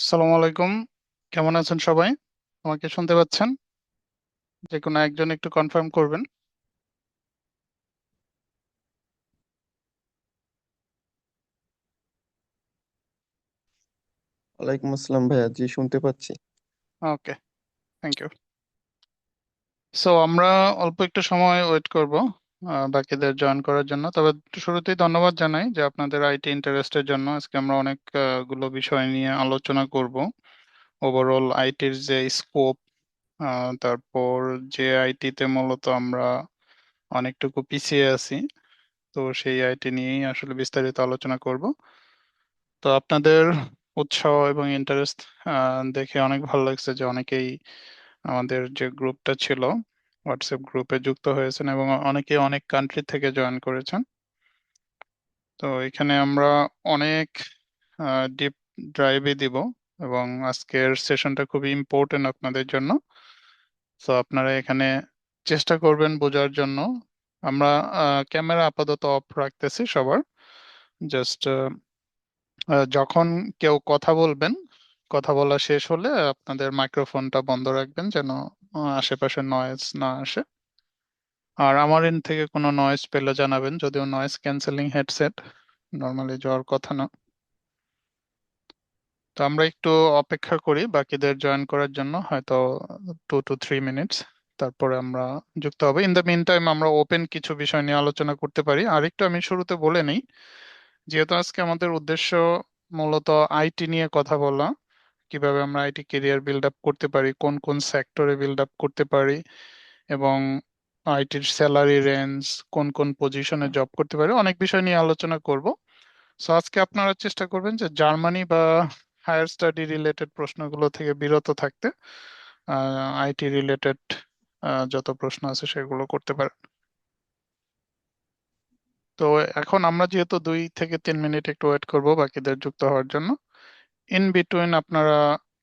আসসালামু আলাইকুম। কেমন আছেন সবাই? আমাকে শুনতে পাচ্ছেন? যে কোনো একজন একটু কনফার্ম করবেন। ওয়ালাইকুম আসসালাম ভাইয়া, জি শুনতে পাচ্ছি। ওকে, থ্যাংক ইউ। সো আমরা অল্প একটু সময় ওয়েট করব বাকিদের জয়েন করার জন্য। তবে শুরুতেই ধন্যবাদ জানাই যে আপনাদের আইটি ইন্টারেস্টের জন্য। আজকে আমরা অনেক গুলো বিষয় নিয়ে আলোচনা করব। ওভারঅল আইটির যে স্কোপ, তারপর যে আইটিতে মূলত আমরা অনেকটুকু পিছিয়ে আছি, তো সেই আইটি নিয়েই আসলে বিস্তারিত আলোচনা করব। তো আপনাদের উৎসাহ এবং ইন্টারেস্ট দেখে অনেক ভালো লাগছে যে অনেকেই আমাদের যে গ্রুপটা ছিল, হোয়াটসঅ্যাপ গ্রুপে যুক্ত হয়েছেন এবং অনেকেই অনেক কান্ট্রি থেকে জয়েন করেছেন। তো এখানে আমরা অনেক ডিপ ড্রাইভে দিব এবং আজকের সেশনটা খুবই ইম্পর্টেন্ট আপনাদের জন্য। তো আপনারা এখানে চেষ্টা করবেন বোঝার জন্য। আমরা ক্যামেরা আপাতত অফ রাখতেছি সবার। জাস্ট যখন কেউ কথা বলবেন, কথা বলা শেষ হলে আপনাদের মাইক্রোফোনটা বন্ধ রাখবেন যেন আশেপাশে নয়েজ না আসে। আর আমার এন্ড থেকে কোনো নয়েজ পেলে জানাবেন, যদিও নয়েজ ক্যান্সেলিং হেডসেট, নর্মালি যাওয়ার কথা না। তো আমরা একটু অপেক্ষা করি বাকিদের জয়েন করার জন্য, হয়তো 2 to 3 মিনিটস, তারপরে আমরা যুক্ত হবো। ইন দ্য মিন টাইম আমরা ওপেন কিছু বিষয় নিয়ে আলোচনা করতে পারি। আর একটু আমি শুরুতে বলে নিই, যেহেতু আজকে আমাদের উদ্দেশ্য মূলত আইটি নিয়ে কথা বলা, কিভাবে আমরা আইটি কেরিয়ার বিল্ড আপ করতে পারি, কোন কোন সেক্টরে বিল্ড আপ করতে পারি, এবং আইটির স্যালারি রেঞ্জ, কোন কোন পজিশনে জব করতে পারি, অনেক বিষয় নিয়ে আলোচনা করব। সো আজকে আপনারা চেষ্টা করবেন যে জার্মানি বা হায়ার স্টাডি রিলেটেড প্রশ্নগুলো থেকে বিরত থাকতে। আইটি রিলেটেড যত প্রশ্ন আছে সেগুলো করতে পারেন। তো এখন আমরা যেহেতু 2 থেকে 3 মিনিট একটু ওয়েট করব বাকিদের যুক্ত হওয়ার জন্য। ইন বিটুইন আপনারা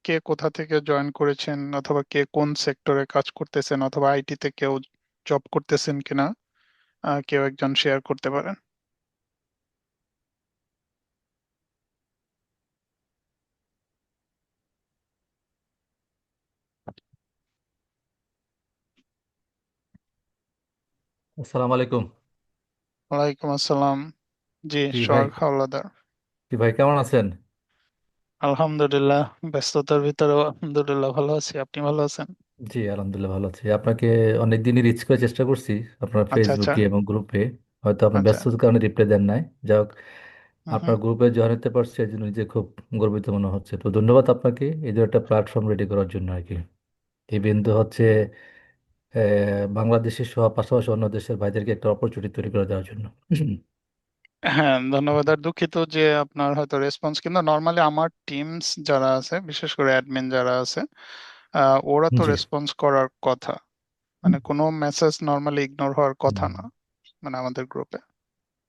কে কোথা থেকে জয়েন করেছেন, অথবা কে কোন সেক্টরে কাজ করতেছেন, অথবা আইটিতে কেউ জব করতেছেন কিনা, কেউ একজন শেয়ার করতে পারেন। আসসালামু আলাইকুম। ওয়ালাইকুম আসসালাম। জি, কি ভাই? সোহাগ হাওলাদার। কি ভাই, কেমন আছেন? আলহামদুলিল্লাহ, ব্যস্ততার ভিতরেও আলহামদুলিল্লাহ ভালো আছি। আপনি ভালো আছেন? জি আলহামদুলিল্লাহ ভালো আছি। আপনাকে অনেকদিনই রিচ করার চেষ্টা করছি আপনার আচ্ছা আচ্ছা। ফেসবুকে এবং গ্রুপে। হয়তো আপনার আচ্ছা। ব্যস্ততার কারণে রিপ্লাই দেন নাই। যাই হোক, হুম হুম। আপনার গ্রুপে জয়েন হতে পারছি এই জন্য নিজে খুব গর্বিত মনে হচ্ছে। তো ধন্যবাদ আপনাকে এই যে একটা প্ল্যাটফর্ম রেডি করার জন্য আর কি। এই বিন্দু হচ্ছে বাংলাদেশের সহ পাশাপাশি অন্য দেশের ভাইদেরকে একটা অপরচুনিটি তৈরি করে দেওয়ার জন্য। হ্যাঁ, ধন্যবাদ। আর দুঃখিত যে আপনার হয়তো রেসপন্স, কিন্তু নর্মালি আমার টিমস যারা আছে, বিশেষ করে অ্যাডমিন যারা আছে, ওরা তো জি। রেসপন্স করার কথা। মানে কোনো মেসেজ নর্মালি ইগনোর হওয়ার কথা হুম। না, মানে আমাদের গ্রুপে।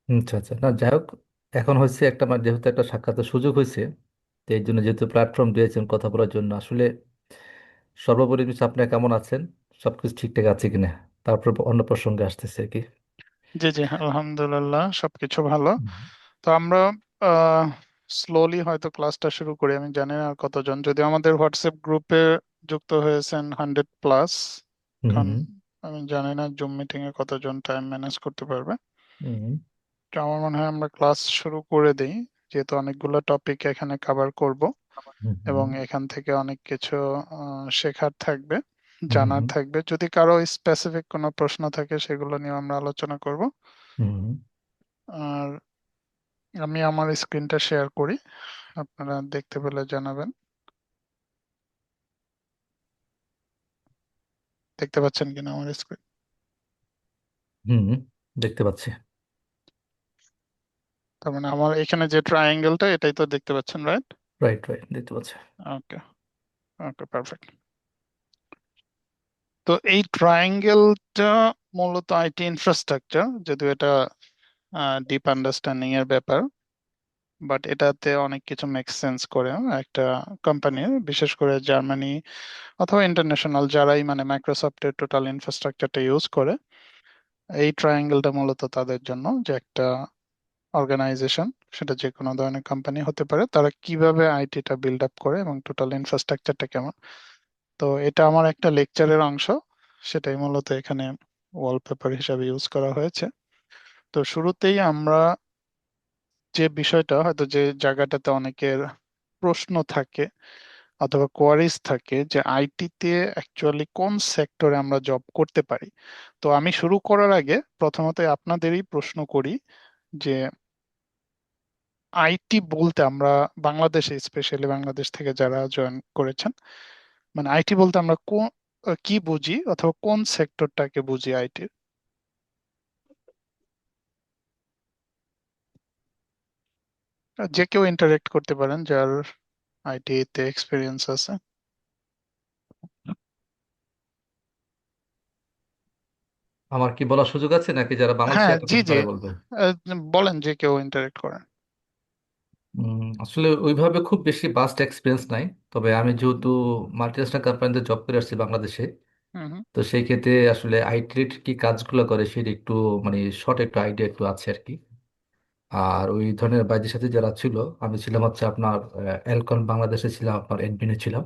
আচ্ছা আচ্ছা, না যাই হোক, এখন হচ্ছে একটা মানে যেহেতু একটা সাক্ষাতের সুযোগ হয়েছে, তো এই জন্য যেহেতু প্ল্যাটফর্ম দিয়েছেন কথা বলার জন্য, আসলে সর্বোপরি বিষয় আপনি কেমন আছেন, সবকিছু ঠিকঠাক আছে কিনা, তারপর অন্য প্রসঙ্গে আসতেছে আর কি। জি জি, আলহামদুলিল্লাহ সবকিছু ভালো। হুম তো আমরা স্লোলি হয়তো ক্লাসটা শুরু করি। আমি জানি না আর কতজন, যদি আমাদের হোয়াটসঅ্যাপ গ্রুপে যুক্ত হয়েছেন 100+। হুম কারণ হুম আমি জানি না জুম মিটিং এ কতজন টাইম ম্যানেজ করতে পারবে। হুম তো আমার মনে হয় আমরা ক্লাস শুরু করে দিই, যেহেতু অনেকগুলো টপিক এখানে কভার করব হুম এবং হুম এখান থেকে অনেক কিছু শেখার থাকবে, হুম জানার হুম থাকবে। যদি কারো স্পেসিফিক কোনো প্রশ্ন থাকে সেগুলো নিয়ে আমরা আলোচনা করব। হুম আর আমি আমার স্ক্রিনটা শেয়ার করি, আপনারা দেখতে পেলে জানাবেন। দেখতে পাচ্ছেন কিনা আমার স্ক্রিন? হুম, হুম, দেখতে পাচ্ছি। তার মানে আমার এখানে যে ট্রায়াঙ্গেলটা, এটাই তো দেখতে পাচ্ছেন, রাইট? রাইট রাইট, দেখতে পাচ্ছি। ওকে। ওকে, পারফেক্ট। তো এই ট্রায়াঙ্গেলটা মূলত আইটি ইনফ্রাস্ট্রাকচার, যদিও এটা ডিপ আন্ডারস্ট্যান্ডিং এর ব্যাপার, বাট এটাতে অনেক কিছু মেক সেন্স করে একটা কোম্পানির, বিশেষ করে জার্মানি অথবা ইন্টারন্যাশনাল যারাই মানে মাইক্রোসফটের টোটাল ইনফ্রাস্ট্রাকচারটা ইউজ করে। এই ট্রায়াঙ্গেলটা মূলত তাদের জন্য, যে একটা অর্গানাইজেশন, সেটা যে কোনো ধরনের কোম্পানি হতে পারে, তারা কিভাবে আইটিটা বিল্ড আপ করে এবং টোটাল ইনফ্রাস্ট্রাকচারটা কেমন। তো এটা আমার একটা লেকচারের অংশ, সেটাই মূলত এখানে ওয়ালপেপার হিসাবে ইউজ করা হয়েছে। তো শুরুতেই আমরা যে বিষয়টা, হয়তো যে জায়গাটাতে অনেকের প্রশ্ন থাকে অথবা কোয়ারিজ থাকে, যে আইটিতে অ্যাকচুয়ালি কোন সেক্টরে আমরা জব করতে পারি। তো আমি শুরু করার আগে প্রথমত আপনাদেরই প্রশ্ন করি যে আইটি বলতে আমরা বাংলাদেশে, স্পেশালি বাংলাদেশ থেকে যারা জয়েন করেছেন, মানে আইটি বলতে আমরা কোন কি বুঝি অথবা কোন সেক্টরটাকে বুঝি আইটির? যে কেউ ইন্টারেক্ট করতে পারেন যার আইটি তে এক্সপিরিয়েন্স আছে। আমার কি বলার সুযোগ আছে নাকি যারা বাংলাদেশে হ্যাঁ, জি এতক্ষণ জি, তারা বলবে? আহ, বলেন, যে কেউ ইন্টারেক্ট করেন। আসলে ওইভাবে খুব বেশি বাস্ট এক্সপিরিয়েন্স নাই, তবে আমি যেহেতু মাল্টিন্যাশনাল কোম্পানিতে জব করে আসছি বাংলাদেশে, হুম হুম তো সেই ক্ষেত্রে আসলে আইটি কি কাজগুলো করে সেটা একটু মানে শর্ট একটু আইডিয়া একটু আছে আর কি। আর ওই ধরনের বাইদের সাথে যারা ছিল, আমি ছিলাম হচ্ছে আপনার এলকন বাংলাদেশে ছিলাম, আপনার এডমিনে ছিলাম।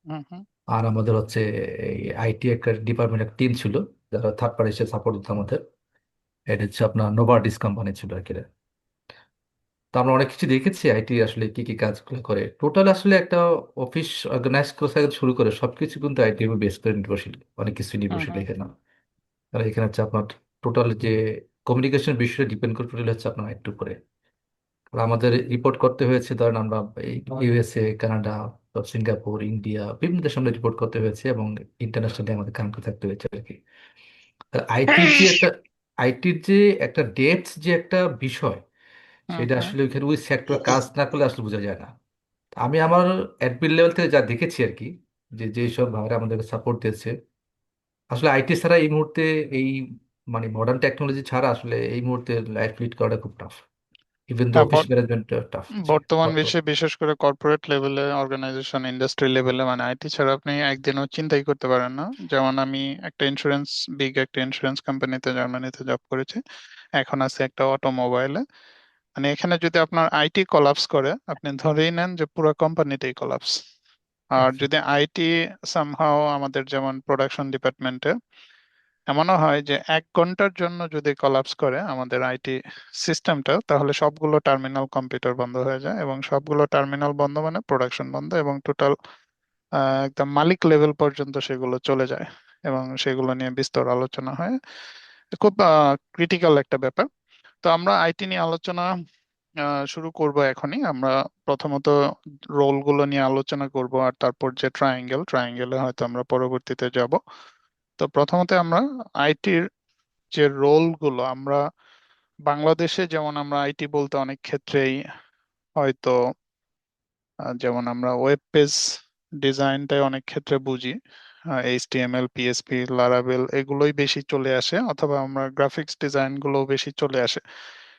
হুম হুম আর আমাদের হচ্ছে এই আইটি একটা ডিপার্টমেন্ট একটা টিম ছিল, যারা থার্ড পার্টি এসে সাপোর্ট দিত আমাদের। এটা হচ্ছে আপনার নোভার্টিস কোম্পানি ছিল আর কি। তো আমরা অনেক কিছু দেখেছি আইটি আসলে কি কি কাজগুলো করে। টোটাল আসলে একটা অফিস অর্গানাইজ করা থেকে শুরু করে সবকিছু কিন্তু আইটি বেস করে নির্ভরশীল, অনেক কিছু হুম নির্ভরশীল হুম এখানে। কারণ এখানে হচ্ছে আপনার টোটাল যে কমিউনিকেশন বিষয়টা ডিপেন্ড করে টোটাল হচ্ছে আপনার আইটির উপরে। আর আমাদের রিপোর্ট করতে হয়েছে, ধরেন আমরা এই ইউএসএ, কানাডা, তারপর সিঙ্গাপুর, ইন্ডিয়া, বিভিন্ন দেশের সামনে রিপোর্ট করতে হয়েছে এবং ইন্টারন্যাশনালি আমাদের কানেক্ট থাকতে হয়েছে আর কি। আইটির যে একটা ডেপথ যে একটা বিষয়, হুম সেটা হুম। আসলে ওইখানে ওই সেক্টর কাজ না করলে আসলে বোঝা যায় না। আমি আমার অ্যাডমিন লেভেল থেকে যা দেখেছি আর কি, যে যেসব ভাইরা আমাদেরকে সাপোর্ট দিয়েছে, আসলে আইটি ছাড়া এই মুহূর্তে এই মানে মডার্ন টেকনোলজি ছাড়া আসলে এই মুহূর্তে লাইফ লিড করাটা খুব টাফ। ইভেন দো হ্যাঁ, অফিস ম্যানেজমেন্ট টাফ জি। বর্তমান বর্তমান বিশ্বে বিশেষ করে কর্পোরেট লেভেলে, অর্গানাইজেশন, ইন্ডাস্ট্রি লেভেলে, মানে আইটি ছাড়া আপনি একদিনও চিন্তাই করতে পারেন না। যেমন আমি একটা ইন্স্যুরেন্স, বিগ একটা ইন্স্যুরেন্স কোম্পানিতে জার্মানিতে জব করেছি, এখন আছে একটা অটোমোবাইলে। মানে এখানে যদি আপনার আইটি কলাপস করে, আপনি ধরেই নেন যে পুরো কোম্পানিটাই কলাপস। আর আচ্ছা। যদি আইটি সামহাও আমাদের যেমন প্রোডাকশন ডিপার্টমেন্টে এমনও হয় যে 1 ঘন্টার জন্য যদি কলাপস করে আমাদের আইটি সিস্টেমটা, তাহলে সবগুলো টার্মিনাল কম্পিউটার বন্ধ হয়ে যায়, এবং সবগুলো টার্মিনাল বন্ধ মানে প্রোডাকশন বন্ধ, এবং টোটাল একদম মালিক লেভেল পর্যন্ত সেগুলো চলে যায়, এবং সেগুলো নিয়ে বিস্তর আলোচনা হয়। খুব ক্রিটিক্যাল একটা ব্যাপার। তো আমরা আইটি নিয়ে আলোচনা শুরু করব এখনই। আমরা প্রথমত রোলগুলো নিয়ে আলোচনা করব, আর তারপর যে ট্রায়াঙ্গেলে হয়তো আমরা পরবর্তীতে যাব। তো প্রথমত আমরা আইটির যে রোলগুলো, আমরা বাংলাদেশে যেমন আমরা আইটি বলতে অনেক ক্ষেত্রেই হয়তো যেমন আমরা ওয়েব পেজ ডিজাইনটাই অনেক ক্ষেত্রে বুঝি, এইচটিএমএল, পিএসপি, লারাভেল এগুলোই বেশি চলে আসে, অথবা আমরা গ্রাফিক্স ডিজাইন গুলো বেশি চলে আসে।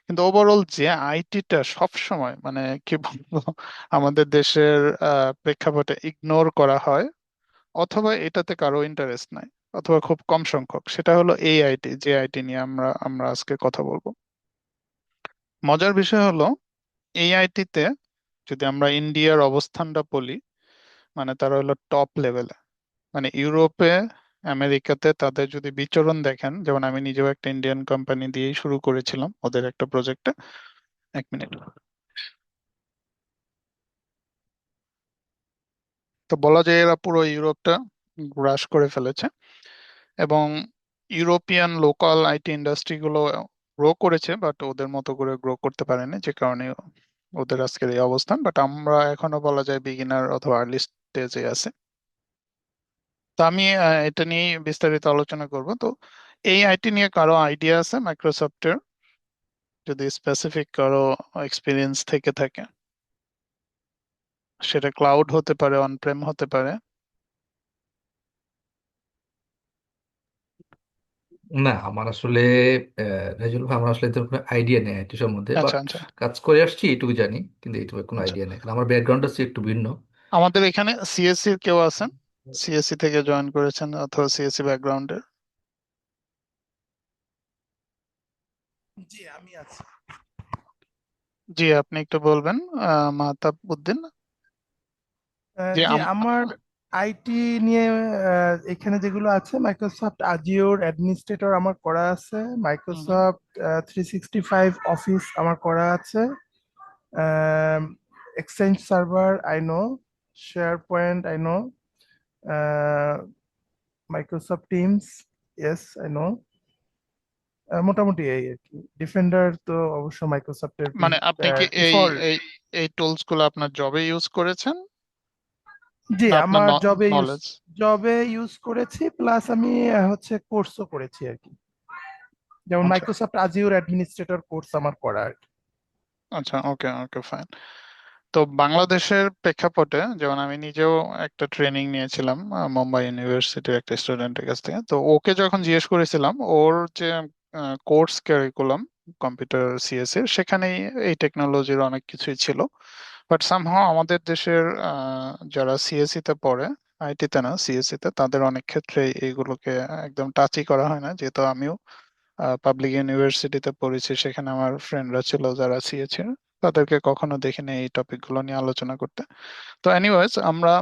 কিন্তু ওভারঅল যে আইটিটা সব সময়, মানে কি বলবো, আমাদের দেশের প্রেক্ষাপটে ইগনোর করা হয়, অথবা এটাতে কারো ইন্টারেস্ট নাই, অথবা খুব কম সংখ্যক, সেটা হলো এই আইটি, যে আইটি নিয়ে আমরা আমরা আজকে কথা বলবো। মজার বিষয় হলো এই আইটিতে যদি আমরা ইন্ডিয়ার অবস্থানটা বলি, মানে তারা হলো টপ লেভেলে। মানে ইউরোপে, আমেরিকাতে তাদের যদি বিচরণ দেখেন, যেমন আমি নিজেও একটা ইন্ডিয়ান কোম্পানি দিয়েই শুরু করেছিলাম ওদের একটা প্রজেক্টে। 1 মিনিট। তো বলা যায় এরা পুরো ইউরোপটা গ্রাস করে ফেলেছে, এবং ইউরোপিয়ান লোকাল আইটি ইন্ডাস্ট্রি গুলো গ্রো করেছে, বাট ওদের মতো করে গ্রো করতে পারেনি, যে কারণে ওদের আজকের এই অবস্থান। বাট আমরা এখনো বলা যায় বিগিনার অথবা আর্লি স্টেজে আছে। তো আমি এটা নিয়ে বিস্তারিত আলোচনা করব। তো এই আইটি নিয়ে কারো আইডিয়া আছে মাইক্রোসফটের, যদি স্পেসিফিক কারো এক্সপিরিয়েন্স থেকে থাকে? সেটা ক্লাউড হতে পারে, অন প্রেম হতে পারে। না আমার আসলে রেজুল ভাই, আমার আসলে এতে কোনো আইডিয়া নেই আইটি সম্বন্ধে, আচ্ছা বাট আচ্ছা। কাজ করে আসছি এটুকু জানি, কিন্তু এইটুকু কোনো আচ্ছা, আইডিয়া নেই কারণ আমার ব্যাকগ্রাউন্ড হচ্ছে একটু ভিন্ন। আমাদের এখানে সিএসসি এর কেউ আছেন? সিএসসি থেকে জয়েন করেছেন অথবা সিএসসি ব্যাকগ্রাউন্ডের? জি আমি আছি। জি, আপনি একটু বলবেন, মাহতাব উদ্দিন। যে জি আমার আইটি নিয়ে এখানে যেগুলো আছে মাইক্রোসফট আজিওর অ্যাডমিনিস্ট্রেটর আমার করা আছে, হুম হুম। মাইক্রোসফট 365 অফিস আমার করা আছে, exchange server I know, share point I know, Microsoft teams yes I know. মোটামুটি এই আর কি। ডিফেন্ডার তো অবশ্য মাইক্রোসফটের মানে আপনি কি এই ডিফল্ট। এই এই টুলস গুলো আপনার জবে ইউজ করেছেন, জি না আপনার আমার জবে ইউজ, নলেজ? করেছি, প্লাস আমি হচ্ছে কোর্সও করেছি আর কি, যেমন আচ্ছা মাইক্রোসফট আজিওর অ্যাডমিনিস্ট্রেটর কোর্স আমার করা আর কি। আচ্ছা, ওকে ওকে ফাইন। তো বাংলাদেশের প্রেক্ষাপটে যেমন আমি নিজেও একটা ট্রেনিং নিয়েছিলাম মুম্বাই ইউনিভার্সিটির একটা স্টুডেন্টের কাছ থেকে। তো ওকে যখন জিজ্ঞেস করেছিলাম ওর যে কোর্স কারিকুলাম কম্পিউটার সিএস এর, সেখানেই এই টেকনোলজির অনেক কিছুই ছিল। বাট সামহাও আমাদের দেশের যারা সিএসসি তে পড়ে, আইটি তে না সিএসসি তে, তাদের অনেক ক্ষেত্রে এইগুলোকে একদম টাচই করা হয় না। যেহেতু আমিও পাবলিক ইউনিভার্সিটিতে পড়েছি, সেখানে আমার ফ্রেন্ডরা ছিল যারা সিএসসি, তাদেরকে কখনো দেখিনি এই টপিক গুলো নিয়ে আলোচনা করতে। তো এনিওয়েজ, আমরা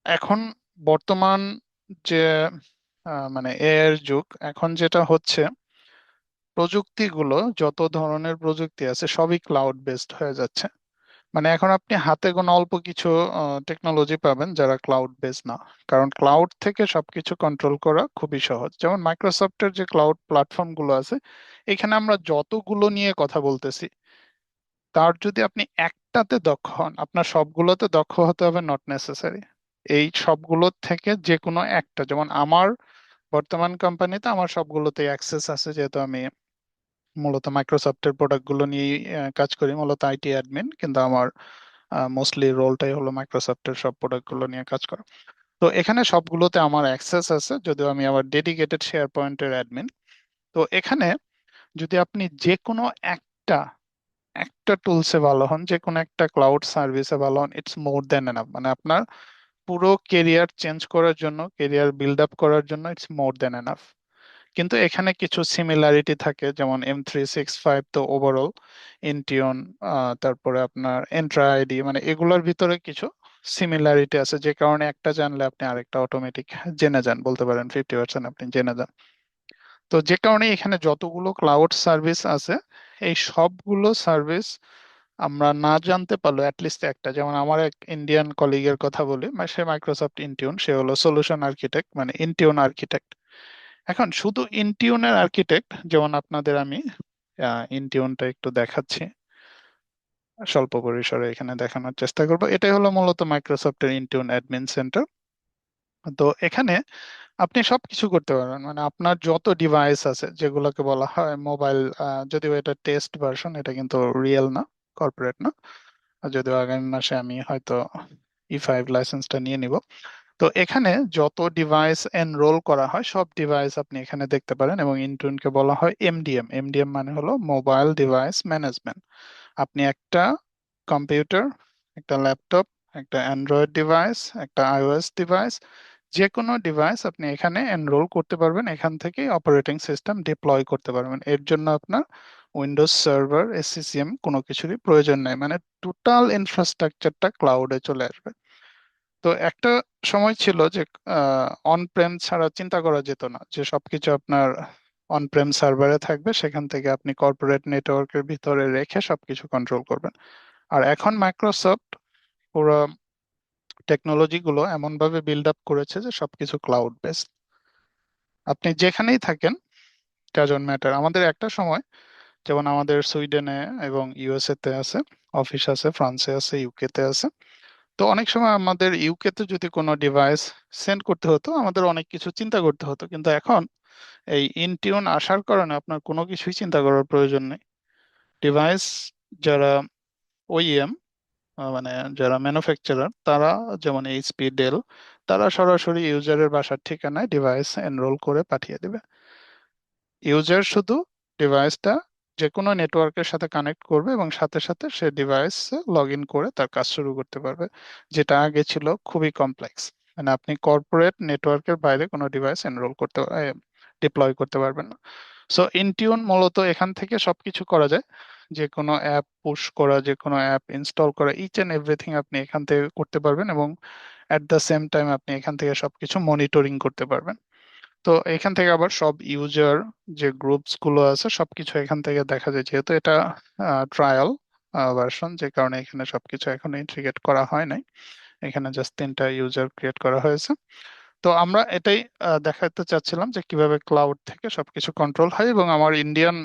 এখন বর্তমান যে মানে এআই এর যুগ, এখন যেটা হচ্ছে, প্রযুক্তিগুলো যত ধরনের প্রযুক্তি আছে সবই ক্লাউড বেসড হয়ে যাচ্ছে। মানে এখন আপনি হাতে গোনা অল্প কিছু টেকনোলজি পাবেন যারা ক্লাউড বেস না। কারণ ক্লাউড থেকে সবকিছু কন্ট্রোল করা খুবই সহজ। যেমন মাইক্রোসফটের যে ক্লাউড প্ল্যাটফর্ম গুলো আছে, এখানে আমরা যতগুলো নিয়ে কথা বলতেছি, তার যদি আপনি একটাতে দক্ষ হন, আপনার সবগুলোতে দক্ষ হতে হবে নট নেসেসারি। এই সবগুলোর থেকে যে কোনো একটা, যেমন আমার বর্তমান কোম্পানিতে আমার সবগুলোতে অ্যাক্সেস আছে, যেহেতু আমি মূলত মাইক্রোসফটের প্রোডাক্ট গুলো নিয়ে কাজ করি, মূলত আইটি অ্যাডমিন, কিন্তু আমার মোস্টলি রোলটাই হলো মাইক্রোসফটের সব প্রোডাক্ট গুলো নিয়ে কাজ করা। তো এখানে সবগুলোতে আমার অ্যাক্সেস আছে, যদিও আমি আবার ডেডিকেটেড শেয়ার পয়েন্টের অ্যাডমিন। তো এখানে যদি আপনি যে কোনো একটা একটা টুলসে ভালো হন, যে কোনো একটা ক্লাউড সার্ভিসে ভালো হন, ইটস মোর দেন এনাফ। মানে আপনার পুরো কেরিয়ার চেঞ্জ করার জন্য, কেরিয়ার বিল্ড আপ করার জন্য ইটস মোর দেন এনাফ। কিন্তু এখানে কিছু সিমিলারিটি থাকে, যেমন M365 তো ওভারঅল, ইনটিউন, তারপরে আপনার এন্ট্রা আইডি, মানে এগুলোর ভিতরে কিছু সিমিলারিটি আছে, যে কারণে একটা জানলে আপনি আরেকটা অটোমেটিক জেনে যান, বলতে পারেন 50% আপনি জেনে যান। তো যে কারণে এখানে যতগুলো ক্লাউড সার্ভিস আছে, এই সবগুলো সার্ভিস আমরা না জানতে পারলো অ্যাটলিস্ট একটা, যেমন আমার এক ইন্ডিয়ান কলিগের কথা বলি, সে মাইক্রোসফট ইনটিউন, সে হলো সলিউশন আর্কিটেক্ট, মানে ইনটিউন আর্কিটেক্ট। এখন শুধু ইনটিউনের আর্কিটেক্ট, যেমন আপনাদের আমি ইনটিউনটা একটু দেখাচ্ছি, স্বল্প পরিসরে এখানে দেখানোর চেষ্টা করবো। এটাই হলো মূলত মাইক্রোসফটের ইনটিউন অ্যাডমিন সেন্টার। তো এখানে আপনি সবকিছু করতে পারবেন, মানে আপনার যত ডিভাইস আছে যেগুলোকে বলা হয় মোবাইল, যদিও এটা টেস্ট ভার্সন, এটা কিন্তু রিয়েল না, কর্পোরেট না। আর যদিও আগামী মাসে আমি হয়তো E5 লাইসেন্সটা নিয়ে নিব। তো এখানে যত ডিভাইস এনরোল করা হয় সব ডিভাইস আপনি এখানে দেখতে পারেন, এবং ইনটুনকে বলা হয় এমডিএম। এমডিএম মানে হলো মোবাইল ডিভাইস ম্যানেজমেন্ট। আপনি একটা কম্পিউটার, একটা ল্যাপটপ, একটা অ্যান্ড্রয়েড ডিভাইস, একটা আইওএস ডিভাইস, যে কোনো ডিভাইস আপনি এখানে এনরোল করতে পারবেন, এখান থেকে অপারেটিং সিস্টেম ডিপ্লয় করতে পারবেন। এর জন্য আপনার উইন্ডোজ সার্ভার, এসসিসিএম কোনো কিছুরই প্রয়োজন নেই, মানে টোটাল ইনফ্রাস্ট্রাকচারটা ক্লাউডে চলে আসবে। তো একটা সময় ছিল যে অন প্রেম ছাড়া চিন্তা করা যেত না, যে সবকিছু আপনার অন প্রেম সার্ভারে থাকবে, সেখান থেকে আপনি কর্পোরেট নেটওয়ার্কের ভিতরে রেখে সবকিছু কন্ট্রোল করবেন। আর এখন মাইক্রোসফট পুরো টেকনোলজি গুলো এমন ভাবে বিল্ড আপ করেছে যে সবকিছু ক্লাউড বেসড। আপনি যেখানেই থাকেন, ডাজন্ট ম্যাটার। আমাদের একটা সময়, যেমন আমাদের সুইডেনে এবং ইউএসএ তে আছে অফিস, আছে ফ্রান্সে আছে, ইউকে তে আছে। তো অনেক সময় আমাদের ইউকে তে যদি কোনো ডিভাইস সেন্ড করতে হতো, আমাদের অনেক কিছু চিন্তা করতে হতো। কিন্তু এখন এই ইনটিউন আসার কারণে আপনার কোনো কিছুই চিন্তা করার প্রয়োজন নেই। ডিভাইস যারা ওইএম, মানে যারা ম্যানুফ্যাকচারার, তারা যেমন এইচপি, ডেল, তারা সরাসরি ইউজারের বাসার ঠিকানায় ডিভাইস এনরোল করে পাঠিয়ে দেবে। ইউজার শুধু ডিভাইসটা যে কোনো নেটওয়ার্কের সাথে কানেক্ট করবে এবং সাথে সাথে সে ডিভাইসে লগ ইন করে তার কাজ শুরু করতে পারবে, যেটা আগে ছিল খুবই কমপ্লেক্স। মানে আপনি কর্পোরেট নেটওয়ার্কের বাইরে কোনো ডিভাইস এনরোল করতে, ডিপ্লয় করতে পারবেন না। সো ইনটিউন মূলত এখান থেকে সবকিছু করা যায়। যে কোনো অ্যাপ পুশ করা, যে কোনো অ্যাপ ইনস্টল করা, ইচ এন্ড এভরিথিং আপনি এখান থেকে করতে পারবেন, এবং অ্যাট দ্য সেম টাইম আপনি এখান থেকে সবকিছু মনিটরিং করতে পারবেন। তো এখান থেকে আবার সব ইউজার যে গ্রুপস গুলো আছে সবকিছু এখান থেকে দেখা যায়, যেহেতু এটা ট্রায়াল ভার্সন, যে কারণে এখানে সবকিছু এখন ইন্টিগ্রেট করা হয় নাই। এখানে জাস্ট 3টা ইউজার ক্রিয়েট করা হয়েছে। তো আমরা এটাই দেখাতে চাচ্ছিলাম যে কিভাবে ক্লাউড থেকে সবকিছু কন্ট্রোল হয়। এবং আমার ইন্ডিয়ান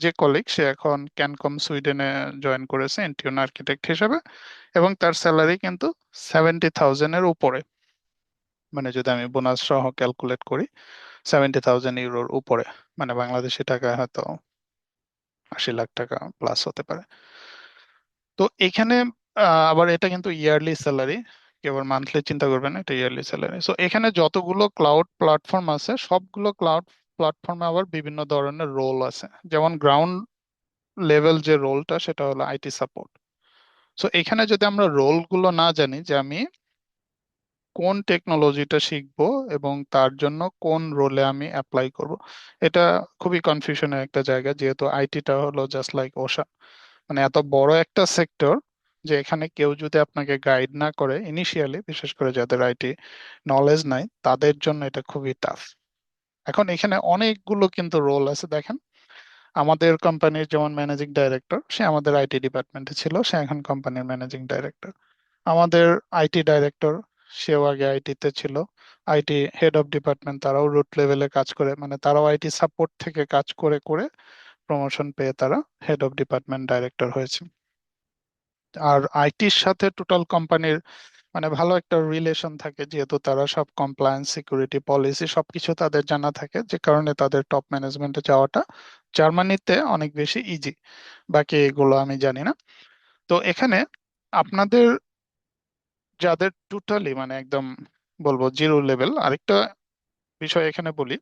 যে কলিগ, সে এখন ক্যানকম সুইডেনে জয়েন করেছে ইন্টিউন আর্কিটেক্ট হিসেবে, এবং তার স্যালারি কিন্তু 70,000-এর উপরে। মানে যদি আমি বোনাস সহ ক্যালকুলেট করি, 70,000 ইউরোর উপরে, মানে বাংলাদেশি টাকায় হয়তো 80 লাখ টাকা প্লাস হতে পারে। তো এখানে আবার এটা কিন্তু ইয়ারলি স্যালারি, কেবল মান্থলি চিন্তা করবেন না, এটা ইয়ারলি স্যালারি। সো এখানে যতগুলো ক্লাউড প্ল্যাটফর্ম আছে সবগুলো ক্লাউড প্ল্যাটফর্মে আবার বিভিন্ন ধরনের রোল আছে। যেমন গ্রাউন্ড লেভেল যে রোলটা, সেটা হলো আইটি সাপোর্ট। সো এখানে যদি আমরা রোল গুলো না জানি, যে আমি কোন টেকনোলজিটা শিখবো এবং তার জন্য কোন রোলে আমি অ্যাপ্লাই করব, এটা খুবই কনফিউশনের একটা জায়গা, যেহেতু আইটিটা হলো জাস্ট লাইক ওশান, মানে এত বড় একটা সেক্টর, যে এখানে কেউ যদি আপনাকে গাইড না করে ইনিশিয়ালি, বিশেষ করে যাদের আইটি নলেজ নাই, তাদের জন্য এটা খুবই টাফ। এখন এখানে অনেকগুলো কিন্তু রোল আছে, দেখেন। আমাদের কোম্পানির যেমন ম্যানেজিং ডাইরেক্টর, সে আমাদের আইটি ডিপার্টমেন্টে ছিল, সে এখন কোম্পানির ম্যানেজিং ডাইরেক্টর। আমাদের আইটি ডাইরেক্টর, সেও আগে আইটিতে ছিল। আইটি হেড অফ ডিপার্টমেন্ট, তারাও রুট লেভেলে কাজ করে, মানে তারাও আইটি সাপোর্ট থেকে কাজ করে করে প্রমোশন পেয়ে তারা হেড অফ ডিপার্টমেন্ট ডাইরেক্টর হয়েছে। আর আইটির সাথে টোটাল কোম্পানির মানে ভালো একটা রিলেশন থাকে, যেহেতু তারা সব কমপ্লায়েন্স, সিকিউরিটি পলিসি সবকিছু তাদের জানা থাকে, যে কারণে তাদের টপ ম্যানেজমেন্টে যাওয়াটা জার্মানিতে অনেক বেশি ইজি। বাকি এগুলো আমি জানি না। তো এখানে আপনাদের যাদের টোটালি মানে একদম বলবো জিরো লেভেল, আরেকটা বিষয় এখানে বলি,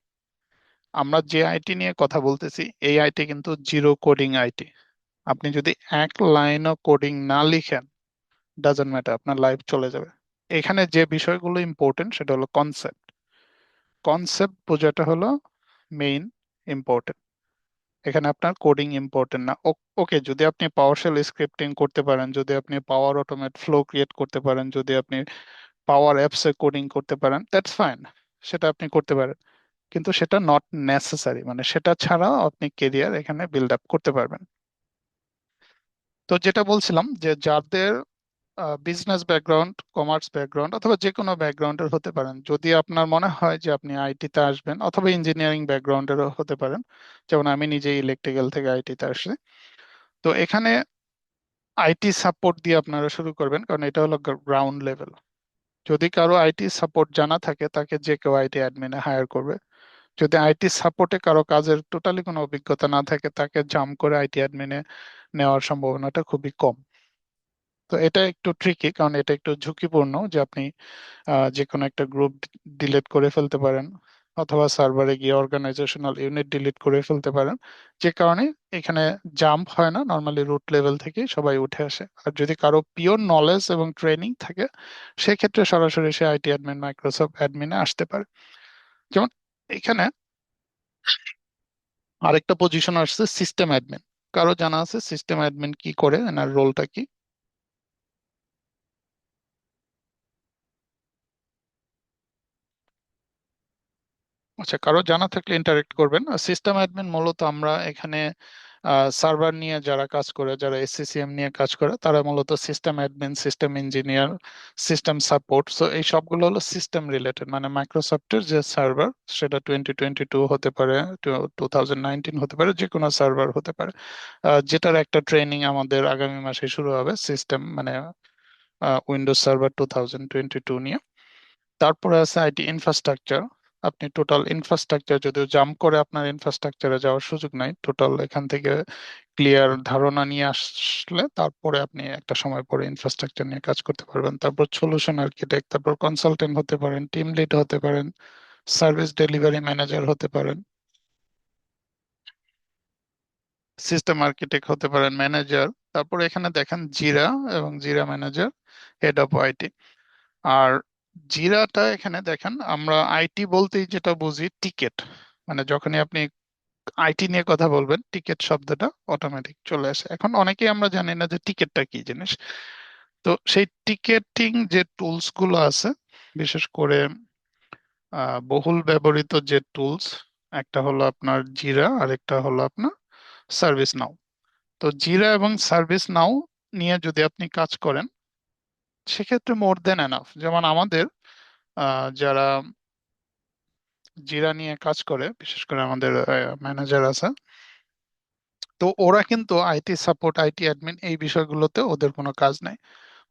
আমরা যে আইটি নিয়ে কথা বলতেছি এই আইটি কিন্তু জিরো কোডিং আইটি। আপনি যদি এক লাইনও কোডিং না লিখেন, ডাজন্ট ম্যাটার, আপনার লাইফ চলে যাবে। এখানে যে বিষয়গুলো ইম্পর্টেন্ট সেটা হলো কনসেপ্ট। কনসেপ্ট বোঝাটা হলো মেইন ইম্পর্টেন্ট। এখানে আপনার কোডিং ইম্পর্টেন্ট না। ওকে, যদি আপনি পাওয়ারশেল স্ক্রিপ্টিং করতে পারেন, যদি আপনি পাওয়ার অটোমেট ফ্লো ক্রিয়েট করতে পারেন, যদি আপনি পাওয়ার অ্যাপসে কোডিং করতে পারেন, দ্যাটস ফাইন, সেটা আপনি করতে পারেন। কিন্তু সেটা নট নেসেসারি, মানে সেটা ছাড়াও আপনি কেরিয়ার এখানে বিল্ড আপ করতে পারবেন। তো যেটা বলছিলাম, যে যাদের বিজনেস ব্যাকগ্রাউন্ড, কমার্স ব্যাকগ্রাউন্ড অথবা যে কোনো ব্যাকগ্রাউন্ডের হতে পারেন, যদি আপনার মনে হয় যে আপনি আইটিতে আসবেন, অথবা ইঞ্জিনিয়ারিং ব্যাকগ্রাউন্ডেরও হতে পারেন, যেমন আমি নিজে ইলেকট্রিক্যাল থেকে আইটিতে আসছি, তো এখানে আইটি সাপোর্ট দিয়ে আপনারা শুরু করবেন, কারণ এটা হলো গ্রাউন্ড লেভেল। যদি কারো আইটি সাপোর্ট জানা থাকে, তাকে যে কেউ আইটি অ্যাডমিনে হায়ার করবে। যদি আইটি সাপোর্টে কারো কাজের টোটালি কোনো অভিজ্ঞতা না থাকে, তাকে জাম্প করে আইটি অ্যাডমিনে নেওয়ার সম্ভাবনাটা খুবই কম। তো এটা একটু ট্রিকি, কারণ এটা একটু ঝুঁকিপূর্ণ, যে আপনি যে কোনো একটা গ্রুপ ডিলিট করে ফেলতে পারেন, অথবা সার্ভারে গিয়ে অর্গানাইজেশনাল ইউনিট ডিলিট করে ফেলতে পারেন, যে কারণে এখানে জাম্প হয় না, নর্মালি রুট লেভেল থেকে সবাই উঠে আসে। আর যদি কারো পিওর নলেজ এবং ট্রেনিং থাকে, সেক্ষেত্রে সরাসরি সে আইটি অ্যাডমিন, মাইক্রোসফট অ্যাডমিনে আসতে পারে। যেমন এখানে আরেকটা পজিশন আসছে সিস্টেম অ্যাডমিন। কারো জানা আছে সিস্টেম অ্যাডমিন কি করে, এনার রোলটা কি? আচ্ছা, কারো জানা থাকলে ইন্টারেক্ট করবেন। সিস্টেম অ্যাডমিন মূলত আমরা এখানে সার্ভার নিয়ে যারা কাজ করে, যারা এসসিসিএম নিয়ে কাজ করে, তারা মূলত system admin, system engineer, system support. So এই সবগুলো হলো সিস্টেম রিলেটেড, মানে মাইক্রোসফটের যে সার্ভার, সেটা 2022 হতে পারে, 2019 হতে পারে, যে কোনো সার্ভার হতে পারে, যেটার একটা ট্রেনিং আমাদের আগামী মাসে শুরু হবে, সিস্টেম মানে উইন্ডোজ সার্ভার 2022 নিয়ে। তারপরে আছে আইটি ইনফ্রাস্ট্রাকচার। আপনি টোটাল ইনফ্রাস্ট্রাকচার, যদিও জাম্প করে আপনার ইনফ্রাস্ট্রাকচারে যাওয়ার সুযোগ নাই, টোটাল এখান থেকে ক্লিয়ার ধারণা নিয়ে আসলে তারপরে আপনি একটা সময় পরে ইনফ্রাস্ট্রাকচার নিয়ে কাজ করতে পারবেন। তারপর সলিউশন আর্কিটেক্ট, তারপর কনসালটেন্ট হতে পারেন, টিম লিড হতে পারেন, সার্ভিস ডেলিভারি ম্যানেজার হতে পারেন, সিস্টেম আর্কিটেক্ট হতে পারেন, ম্যানেজার। তারপর এখানে দেখেন জিরা, এবং জিরা ম্যানেজার, হেড অফ আইটি। আর জিরাটা এখানে দেখেন, আমরা আইটি বলতেই যেটা বুঝি টিকেট, মানে যখনই আপনি আইটি নিয়ে কথা বলবেন, টিকেট শব্দটা অটোমেটিক চলে আসে। এখন অনেকেই আমরা জানি না যে টিকেটটা কি জিনিস। তো সেই টিকেটিং যে টুলস গুলো আছে, বিশেষ করে বহুল ব্যবহৃত যে টুলস, একটা হলো আপনার জিরা আর একটা হলো আপনার সার্ভিস নাও। তো জিরা এবং সার্ভিস নাও নিয়ে যদি আপনি কাজ করেন, সেক্ষেত্রে মোর দেন এনাফ। যেমন আমাদের যারা জিরা নিয়ে কাজ করে, বিশেষ করে আমাদের ম্যানেজার আছে, তো ওরা কিন্তু আইটি সাপোর্ট, আইটি অ্যাডমিন এই বিষয়গুলোতে ওদের কোনো কাজ নাই।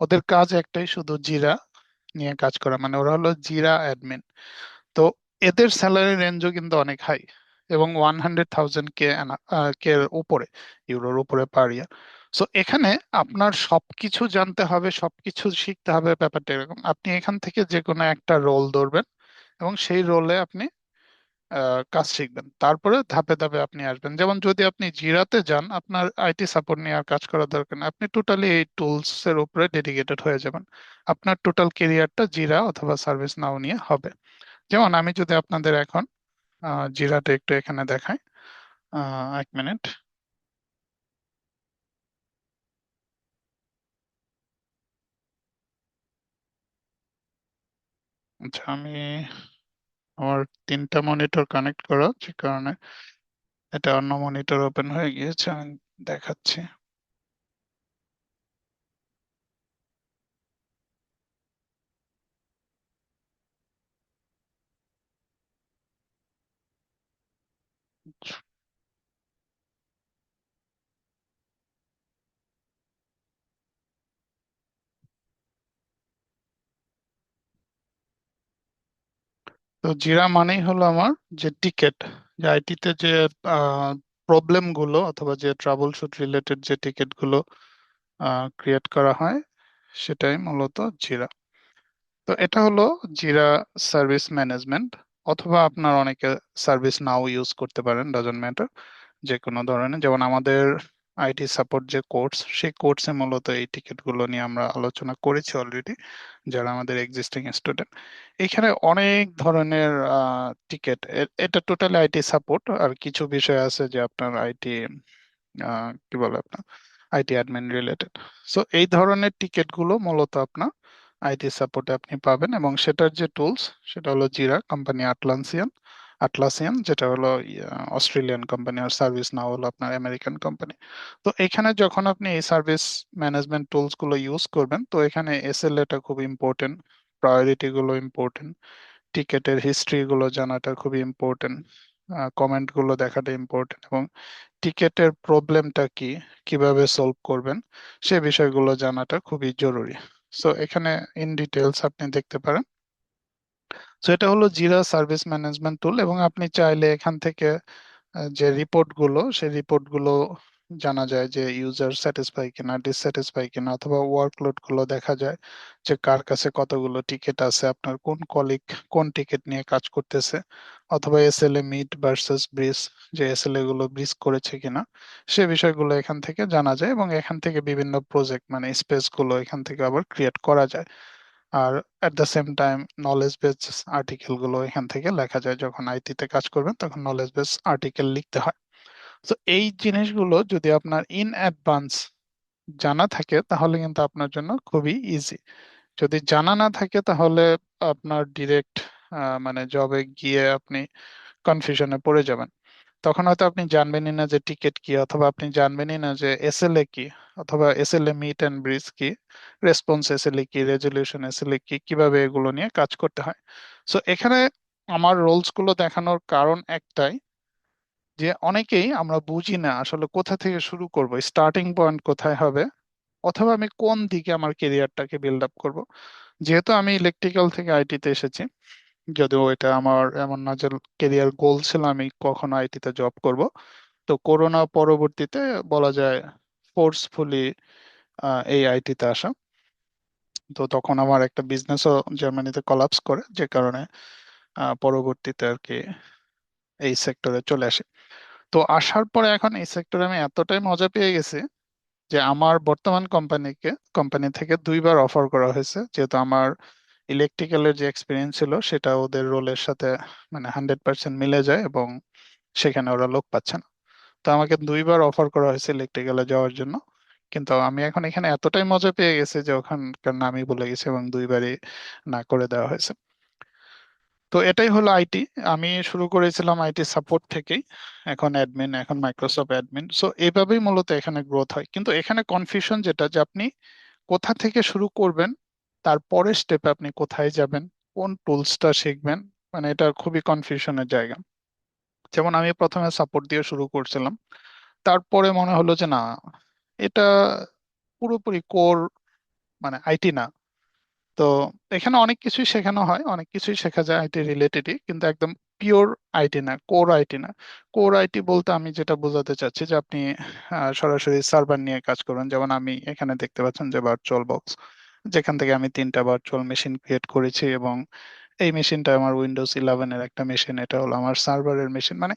ওদের কাজ একটাই, শুধু জিরা নিয়ে কাজ করা, মানে ওরা হলো জিরা অ্যাডমিন। তো এদের স্যালারি রেঞ্জও কিন্তু অনেক হাই, এবং 100,000 কে এর উপরে, ইউরোর উপরে পার ইয়ার। সো এখানে আপনার সবকিছু জানতে হবে, সবকিছু শিখতে হবে, ব্যাপারটা এরকম। আপনি এখান থেকে যে কোনো একটা রোল ধরবেন এবং সেই রোলে আপনি কাজ শিখবেন, তারপরে ধাপে ধাপে আপনি আসবেন। যেমন যদি আপনি জিরাতে যান, আপনার আইটি সাপোর্ট নিয়ে আর কাজ করার দরকার নেই, আপনি টোটালি এই টুলস এর উপরে ডেডিকেটেড হয়ে যাবেন। আপনার টোটাল কেরিয়ারটা জিরা অথবা সার্ভিস নাও নিয়ে হবে। যেমন আমি যদি আপনাদের এখন জিরাটা একটু এখানে দেখাই, 1 মিনিট। আচ্ছা, আমি আমার 3টা মনিটর কানেক্ট করা, যে কারণে এটা অন্য মনিটর ওপেন হয়ে গিয়েছে, আমি দেখাচ্ছি। তো জিরা মানেই হলো আমার যে টিকেট, যে আইটিতে যে প্রবলেম গুলো অথবা যে ট্রাবল শুট রিলেটেড যে টিকেট গুলো ক্রিয়েট করা হয়, সেটাই মূলত জিরা। তো এটা হলো জিরা সার্ভিস ম্যানেজমেন্ট, অথবা আপনার অনেকে সার্ভিস নাও ইউজ করতে পারেন, ডাজন্ট ম্যাটার, যে কোনো ধরনের। যেমন আমাদের আইটি সাপোর্ট যে কোর্স, সেই কোর্সে মূলত এই টিকিট গুলো নিয়ে আমরা আলোচনা করেছি অলরেডি, যারা আমাদের এক্সিস্টিং স্টুডেন্ট। এখানে অনেক ধরনের টিকিট, এটা টোটালি আইটি সাপোর্ট। আর কিছু বিষয় আছে যে আপনার আইটি, কি বলে আপনার, আইটি অ্যাডমিন রিলেটেড। সো এই ধরনের টিকিট গুলো মূলত আপনার আইটি সাপোর্টে আপনি পাবেন, এবং সেটার যে টুলস, সেটা হলো জিরা কোম্পানি, আটলাসিয়ান যেটা হলো অস্ট্রেলিয়ান কোম্পানি, আর সার্ভিস নাও হলো আপনার আমেরিকান কোম্পানি। তো এখানে যখন আপনি এই সার্ভিস ম্যানেজমেন্ট টুলস গুলো ইউজ করবেন, তো এখানে এসএলএ টা খুব ইম্পর্টেন্ট, প্রায়োরিটি গুলো ইম্পর্টেন্ট, টিকেটের হিস্ট্রি গুলো জানাটা খুবই ইম্পর্টেন্ট, কমেন্ট গুলো দেখাটা ইম্পর্টেন্ট, এবং টিকেটের প্রবলেমটা কি, কিভাবে সলভ করবেন, সে বিষয়গুলো জানাটা খুবই জরুরি। সো এখানে ইন ডিটেলস আপনি দেখতে পারেন। সো এটা হলো জিরা সার্ভিস ম্যানেজমেন্ট টুল, এবং আপনি চাইলে এখান থেকে যে রিপোর্ট গুলো, সেই রিপোর্ট গুলো জানা যায় যে ইউজার স্যাটিসফাই কিনা, ডিসস্যাটিসফাই কিনা, অথবা ওয়ার্কলোড গুলো দেখা যায় যে কার কাছে কতগুলো টিকিট আছে, আপনার কোন কলিগ কোন টিকিট নিয়ে কাজ করতেছে, অথবা এসএলএ মিট ভার্সেস ব্রিজ, যে এসএলএ গুলো ব্রিজ করেছে কিনা, সে বিষয়গুলো এখান থেকে জানা যায়। এবং এখান থেকে বিভিন্ন প্রজেক্ট, মানে স্পেস গুলো এখান থেকে আবার ক্রিয়েট করা যায়। আর at the same time knowledge base article গুলো এখান থেকে লেখা যায়, যখন আইটিতে কাজ করবেন তখন নলেজ বেস আর্টিকেল লিখতে হয়। তো এই জিনিসগুলো যদি আপনার ইন অ্যাডভান্স জানা থাকে, তাহলে কিন্তু আপনার জন্য খুবই ইজি। যদি জানা না থাকে, তাহলে আপনার ডিরেক্ট মানে জবে গিয়ে আপনি কনফিউশনে পড়ে যাবেন। তখন হয়তো আপনি জানবেনই না যে টিকেট কি, অথবা আপনি জানবেনই না যে এসএলএ কি, অথবা এসএলএ মিট এন্ড ব্রিজ কি, রেসপন্স এসএলএ কি, রেজলিউশন এসএলএ কি, কিভাবে এগুলো নিয়ে কাজ করতে হয়। সো এখানে আমার রোলস গুলো দেখানোর কারণ একটাই, যে অনেকেই আমরা বুঝি না আসলে কোথা থেকে শুরু করব, স্টার্টিং পয়েন্ট কোথায় হবে, অথবা আমি কোন দিকে আমার কেরিয়ারটাকে বিল্ড আপ করব। যেহেতু আমি ইলেকট্রিক্যাল থেকে আইটিতে এসেছি, যদিও এটা আমার এমন না যে কেরিয়ার গোল ছিল আমি কখনো আইটিতে জব করব। তো করোনা পরবর্তীতে বলা যায় ফোর্সফুলি এই আইটিতে আসা। তো তখন আমার একটা বিজনেসও জার্মানিতে কলাপস করে, যে কারণে পরবর্তীতে আর কি এই সেক্টরে চলে আসে। তো আসার পরে এখন এই সেক্টরে আমি এতটাই মজা পেয়ে গেছি যে আমার বর্তমান কোম্পানি থেকে 2বার অফার করা হয়েছে, যেহেতু আমার ইলেকট্রিক্যালের যে এক্সপিরিয়েন্স ছিল সেটা ওদের রোলের সাথে মানে 100% মিলে যায়, এবং সেখানে ওরা লোক পাচ্ছে না। তো আমাকে 2বার অফার করা হয়েছে ইলেকট্রিক্যালে যাওয়ার জন্য, কিন্তু আমি এখন এখানে এতটাই মজা পেয়ে গেছি যে ওখানকার নামই ভুলে গেছি এবং 2বারই না করে দেওয়া হয়েছে। তো এটাই হলো আইটি। আমি শুরু করেছিলাম আইটি সাপোর্ট থেকেই, এখন অ্যাডমিন, এখন মাইক্রোসফট অ্যাডমিন। সো এইভাবেই মূলত এখানে গ্রোথ হয়। কিন্তু এখানে কনফিউশন যেটা, যে আপনি কোথা থেকে শুরু করবেন, তারপরের স্টেপে আপনি কোথায় যাবেন, কোন টুলসটা শিখবেন, মানে এটা খুবই কনফিউশনের জায়গা। যেমন আমি প্রথমে সাপোর্ট দিয়ে শুরু করছিলাম, তারপরে মনে হলো যে না, এটা পুরোপুরি কোর মানে আইটি না। তো এখানে অনেক কিছুই শেখানো হয়, অনেক কিছুই শেখা যায় আইটি রিলেটেডই, কিন্তু একদম পিওর আইটি না, কোর আইটি না। কোর আইটি বলতে আমি যেটা বোঝাতে চাচ্ছি যে আপনি সরাসরি সার্ভার নিয়ে কাজ করবেন। যেমন আমি এখানে দেখতে পাচ্ছেন যে ভার্চুয়াল বক্স, যেখান থেকে আমি 3টা ভার্চুয়াল মেশিন ক্রিয়েট করেছি, এবং এই মেশিনটা আমার উইন্ডোজ 11-এর একটা মেশিন, এটা হলো আমার সার্ভারের মেশিন। মানে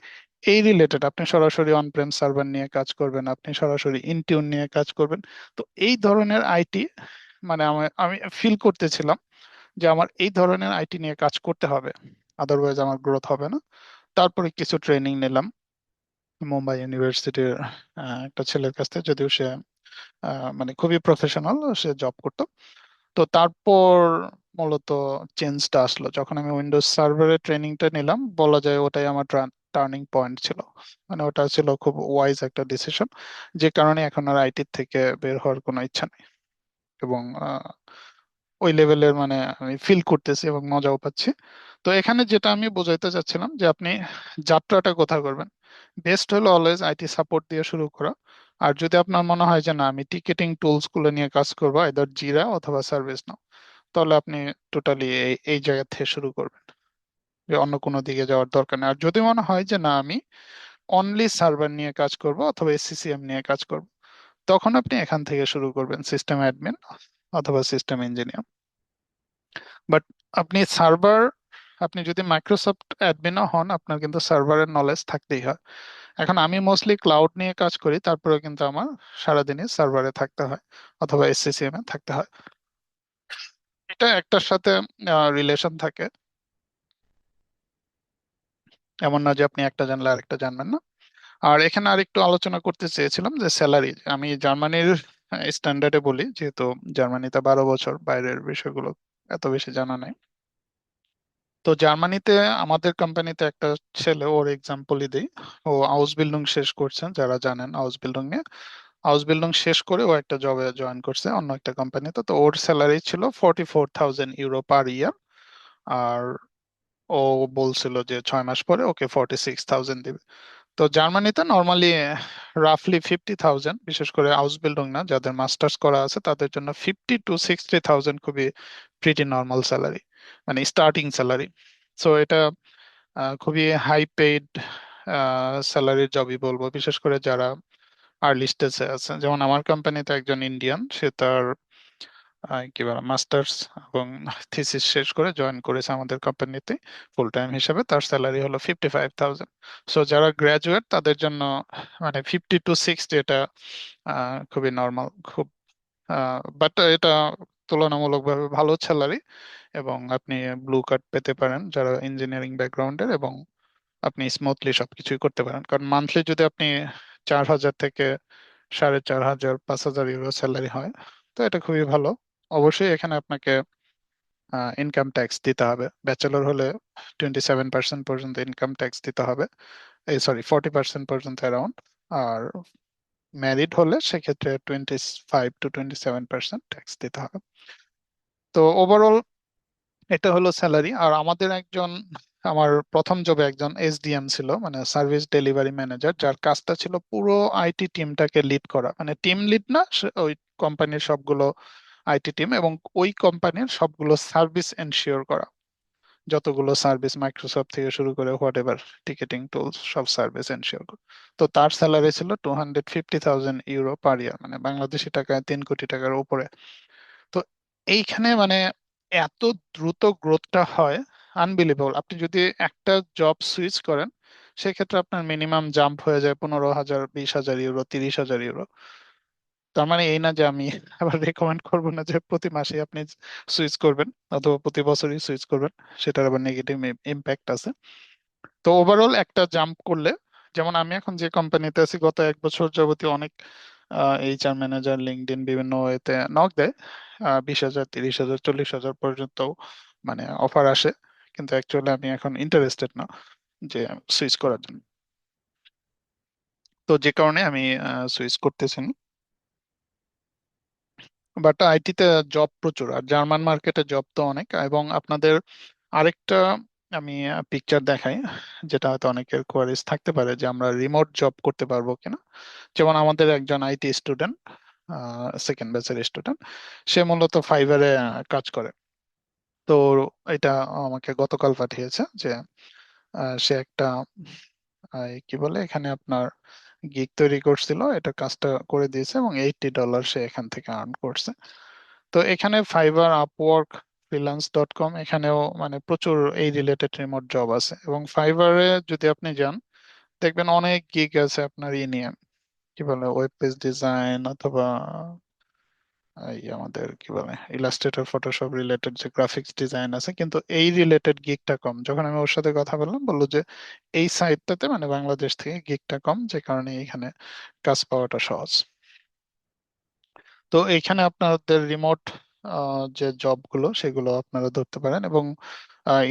এই রিলেটেড আপনি সরাসরি অন প্রেম সার্ভার নিয়ে কাজ করবেন, আপনি সরাসরি ইনটিউন নিয়ে কাজ করবেন। তো এই ধরনের আইটি, মানে আমি ফিল করতেছিলাম যে আমার এই ধরনের আইটি নিয়ে কাজ করতে হবে, আদারওয়াইজ আমার গ্রোথ হবে না। তারপরে কিছু ট্রেনিং নিলাম মুম্বাই ইউনিভার্সিটির একটা ছেলের কাছ থেকে, যদিও সে মানে খুবই প্রফেশনাল, সে জব করতো। তো তারপর মূলত চেঞ্জটা আসলো যখন আমি উইন্ডোজ সার্ভারের ট্রেনিংটা নিলাম, বলা যায় ওটাই আমার টার্নিং পয়েন্ট ছিল। মানে ওটা ছিল খুব ওয়াইজ একটা ডিসিশন, যে কারণে এখন আর আইটির থেকে বের হওয়ার কোনো ইচ্ছা নেই। এবং ওই লেভেলের মানে আমি ফিল করতেছি এবং মজাও পাচ্ছি। তো এখানে যেটা আমি বোঝাইতে চাচ্ছিলাম যে আপনি যাত্রাটা কোথা করবেন, বেস্ট হলো অলওয়েজ আইটি সাপোর্ট দিয়ে শুরু করা। আর যদি আপনার মনে হয় যে না, আমি টিকেটিং টুলস গুলো নিয়ে কাজ করবো, আইদার জিরা অথবা সার্ভিস নাও, তাহলে আপনি টোটালি এই এই জায়গা থেকে শুরু করবেন, যে অন্য কোনো দিকে যাওয়ার দরকার নেই। আর যদি মনে হয় যে না, আমি অনলি সার্ভার নিয়ে কাজ করব অথবা এসসিসিএম নিয়ে কাজ করব, তখন আপনি এখান থেকে শুরু করবেন, সিস্টেম অ্যাডমিন অথবা সিস্টেম ইঞ্জিনিয়ার। বাট আপনি সার্ভার, আপনি যদি মাইক্রোসফট অ্যাডমিনও হন, আপনার কিন্তু সার্ভারের নলেজ থাকতেই হয়। এখন আমি মোস্টলি ক্লাউড নিয়ে কাজ করি, তারপরেও কিন্তু আমার সারাদিনই সার্ভারে থাকতে হয় অথবা এসসিসিএম এ থাকতে হয়। এটা একটার সাথে রিলেশন থাকে, এমন না যে আপনি একটা জানলে আরেকটা জানবেন না। আর এখানে আরেকটু আলোচনা করতে চেয়েছিলাম যে স্যালারি, আমি জার্মানির স্ট্যান্ডার্ডে বলি, যেহেতু জার্মানিতে 12 বছর, বাইরের বিষয়গুলো এত বেশি জানা নাই। তো জার্মানিতে আমাদের কোম্পানিতে একটা ছেলে, ওর এক্সাম্পলই দিই। ও হাউস বিল্ডিং শেষ করছেন, যারা জানেন হাউস বিল্ডিং নিয়ে, হাউস বিল্ডিং শেষ করে ও একটা জবে জয়েন করছে অন্য একটা কোম্পানিতে। তো ওর স্যালারি ছিল 44,000 ইউরো পার ইয়ার। আর ও বলছিল যে 6 মাস পরে ওকে 46,000 দিবে। তো জার্মানিতে নর্মালি রাফলি 50,000, বিশেষ করে হাউস বিল্ডিং না, যাদের মাস্টার্স করা আছে তাদের জন্য 50 to 60,000 খুবই প্রিটি নর্মাল স্যালারি, মানে স্টার্টিং স্যালারি। সো এটা খুবই হাই পেইড স্যালারির জবই বলবো, বিশেষ করে যারা আর্লি স্টেজে আছে। যেমন আমার কোম্পানিতে একজন ইন্ডিয়ান, সে তার কি বলে মাস্টার্স এবং থিসিস শেষ করে জয়েন করেছে আমাদের কোম্পানিতে ফুল টাইম হিসেবে, তার স্যালারি হলো 55,000। সো যারা গ্রাজুয়েট তাদের জন্য মানে 50 to 60 এটা খুবই নর্মাল, খুব বাট এটা তুলনামূলকভাবে ভালো স্যালারি। এবং আপনি ব্লু কার্ড পেতে পারেন যারা ইঞ্জিনিয়ারিং ব্যাকগ্রাউন্ডের, এবং আপনি স্মুথলি সবকিছুই করতে পারেন। কারণ মান্থলি যদি আপনি 4,000 থেকে 4,500 5,000 ইউরো স্যালারি হয়, তো এটা খুবই ভালো। অবশ্যই এখানে আপনাকে ইনকাম ট্যাক্স দিতে হবে। ব্যাচেলর হলে 27% পর্যন্ত ইনকাম ট্যাক্স দিতে হবে, এই সরি 40% পর্যন্ত অ্যারাউন্ড। আর ম্যারিড হলে সেক্ষেত্রে 25 to 27% ট্যাক্স দিতে হবে। তো ওভারঅল এটা হলো স্যালারি। আর আমাদের একজন, আমার প্রথম জবে একজন এসডিএম ছিল, মানে সার্ভিস ডেলিভারি ম্যানেজার, যার কাজটা ছিল পুরো আইটি টিমটাকে লিড করা, মানে টিম লিড না, ওই কোম্পানির সবগুলো আইটি টিম এবং ওই কোম্পানির সবগুলো সার্ভিস এনশিওর করা, যতগুলো সার্ভিস মাইক্রোসফট থেকে শুরু করে হোয়াট এভার টিকেটিং টুলস, সব সার্ভিস এনশিওর করা। তো তার স্যালারি ছিল 250,000 ইউরো পার ইয়ার, মানে বাংলাদেশি টাকায় 3 কোটি টাকার উপরে। তো এইখানে মানে এত দ্রুত গ্রোথটা হয়, আনবিলিভেবল। আপনি যদি একটা জব সুইচ করেন, সেক্ষেত্রে আপনার মিনিমাম জাম্প হয়ে যায় 15,000, 20,000 ইউরো, 30,000 ইউরো। তার মানে এই না যে আমি আবার রেকমেন্ড করবো না যে প্রতি মাসে আপনি সুইচ করবেন অথবা প্রতি বছরই সুইচ করবেন, সেটার আবার নেগেটিভ ইম্প্যাক্ট আছে। তো ওভারঅল একটা জাম্প করলে যেমন আমি এখন যে কোম্পানিতে আছি, গত 1 বছর যাবতীয় অনেক এইচআর ম্যানেজার লিঙ্কডইন বিভিন্ন ওয়েতে নক দেয়, 20,000, 30,000, 40,000 পর্যন্ত মানে অফার আসে, কিন্তু অ্যাকচুয়ালি আমি এখন ইন্টারেস্টেড না যে সুইচ করার জন্য। তো যে কারণে আমি সুইচ করতেছি না। বাট আইটিতে জব প্রচুর, আর জার্মান মার্কেটে জব তো অনেক। এবং আপনাদের আরেকটা আমি পিকচার দেখাই, যেটা হয়তো অনেকের কোয়ারিজ থাকতে পারে যে আমরা রিমোট জব করতে পারবো কিনা। যেমন আমাদের একজন আইটি স্টুডেন্ট, সেকেন্ড ব্যাচের স্টুডেন্ট, সে মূলত ফাইবারে কাজ করে। তো এটা আমাকে গতকাল পাঠিয়েছে যে সে একটা কি বলে এখানে আপনার গিগ তৈরি করছিল, এটা কাজটা করে দিয়েছে এবং $80 সে এখান থেকে আর্ন করছে। তো এখানে ফাইবার, আপওয়ার্ক, freelance.com, এখানেও মানে প্রচুর এই রিলেটেড রিমোট জব আছে। এবং ফাইবারে যদি আপনি যান, দেখবেন অনেক গিগ আছে আপনার ই নিয়ে, কি বলে ওয়েব পেজ ডিজাইন, অথবা এই আমাদের কি বলে ইলাস্ট্রেটর, ফটোশপ রিলেটেড যে গ্রাফিক্স ডিজাইন আছে, কিন্তু এই রিলেটেড গিগটা কম। যখন আমি ওর সাথে কথা বললাম, বললো যে এই সাইটটাতে মানে বাংলাদেশ থেকে গিগটা কম, যে কারণে এখানে কাজ পাওয়াটা সহজ। তো এখানে আপনাদের রিমোট যে জবগুলো সেগুলো আপনারা ধরতে পারেন। এবং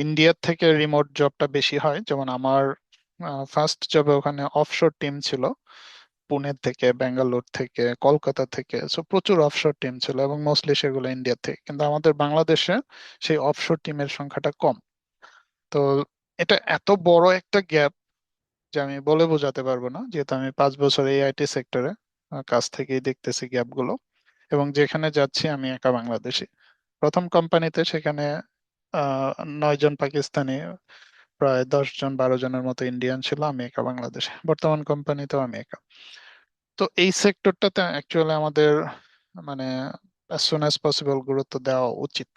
ইন্ডিয়ার থেকে রিমোট জবটা বেশি হয়। যেমন আমার ফার্স্ট জবে ওখানে অফশোর টিম ছিল, পুনে থেকে, ব্যাঙ্গালোর থেকে, কলকাতা থেকে, সো প্রচুর অফশোর টিম ছিল এবং মোস্টলি সেগুলো ইন্ডিয়া থেকে। কিন্তু আমাদের বাংলাদেশে সেই অফশোর টিমের সংখ্যাটা কম। তো এটা এত বড় একটা গ্যাপ যে আমি বলে বোঝাতে পারবো না, যেহেতু আমি 5 বছর এই আইটি সেক্টরে কাছ থেকেই দেখতেছি গ্যাপগুলো। এবং যেখানে যাচ্ছি আমি একা বাংলাদেশি। প্রথম কোম্পানিতে সেখানে 9 জন পাকিস্তানি, প্রায় 10 জন 12 জনের মতো ইন্ডিয়ান ছিল, আমি একা বাংলাদেশে। বর্তমান কোম্পানিতেও আমি একা। তো এই সেক্টরটাতে অ্যাকচুয়ালি আমাদের মানে as soon as possible গুরুত্ব দেওয়া উচিত।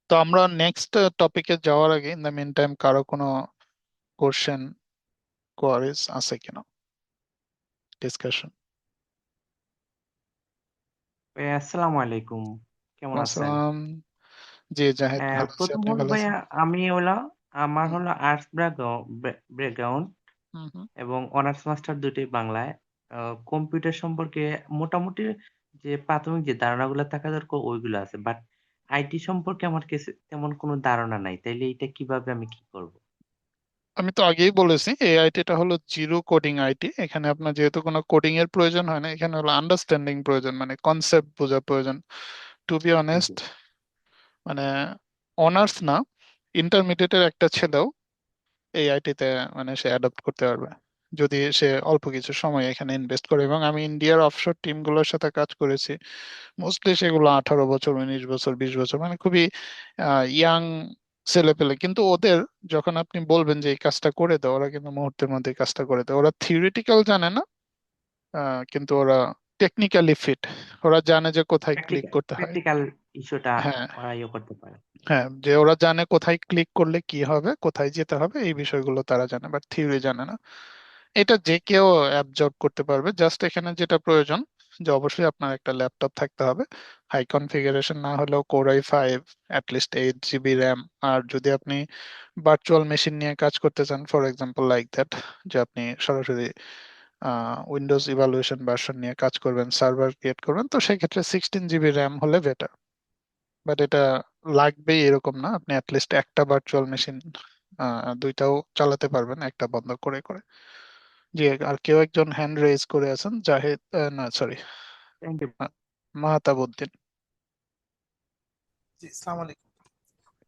তো আমরা নেক্সট টপিকে যাওয়ার আগে ইন দ্য মিন টাইম কারো কোনো কোশ্চেন, কোয়ারিজ আছে কিনা, ডিসকাশন? আসসালামু আলাইকুম, কেমন আছেন? আসসালাম। জি জাহেদ, ভালো আছি, প্রথম আপনি হলো ভালো ভাইয়া, আছেন? আমি আমার হুম হলো আর্টস ব্যাকগ্রাউন্ড হুম হুম। এবং অনার্স মাস্টার দুটোই বাংলায়। কম্পিউটার সম্পর্কে মোটামুটি যে প্রাথমিক যে ধারণাগুলো থাকা দরকার ওইগুলো আছে, বাট আইটি সম্পর্কে আমার কাছে তেমন কোনো ধারণা নাই। তাইলে এটা কিভাবে আমি কি করব? আমি তো আগেই বলেছি এই আইটিটা হলো জিরো কোডিং আইটি। এখানে আপনার যেহেতু কোনো কোডিং এর প্রয়োজন হয় না, এখানে হলো আন্ডারস্ট্যান্ডিং প্রয়োজন, মানে কনসেপ্ট বোঝা প্রয়োজন। টু বি জি। অনেস্ট, মানে অনার্স না, ইন্টারমিডিয়েটের একটা ছেলেও এই আইটিতে মানে সে অ্যাডাপ্ট করতে পারবে, যদি সে অল্প কিছু সময় এখানে ইনভেস্ট করে। এবং আমি ইন্ডিয়ার অফশোর টিমগুলোর সাথে কাজ করেছি, মোস্টলি সেগুলো 18 বছর, 19 বছর, 20 বছর, মানে খুবই ইয়াং ছেলে পেলে। কিন্তু ওদের যখন আপনি বলবেন যে এই কাজটা করে দাও, ওরা কিন্তু মুহূর্তের মধ্যে এই কাজটা করে দেয়। ওরা থিওরিটিক্যাল জানে না, কিন্তু ওরা টেকনিক্যালি ফিট। ওরা জানে যে কোথায় ক্লিক করতে হয়। প্র্যাকটিক্যাল ইস্যুটা হ্যাঁ, ওরা ইয়ে করতে পারে। হ্যাঁ, যে ওরা জানে কোথায় ক্লিক করলে কি হবে, কোথায় যেতে হবে, এই বিষয়গুলো তারা জানে, বাট থিওরি জানে না। এটা যে কেউ অ্যাবজর্ব করতে পারবে। জাস্ট এখানে যেটা প্রয়োজন, যে অবশ্যই আপনার একটা ল্যাপটপ থাকতে হবে, হাই কনফিগারেশন না হলেও Core i5, at least 8 GB RAM. আর যদি আপনি ভার্চুয়াল মেশিন নিয়ে কাজ করতে চান, ফর এক্সাম্পল লাইক দ্যাট, যে আপনি সরাসরি উইন্ডোজ ইভালুয়েশন ভার্সন নিয়ে কাজ করবেন, সার্ভার ক্রিয়েট করবেন, তো সেক্ষেত্রে 16 GB র্যাম হলে বেটার। বাট এটা লাগবেই এরকম না, আপনি অ্যাটলিস্ট একটা ভার্চুয়াল মেশিন, দুইটাও চালাতে পারবেন একটা বন্ধ করে করে। জি, আর কেউ একজন হ্যান্ড রেজ করে আছেন, জাহেদ, না সরি, থ্যাংক ইউ। মাহতাবউদ্দিন। জি, আসসালামু আলাইকুম।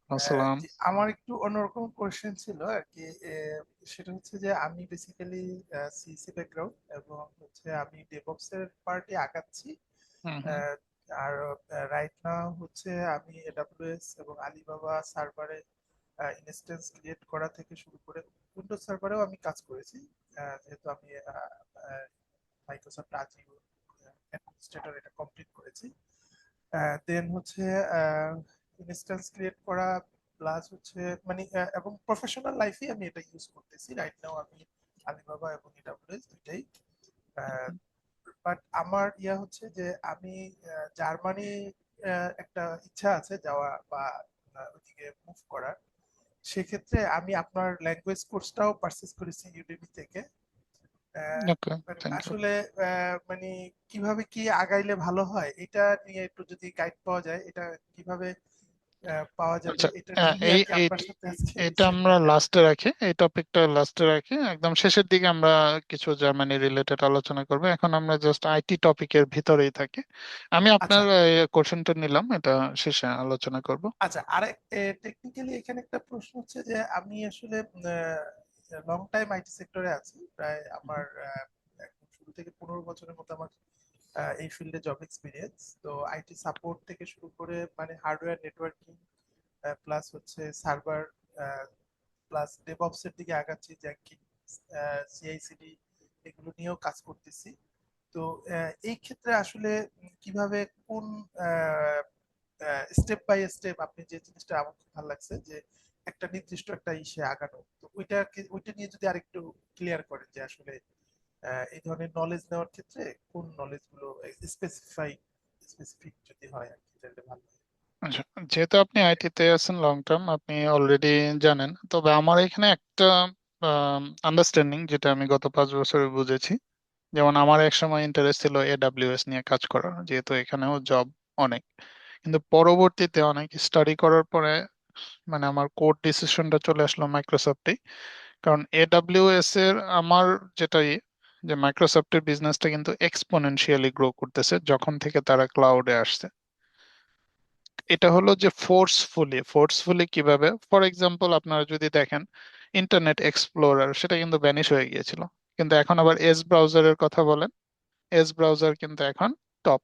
আসসালাম। জি, আমার একটু অন্যরকম কোশ্চেন ছিল আর কি। সেটা হচ্ছে যে আমি বেসিক্যালি সিএসসি ব্যাকগ্রাউন্ড, এবং হচ্ছে আমি ডেভঅপস এর পার্টে আগাচ্ছি। হুম হুম আহ, আর রাইট নাও হচ্ছে আমি এডাব্লিউএস এবং আলিবাবা সার্ভারে ইনস্ট্যান্স ক্রিয়েট করা থেকে শুরু করে উইন্ডোজ সার্ভারেও আমি কাজ করেছি। যেহেতু আমি মাইক্রোসফট আজিও অ্যাডমিনিস্ট্রেটর এটা কমপ্লিট করেছি। দেন হচ্ছে ইনস্ট্যান্স ক্রিয়েট করা প্লাস হচ্ছে মানে এবং প্রফেশনাল লাইফে আমি এটা ইউজ করতেছি রাইট নাও। আমি আলিবাবা এবং এডাব্লিউএস দুইটাই। হুম বাট আমার ইয়া হচ্ছে যে আমি জার্মানি একটা ইচ্ছা আছে যাওয়া বা ওদিকে মুভ করার। সেক্ষেত্রে আমি আপনার ল্যাঙ্গুয়েজ কোর্সটাও পারচেজ করেছি ইউডেমি থেকে। ওকে, মানে থ্যাংক ইউ। আসলে মানে কিভাবে কি আগাইলে ভালো হয় এটা নিয়ে একটু যদি গাইড পাওয়া যায়, এটা কিভাবে পাওয়া যাবে, আচ্ছা, এটা আহ, নিয়ে এই আর কি এই আপনার সাথে আজকে এই এটা আমরা বিষয়টা। লাস্টে রাখি, এই টপিকটা লাস্টে রাখি, একদম শেষের দিকে আমরা কিছু জার্মানি রিলেটেড আলোচনা করবো। এখন আমরা জাস্ট আইটি টপিকের ভিতরেই থাকি। আমি আপনার আচ্ছা কোশ্চেনটা নিলাম, এটা শেষে আলোচনা করব। আচ্ছা, আর টেকনিক্যালি এখানে একটা প্রশ্ন হচ্ছে যে আমি আসলে লং টাইম আইটি সেক্টরে আছি, প্রায় আমার একদম শুরু থেকে 15 বছরের মতো আমার এই ফিল্ডে জব এক্সপিরিয়েন্স। তো আইটি সাপোর্ট থেকে শুরু করে মানে হার্ডওয়্যার নেটওয়ার্কিং প্লাস হচ্ছে সার্ভার প্লাস ডেভঅপস এর দিকে আগাচ্ছি, জ্যাঙ্কিং সিআইসিডি এগুলো নিয়েও কাজ করতেছি। তো এই ক্ষেত্রে আসলে কিভাবে কোন স্টেপ বাই স্টেপ আপনি যে জিনিসটা আমার খুব ভালো লাগছে যে একটা নির্দিষ্ট একটা ইসে আগানো, তো ওইটা নিয়ে যদি আরেকটু ক্লিয়ার করেন যে আসলে এই ধরনের নলেজ নেওয়ার ক্ষেত্রে কোন নলেজ গুলো স্পেসিফিক যদি হয় আর কি, তাহলে ভালো হয়। আচ্ছা, যেহেতু আপনি আইটিতে আছেন লং টার্ম, আপনি অলরেডি জানেন, তবে আমার এখানে একটা আন্ডারস্ট্যান্ডিং যেটা আমি গত 5 বছরে বুঝেছি। যেমন আমার এক সময় ইন্টারেস্ট ছিল এডাব্লিউএস নিয়ে কাজ করার, যেহেতু এখানেও জব অনেক। কিন্তু পরবর্তীতে অনেক স্টাডি করার পরে মানে আমার কোর ডিসিশনটা চলে আসলো মাইক্রোসফটে। কারণ এডাব্লিউএস এর আমার যেটা যে মাইক্রোসফটের বিজনেসটা কিন্তু এক্সপোনেনশিয়ালি গ্রো করতেছে যখন থেকে তারা ক্লাউডে আসছে। এটা হলো যে ফোর্সফুলি কিভাবে, ফর এক্সাম্পল আপনারা যদি দেখেন ইন্টারনেট এক্সপ্লোরার সেটা কিন্তু ব্যানিশ হয়ে গিয়েছিল, কিন্তু এখন আবার এজ ব্রাউজারের কথা বলেন, এজ ব্রাউজার কিন্তু এখন টপ।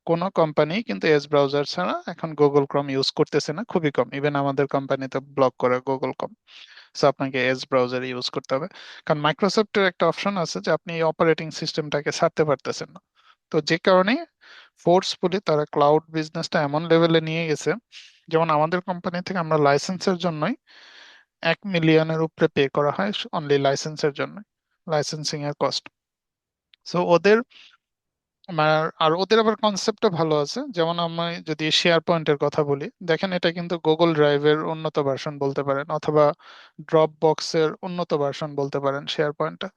কোনো কোম্পানি কিন্তু এজ ব্রাউজার ছাড়া এখন গুগল ক্রোম ইউজ করতেছে না, খুবই কম। ইভেন আমাদের কোম্পানিতে ব্লক করে গুগল ক্রোম। সো আপনাকে এজ ব্রাউজার ইউজ করতে হবে, কারণ মাইক্রোসফটের একটা অপশন আছে যে আপনি এই অপারেটিং সিস্টেমটাকে ছাড়তে পারতেছেন না। তো যে কারণে ফোর্সফুলি তারা ক্লাউড বিজনেসটা এমন লেভেলে নিয়ে গেছে, যেমন আমাদের কোম্পানি থেকে আমরা লাইসেন্সের জন্যই 1 মিলিয়নের উপরে পে করা হয় অনলি লাইসেন্সের জন্য, লাইসেন্সিং এর কস্ট। সো ওদের আর ওদের আবার কনসেপ্টটা ভালো আছে। যেমন আমি যদি শেয়ার পয়েন্টের কথা বলি, দেখেন এটা কিন্তু গুগল ড্রাইভের উন্নত ভার্সন বলতে পারেন, অথবা ড্রপ বক্সের উন্নত ভার্সন বলতে পারেন শেয়ার পয়েন্টটা।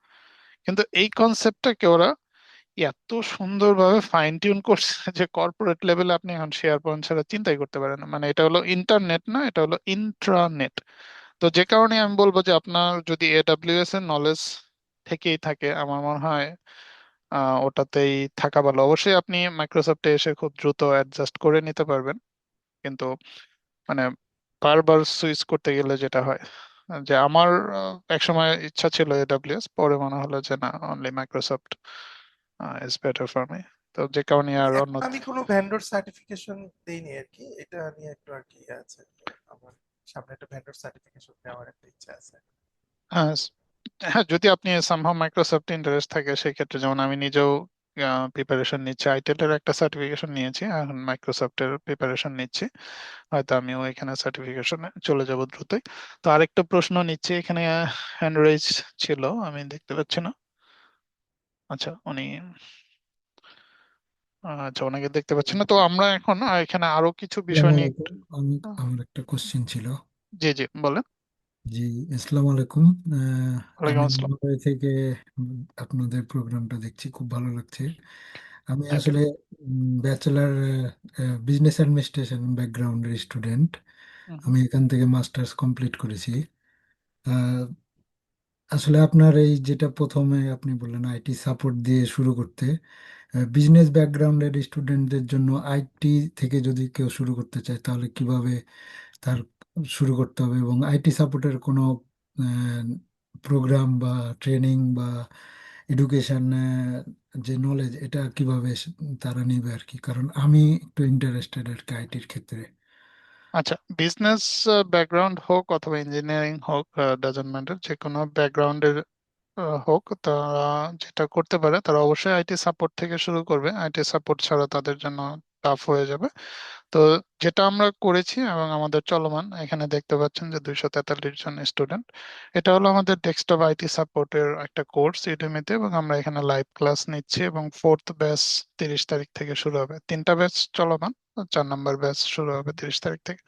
কিন্তু এই কনসেপ্টটাকে ওরা এত সুন্দরভাবে ফাইন টিউন করছে যে কর্পোরেট লেভেলে আপনি এখন শেয়ার পয়েন্ট ছাড়া চিন্তাই করতে পারেন না। মানে এটা হলো ইন্টারনেট না, এটা হলো ইন্ট্রানেট। তো যে কারণে আমি বলবো যে আপনার যদি এডাব্লিউএস এর নলেজ থেকেই থাকে, আমার মনে হয় ওটাতেই থাকা ভালো। অবশ্যই আপনি মাইক্রোসফটে এসে খুব দ্রুত অ্যাডজাস্ট করে নিতে পারবেন, কিন্তু মানে বারবার সুইচ করতে গেলে যেটা হয়, যে আমার একসময় ইচ্ছা ছিল এডাব্লিউএস, পরে মনে হলো যে না, only Microsoft is better for me. তো যে কারণে আর অন্য। এখন আমি কোনো ভেন্ডর সার্টিফিকেশন দেইনি আর কি, এটা নিয়ে একটু আর কি আছে যে আমার সামনে একটা ভেন্ডর সার্টিফিকেশন নেওয়ার একটা ইচ্ছা আছে। হ্যাঁ, হ্যাঁ, যদি আপনি সামহাও মাইক্রোসফট ইন্টারেস্ট থাকে সেক্ষেত্রে, যেমন আমি নিজেও প্রিপারেশন নিচ্ছি, আইটেল এর একটা সার্টিফিকেশন নিয়েছি, এখন মাইক্রোসফটের প্রিপারেশন নিচ্ছি। হয়তো আমিও এখানে সার্টিফিকেশনে চলে যাব দ্রুতই। তো আরেকটা প্রশ্ন নিচ্ছি এখানে, হ্যান্ড রাইজ ছিল, আমি দেখতে পাচ্ছি না। আচ্ছা, আচ্ছা, ওনাকে দেখতে পাচ্ছি না। তো আমরা এখন এখানে আরো কিছু বিষয় আসসালামু নিয়ে আলাইকুম। আমার একটা কোশ্চেন ছিল। জি জি, বলেন। জি, আসসালামু আলাইকুম। ওয়ালাইকুম আমি আসসালাম। মুম্বাই থেকে আপনাদের প্রোগ্রামটা দেখছি, খুব ভালো লাগছে। আমি থ্যাংক ইউ। আসলে ব্যাচেলার বিজনেস অ্যাডমিনিস্ট্রেশন ব্যাকগ্রাউন্ডের স্টুডেন্ট। আমি এখান থেকে মাস্টার্স কমপ্লিট করেছি। আহ, আসলে আপনার এই যেটা প্রথমে আপনি বললেন আইটি সাপোর্ট দিয়ে শুরু করতে, বিজনেস ব্যাকগ্রাউন্ডের স্টুডেন্টদের জন্য আইটি থেকে যদি কেউ শুরু করতে চায় তাহলে কিভাবে তার শুরু করতে হবে, এবং আইটি সাপোর্টের কোনো প্রোগ্রাম বা ট্রেনিং বা এডুকেশন যে নলেজ এটা কিভাবে তারা নেবে আর কি, কারণ আমি একটু ইন্টারেস্টেড আর কি আইটির ক্ষেত্রে। আচ্ছা, বিজনেস ব্যাকগ্রাউন্ড হোক অথবা ইঞ্জিনিয়ারিং হোক, ডাজন্ট ম্যাটার, যে কোনো ব্যাকগ্রাউন্ডের হোক, তারা যেটা করতে পারে তারা অবশ্যই আইটি সাপোর্ট থেকে শুরু করবে। আইটি সাপোর্ট ছাড়া তাদের জন্য টাফ হয়ে যাবে। তো যেটা আমরা করেছি এবং আমাদের চলমান, এখানে দেখতে পাচ্ছেন যে 243 জন স্টুডেন্ট। এটা হলো আমাদের ডেস্কটপ আইটি সাপোর্টের একটা কোর্স ইউডেমিতে, এবং আমরা এখানে লাইভ ক্লাস নিচ্ছি, এবং 4th ব্যাচ 30 তারিখ থেকে শুরু হবে। 3টা ব্যাচ চলমান, 4 নম্বর ব্যাচ শুরু হবে 30 তারিখ থেকে।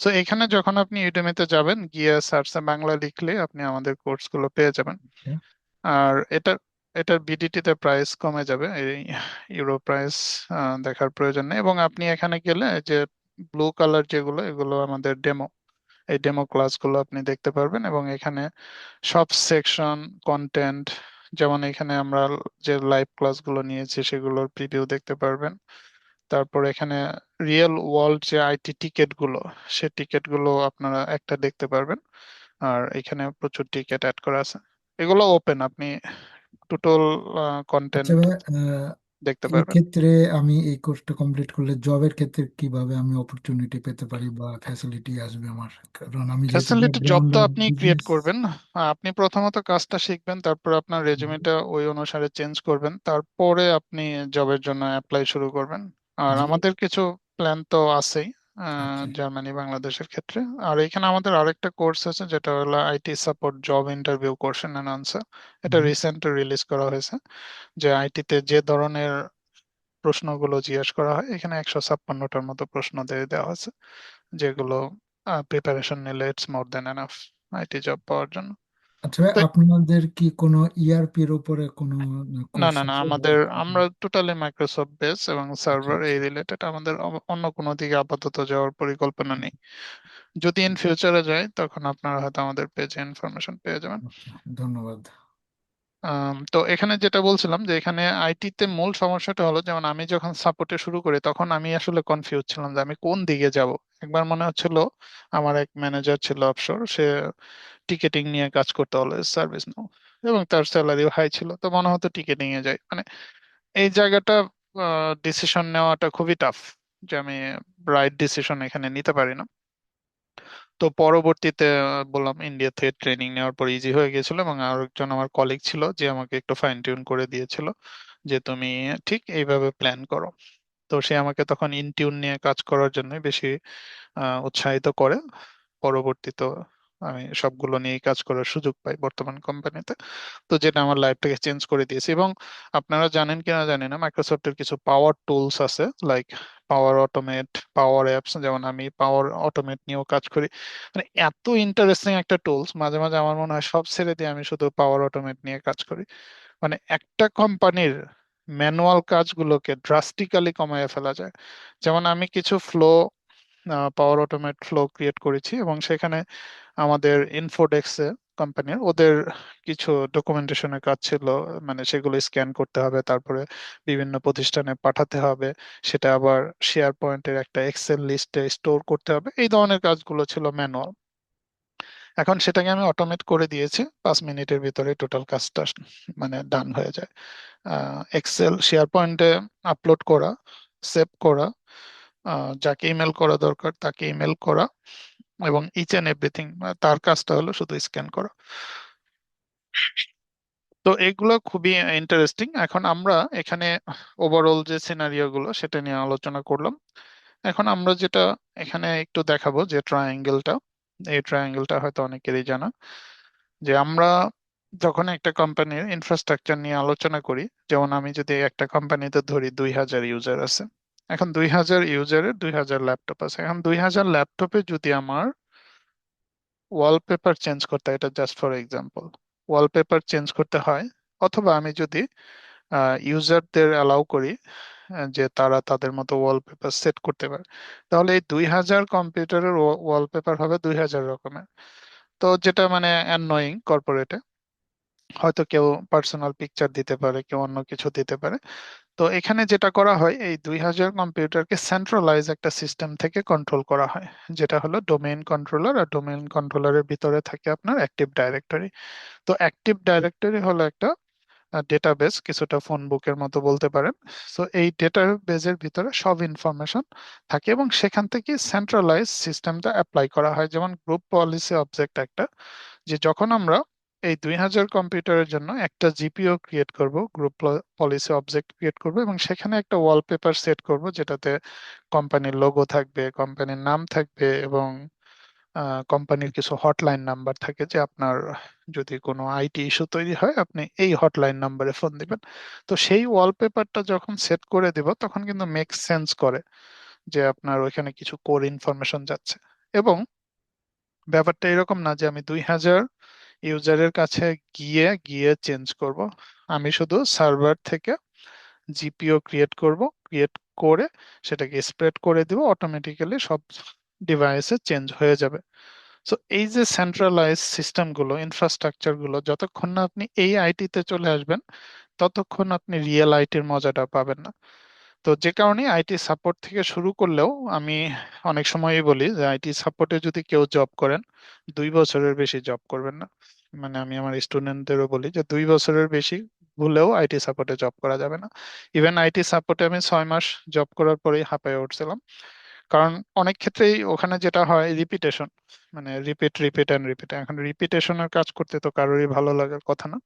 সো এখানে যখন আপনি ইউডেমিতে যাবেন, গিয়ে সার্চে বাংলা লিখলে আপনি আমাদের কোর্স গুলো পেয়ে যাবেন। আচ্ছা। আর এটার বিডিটি তে প্রাইস কমে যাবে, এই ইউরো প্রাইস দেখার প্রয়োজন নেই। এবং আপনি এখানে গেলে এই যে ব্লু কালার যেগুলো, এগুলো আমাদের ডেমো, এই ডেমো ক্লাসগুলো আপনি দেখতে পারবেন। এবং এখানে সব সেকশন, কন্টেন্ট, যেমন এখানে আমরা যে লাইভ ক্লাসগুলো নিয়েছি সেগুলোর প্রিভিউ দেখতে পারবেন। তারপর এখানে রিয়েল ওয়ার্ল্ড যে আইটি টিকেট গুলো, সে টিকেট গুলো আপনারা একটা দেখতে পারবেন। আর এখানে প্রচুর টিকেট অ্যাড করা আছে, এগুলো ওপেন, আপনি টোটাল আচ্ছা কন্টেন্ট ভাইয়া, দেখতে এই পারবেন। ক্ষেত্রে আমি এই কোর্সটা কমপ্লিট করলে জবের ক্ষেত্রে কিভাবে আমি অপরচুনিটি পেতে পারি বা ফ্যাসিলিটি আসবে আমার? কারণ আমি যেহেতু ফ্যাসিলিটি জব তো ব্যাকগ্রাউন্ডে আপনি ক্রিয়েট বিজনেস। করবেন। আপনি প্রথমত কাজটা শিখবেন, তারপর আপনার রেজুমেটা ওই অনুসারে চেঞ্জ করবেন, তারপরে আপনি জবের জন্য অ্যাপ্লাই শুরু করবেন। আর জি। আমাদের কিছু প্ল্যান তো আছেই আচ্ছা। জার্মানি বাংলাদেশের ক্ষেত্রে। আর এখানে আমাদের আরেকটা কোর্স আছে যেটা হলো IT support job interview question and answer. এটা হুম। রিসেন্ট রিলিজ করা হয়েছে। যে আইটিতে যে ধরনের প্রশ্নগুলো জিজ্ঞেস করা হয়, এখানে 156টার মতো প্রশ্ন দিয়ে দেওয়া হয়েছে, যেগুলো প্রিপারেশন নিলে it's more than enough IT job পাওয়ার জন্য। আচ্ছা ভাই, তো আপনাদের কি কোনো ইআরপির উপরে কোনো না, কোর্স না, না, আছে? আমরা টোটালি মাইক্রোসফট বেস এবং আচ্ছা সার্ভার এই আচ্ছা রিলেটেড, আমাদের অন্য কোনো দিকে আপাতত যাওয়ার পরিকল্পনা নেই। যদি ইন ফিউচারে যায় তখন আপনারা হয়তো আমাদের পেজে ইনফরমেশন পেয়ে যাবেন। আচ্ছা, ধন্যবাদ। তো এখানে যেটা বলছিলাম, যে এখানে আইটিতে মূল সমস্যাটা হলো, যেমন আমি যখন সাপোর্টে শুরু করি তখন আমি আসলে কনফিউজ ছিলাম যে আমি কোন দিকে যাব। একবার মনে হচ্ছিল, আমার এক ম্যানেজার ছিল অফশোর, সে টিকেটিং নিয়ে কাজ করতে, হলো সার্ভিস নাও, এবং তার স্যালারিও হাই ছিল, তো মনে হতো টিকেটিং এ যাই। মানে এই জায়গাটা ডিসিশন নেওয়াটা খুবই টাফ, যে আমি রাইট ডিসিশন এখানে নিতে পারি না। তো পরবর্তীতে বললাম, ইন্ডিয়া থেকে ট্রেনিং নেওয়ার পর ইজি হয়ে গেছিল, এবং আরেকজন আমার কলিগ ছিল যে আমাকে একটু ফাইন টিউন করে দিয়েছিল, যে তুমি ঠিক এইভাবে প্ল্যান করো। তো সে আমাকে তখন ইনটিউন নিয়ে কাজ করার জন্য বেশি উৎসাহিত করে। পরবর্তীতে আমি সবগুলো নিয়েই কাজ করার সুযোগ পাই বর্তমান কোম্পানিতে। তো যেটা আমার লাইফটাকে চেঞ্জ করে দিয়েছে। এবং আপনারা জানেন কিনা জানি না, মাইক্রোসফটের কিছু পাওয়ার টুলস আছে, লাইক পাওয়ার অটোমেট, পাওয়ার অ্যাপস, যেমন আমি পাওয়ার অটোমেট নিয়েও কাজ করি। মানে এত ইন্টারেস্টিং একটা টুলস, মাঝে মাঝে আমার মনে হয় সব ছেড়ে দিয়ে আমি শুধু পাওয়ার অটোমেট নিয়ে কাজ করি। মানে একটা কোম্পানির ম্যানুয়াল কাজগুলোকে ড্রাস্টিক্যালি কমায় ফেলা যায়। যেমন আমি কিছু ফ্লো, পাওয়ার অটোমেট ফ্লো ক্রিয়েট করেছি, এবং সেখানে আমাদের ইনফোডেক্সে, কোম্পানির ওদের কিছু ডকুমেন্টেশনের কাজ ছিল। মানে সেগুলো স্ক্যান করতে হবে, তারপরে বিভিন্ন প্রতিষ্ঠানে পাঠাতে হবে, সেটা আবার শেয়ার পয়েন্টের একটা এক্সেল লিস্টে স্টোর করতে হবে, এই ধরনের কাজগুলো ছিল ম্যানুয়াল। এখন সেটাকে আমি অটোমেট করে দিয়েছি, 5 মিনিটের ভিতরে টোটাল কাজটা মানে ডান হয়ে যায়। এক্সেল শেয়ার পয়েন্টে আপলোড করা, সেভ করা, যাকে ইমেল করা দরকার তাকে ইমেল করা, এবং ইচ এন্ড এভরিথিং, তার কাজটা হলো শুধু স্ক্যান করা। তো এগুলো খুবই ইন্টারেস্টিং। এখন আমরা এখানে ওভারঅল যে সিনারিও গুলো সেটা নিয়ে আলোচনা করলাম। এখন আমরা যেটা এখানে একটু দেখাবো, যে ট্রায়াঙ্গেলটা, এই ট্রায়াঙ্গেলটা হয়তো অনেকেরই জানা, যে আমরা যখন একটা কোম্পানির ইনফ্রাস্ট্রাকচার নিয়ে আলোচনা করি, যেমন আমি যদি একটা কোম্পানিতে ধরি 2000 ইউজার আছে, এখন 2000 ইউজারের 2000 ল্যাপটপ আছে। এখন 2000 ল্যাপটপে যদি আমার ওয়ালপেপার চেঞ্জ করতে হয়, এটা just for example, wallpaper change করতে হয়, অথবা আমি যদি ইউজারদের অ্যালাউ করি যে তারা তাদের মতো ওয়ালপেপার সেট করতে পারে, তাহলে এই 2000 কম্পিউটারের ওয়ালপেপার হবে 2000 রকমের। তো যেটা মানে অ্যানোয়িং কর্পোরেটে, হয়তো কেউ পার্সোনাল পিকচার দিতে পারে, কেউ অন্য কিছু দিতে পারে। তো এখানে যেটা করা হয়, এই 2000 কম্পিউটারকে সেন্ট্রালাইজ একটা সিস্টেম থেকে কন্ট্রোল করা হয়, যেটা হলো ডোমেইন কন্ট্রোলার। আর ডোমেইন কন্ট্রোলারের ভিতরে থাকে আপনার অ্যাক্টিভ ডাইরেক্টরি। তো অ্যাক্টিভ ডাইরেক্টরি হলো একটা ডেটাবেস, কিছুটা ফোন বুকের মতো বলতে পারেন। সো এই ডেটাবেজের ভিতরে সব ইনফরমেশন থাকে, এবং সেখান থেকে সেন্ট্রালাইজ সিস্টেমটা অ্যাপ্লাই করা হয়। যেমন গ্রুপ পলিসি অবজেক্ট একটা, যে যখন আমরা এই 2000 কম্পিউটারের জন্য একটা জিপিও ক্রিয়েট করব, গ্রুপ পলিসি অবজেক্ট ক্রিয়েট করব, এবং সেখানে একটা ওয়ালপেপার সেট করব যেটাতে কোম্পানির লোগো থাকবে, কোম্পানির নাম থাকবে, এবং কোম্পানির কিছু হটলাইন নাম্বার থাকে, যে আপনার যদি কোনো আইটি ইস্যু তৈরি হয় আপনি এই হটলাইন নাম্বারে ফোন দিবেন। তো সেই ওয়ালপেপারটা যখন সেট করে দিব তখন কিন্তু মেক সেন্স করে, যে আপনার ওইখানে কিছু কোর ইনফরমেশন যাচ্ছে। এবং ব্যাপারটা এরকম না যে আমি 2000 ইউজারের কাছে গিয়ে গিয়ে চেঞ্জ করব। আমি শুধু সার্ভার থেকে জিপিও ক্রিয়েট করব, ক্রিয়েট করে সেটাকে স্প্রেড করে দিব, অটোমেটিক্যালি সব ডিভাইসে চেঞ্জ হয়ে যাবে। সো এই যে সেন্ট্রালাইজ সিস্টেম গুলো, ইনফ্রাস্ট্রাকচার গুলো, যতক্ষণ না আপনি এই আইটিতে চলে আসবেন ততক্ষণ আপনি রিয়েল আইটির মজাটা পাবেন না। তো যে কারণে আইটি সাপোর্ট থেকে শুরু করলেও আমি অনেক সময়ই বলি যে আইটি সাপোর্টে যদি কেউ জব করেন 2 বছরের বেশি জব করবেন না। মানে আমি আমার স্টুডেন্টদেরও বলি যে 2 বছরের বেশি ভুলেও আইটি সাপোর্টে জব করা যাবে না। ইভেন আইটি সাপোর্টে আমি 6 মাস জব করার পরেই হাঁপায়ে উঠছিলাম। কারণ অনেক ক্ষেত্রেই ওখানে যেটা হয় রিপিটেশন, মানে রিপিট রিপিট অ্যান্ড রিপিট। এখন রিপিটেশনের কাজ করতে তো কারোরই ভালো লাগার কথা না।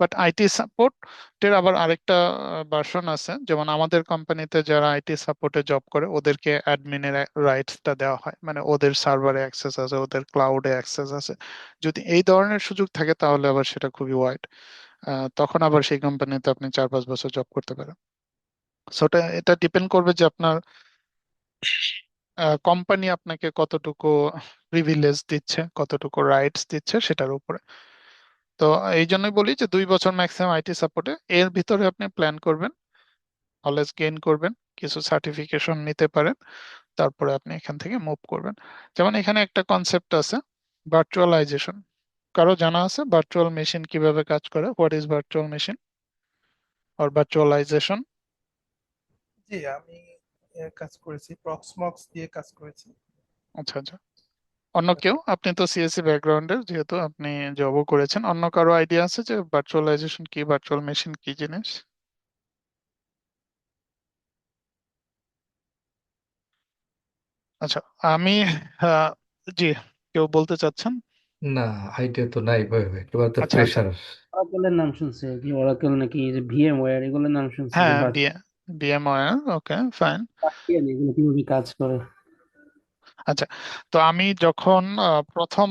বাট আইটি সাপোর্টের আবার আরেকটা ভার্সন আছে, যেমন আমাদের কোম্পানিতে যারা আইটি সাপোর্টে জব করে ওদেরকে অ্যাডমিনের রাইটসটা দেওয়া হয়, মানে ওদের সার্ভারে অ্যাক্সেস আছে, ওদের ক্লাউডে অ্যাক্সেস আছে। যদি এই ধরনের সুযোগ থাকে তাহলে আবার সেটা খুবই ওয়াইড। তখন আবার সেই কোম্পানিতে আপনি 4-5 বছর জব করতে পারেন। সো এটা এটা ডিপেন্ড করবে যে আপনার কোম্পানি আপনাকে কতটুকু প্রিভিলেজ দিচ্ছে, কতটুকু রাইটস দিচ্ছে সেটার উপরে। তো এই জন্যই বলি যে 2 বছর ম্যাক্সিমাম আইটি সাপোর্টে, এর ভিতরে আপনি প্ল্যান করবেন, নলেজ গেইন করবেন, কিছু সার্টিফিকেশন নিতে পারেন, তারপরে আপনি এখান থেকে মুভ করবেন। যেমন এখানে একটা কনসেপ্ট আছে, ভার্চুয়ালাইজেশন। কারো জানা আছে ভার্চুয়াল মেশিন কিভাবে কাজ করে? What is virtual machine or virtualization? জি, আমি কাজ করেছি, প্রক্সমক্স দিয়ে কাজ করেছি। আচ্ছা আচ্ছা। অন্য কেউ, আপনি তো সিএসসি ব্যাকগ্রাউন্ডের, যেহেতু আপনি জবও করেছেন, অন্য কারো আইডিয়া আছে যে ভার্চুয়ালাইজেশন কি, ভার্চুয়াল মেশিন কি জিনিস? আচ্ছা। আমি আহ, জি, কেউ বলতে চাচ্ছেন? না, আইডিয়া তো নাই ভাই, ভাই একেবারে তো আচ্ছা আচ্ছা। ফ্রেশার। অরাকেলের নাম শুনছি আর কি, অরাকেল নাকি যে ভিএমওয়্যার এগুলোর নাম শুনছি যে হ্যাঁ, বাট বিএমওয়ার, ওকে ফাইন। এগুলো কিভাবে কাজ করে। আচ্ছা, তো আমি যখন প্রথম